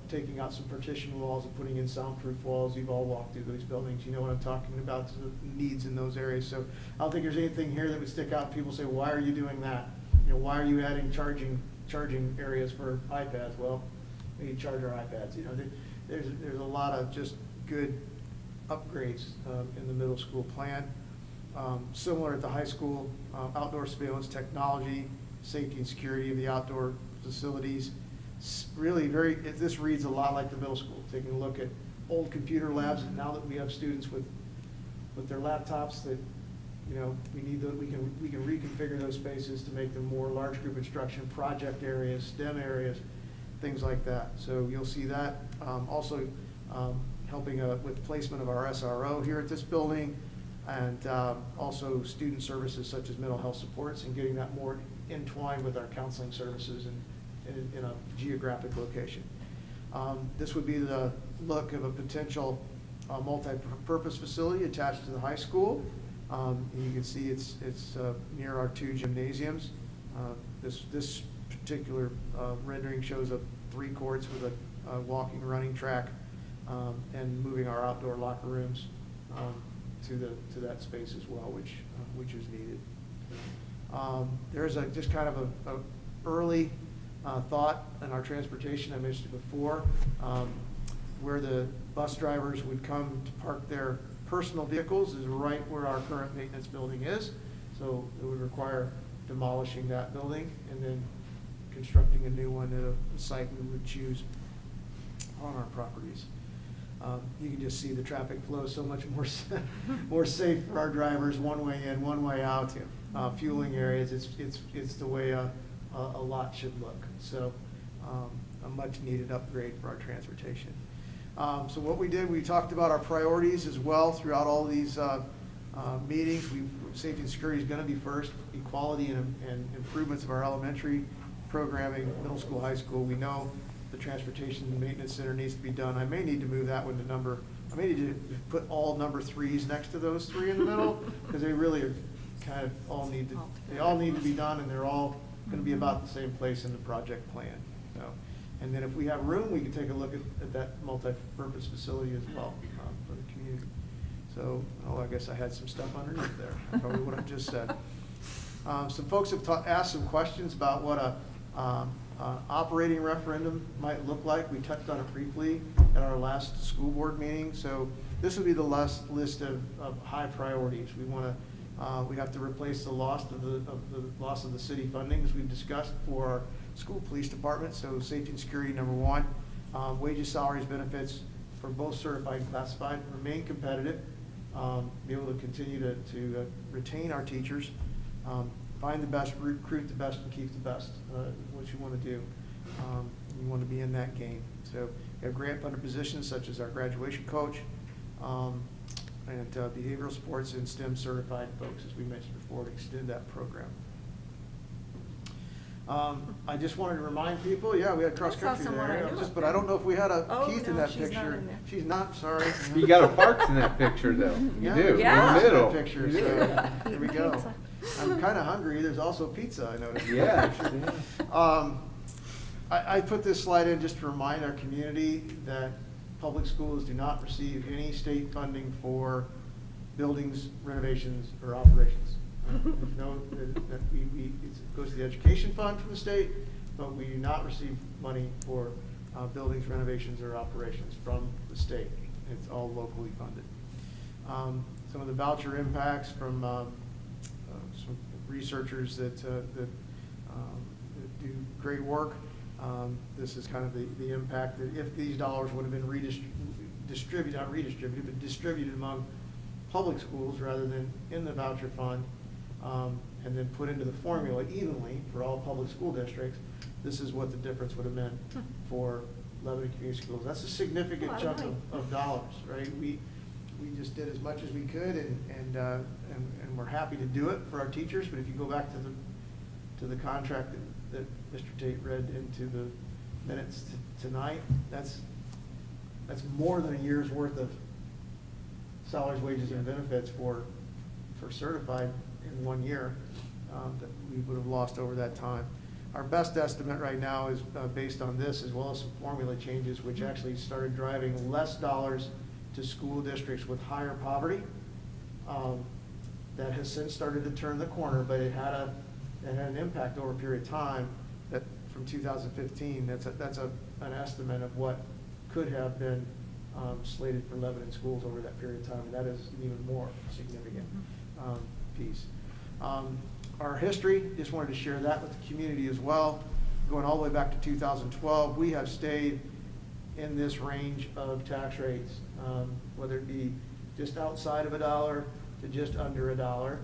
taking out some partition walls and putting in soundproof walls. You've all walked through those buildings. You know what I'm talking about, the needs in those areas. So I don't think there's anything here that would stick out. People say, why are you doing that? Why are you adding charging areas for iPads? Well, we need to charge our iPads. There's a lot of just good upgrades in the middle school plan. Similar at the high school, outdoor surveillance technology, safety and security of the outdoor facilities. Really this reads a lot like the middle school, taking a look at old computer labs, and now that we have students with their laptops that we can reconfigure those spaces to make them more large group instruction, project areas, STEM areas, things like that. So you'll see that. Also helping with placement of our SRO here at this building, and also student services such as mental health supports, and getting that more entwined with our counseling services in a geographic location. This would be the look of a potential multi-purpose facility attached to the high school. You can see it's near our 2 gymnasiums. This particular rendering shows 3 courts with a walking, running track, and moving our outdoor locker rooms to that space as well, which is needed. There's just kind of a early thought in our transportation. I mentioned it before, where the bus drivers would come to park their personal vehicles is right where our current maintenance building is. So it would require demolishing that building and then constructing a new one at a site we would choose on our properties. You can just see the traffic flow so much more safe for our drivers, one way in, one way out. Fueling areas, it's the way a lot should look. So a much needed upgrade for our transportation. So what we did, we talked about our priorities as well throughout all these meetings. Safety and security is going to be first. Equality and improvements of our elementary programming, middle school, high school. We know the transportation and maintenance center needs to be done. I may need to move that one to I may need to put all number 3s next to those 3 in the middle, because they really are kind of all need to be done, and they're all going to be about the same place in the project plan. So, and then if we have room, we can take a look at that multi-purpose facility as well for the community. So, I guess I had some stuff underneath there, probably what I just said. Some folks have asked some questions about what a operating referendum might look like. We touched on it briefly at our last school board meeting. So this would be the last list of high priorities. We have to replace the loss of the city funding, as we've discussed, for our school police department. So safety and security, number 1. Wages, salaries, benefits for both certified and classified remain competitive. Be able to continue to retain our teachers. Find the best, recruit the best, and keep the best, what you want to do. You want to be in that game. So we have grant funded positions such as our graduation coach, and behavioral sports and STEM certified folks, as we mentioned before, to extend that program. I just wanted to remind people, we had cross country there, but I don't know if we had Keith in that picture. She's not, sorry. You got a Parks in that picture, though. You do. Yeah. In the middle. Picture, so here we go. I'm kind of hungry. There's also pizza, I noticed. Yeah. I put this slide in just to remind our community that public schools do not receive any state funding for buildings, renovations, or operations. No, that it goes to the education fund from the state, but we do not receive money for buildings, renovations, or operations from the state. It's all locally funded. Some of the voucher impacts from some researchers that do great work. This is kind of the impact that if these dollars would have been distributed among public schools rather than in the voucher fund, and then put into the formula evenly for all public school districts, this is what the difference would have meant for Lebanon Community Schools. That's a significant chunk of dollars, right? We just did as much as we could, and we're happy to do it for our teachers. But if you go back to the contract that Mr. Tate read into the minutes tonight, that's more than a year's worth of salaries, wages, and benefits for certified in 1 year that we would have lost over that time. Our best estimate right now is based on this, as well as some formula changes, which actually started driving less dollars to school districts with higher poverty. That has since started to turn the corner, but it had an impact over a period of time that from 2015. That's an estimate of what could have been slated for Lebanon schools over that period of time. And that is an even more significant piece. Our history, just wanted to share that with the community as well. Going all the way back to 2012, we have stayed in this range of tax rates, whether it be just outside of $1 to just under $1.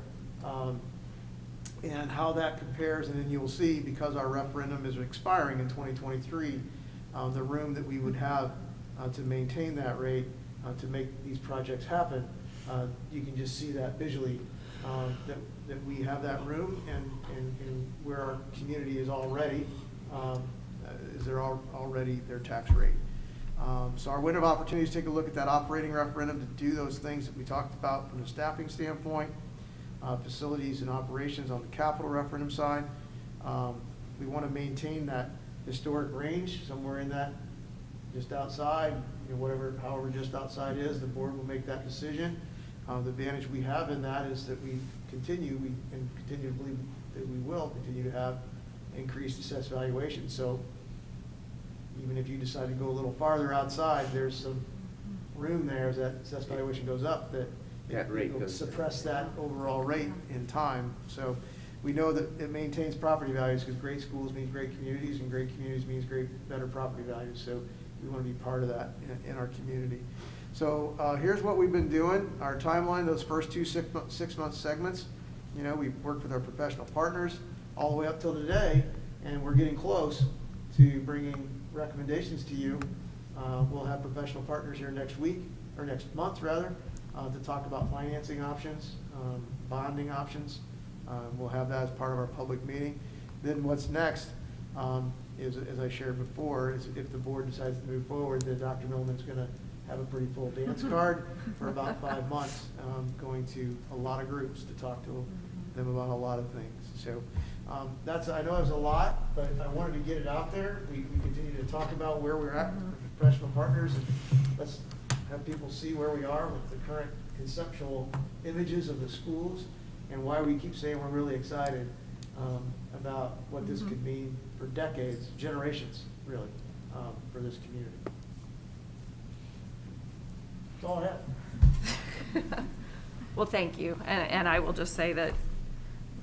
And how that compares, and then you'll see, because our referendum is expiring in 2023, the room that we would have to maintain that rate, to make these projects happen, you can just see that visually, that we have that room and where our community is already, already their tax rate. So our window of opportunity is take a look at that operating referendum to do those things that we talked about from the staffing standpoint, facilities and operations on the capital referendum side. We want to maintain that historic range, somewhere in that just outside, however just outside is, the board will make that decision. The advantage we have in that is that we continue to believe that we will continue to have increased assessed valuation. So even if you decide to go a little farther outside, there's some room there as that assessed valuation goes up that it will suppress that overall rate in time. So we know that it maintains property values because great schools means great communities, and great communities means better property values. So we want to be part of that in our community. So here's what we've been doing. Our timeline, those first two 6-month segments, we've worked with our professional partners all the way up till today, and we're getting close to bringing recommendations to you. We'll have professional partners here next month, to talk about financing options, bonding options. We'll have that as part of our public meeting. Then what's next is, as I shared before, is if the board decides to move forward, then Dr. Millman's going to have a pretty full dance card for about 5 months, going to a lot of groups to talk to them about a lot of things. So I know it was a lot, but I wanted to get it out there. We continue to talk about where we're at with professional partners, and let's have people see where we are with the current conceptual images of the schools and why we keep saying we're really excited about what this could mean for decades, generations, really, for this community. That's all I have. Well, thank you. And I will just say that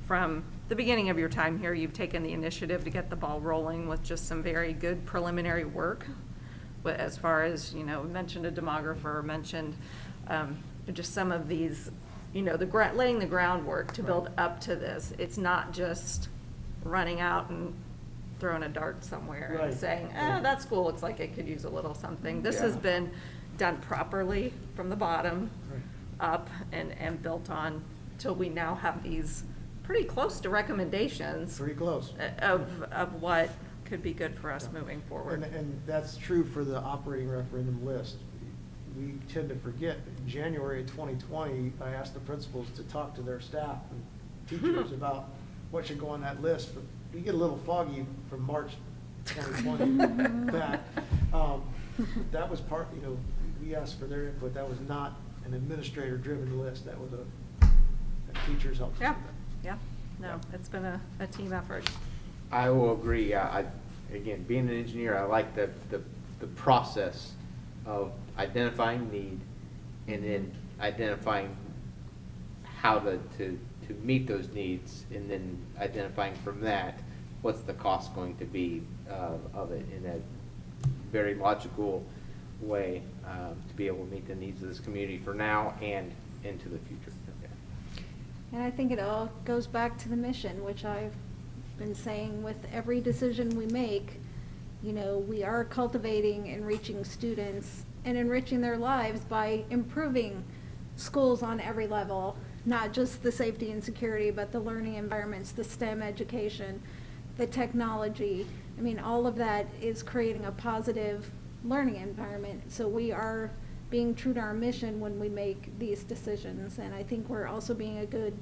from the beginning of your time here, you've taken the initiative to get the ball rolling with just some very good preliminary work. But as far as, mentioned a demographer, mentioned just some of these, laying the groundwork to build up to this. It's not just running out and throwing a dart somewhere and saying, that school looks like it could use a little something. This has been done properly from the bottom up and built on till we now have these pretty close to recommendations. Pretty close. Of what could be good for us moving forward. And that's true for the operating referendum list. We tend to forget that in January of 2020, I asked the principals to talk to their staff and teachers about what should go on that list. But we get a little foggy from March 2020 back. That was part, we asked for their input. That was not an administrator-driven list. That was a teacher's help. It's been a team effort. I will agree. Again, being an engineer, I like the process of identifying need and then identifying how to meet those needs, and then identifying from that what's the cost going to be of it in a very logical way to be able to meet the needs of this community for now and into the future. Okay. And I think it all goes back to the mission, which I've been saying with every decision we make. We are cultivating and reaching students and enriching their lives by improving schools on every level, not just the safety and security, but the learning environments, the STEM education, the technology. All of that is creating a positive learning environment. So we are being true to our mission when we make these decisions. And I think we're also being a good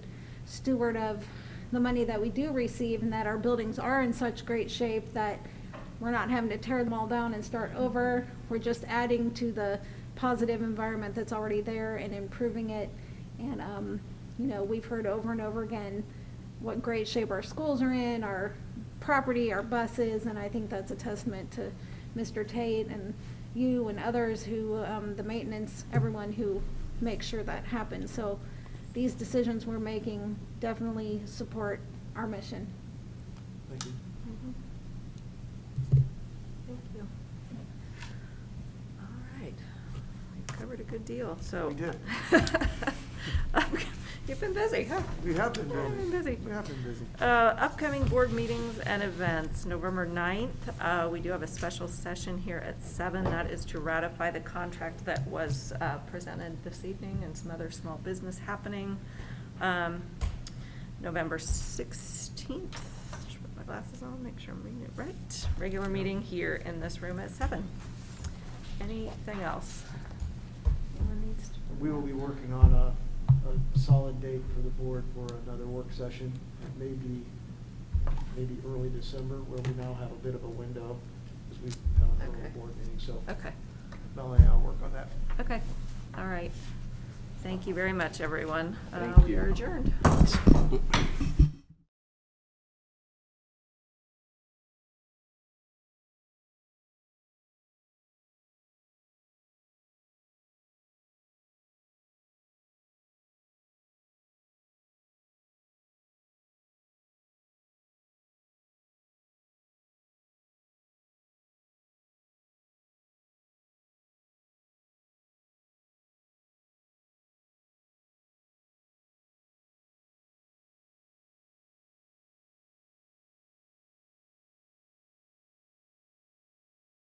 steward of the money that we do receive, and that our buildings are in such great shape that we're not having to tear them all down and start over. We're just adding to the positive environment that's already there and improving it. And, we've heard over and over again what great shape our schools are in, our property, our buses, and I think that's a testament to Mr. Tate and you and others who, the maintenance, everyone who makes sure that happens. So these decisions we're making definitely support our mission. Thank you. Thank you. All right. We covered a good deal, so. We did. You've been busy, huh? We have been I've been busy. We have been busy. Upcoming board meetings and events, November 9th, we do have a special session here at 7. That is to ratify the contract that was presented this evening and some other small business happening. November 16th, just put my glasses on, make sure I'm reading it right. Regular meeting here in this room at 7. Anything else? Anyone needs to? We will be working on a solid date for the board for another work session. It may be maybe early December, where we now have a bit of a window, because we have an early Okay. board meeting, so. Okay. Melanie and I will work on that. Okay, all right. Thank you very much, everyone. Thank We you. are adjourned.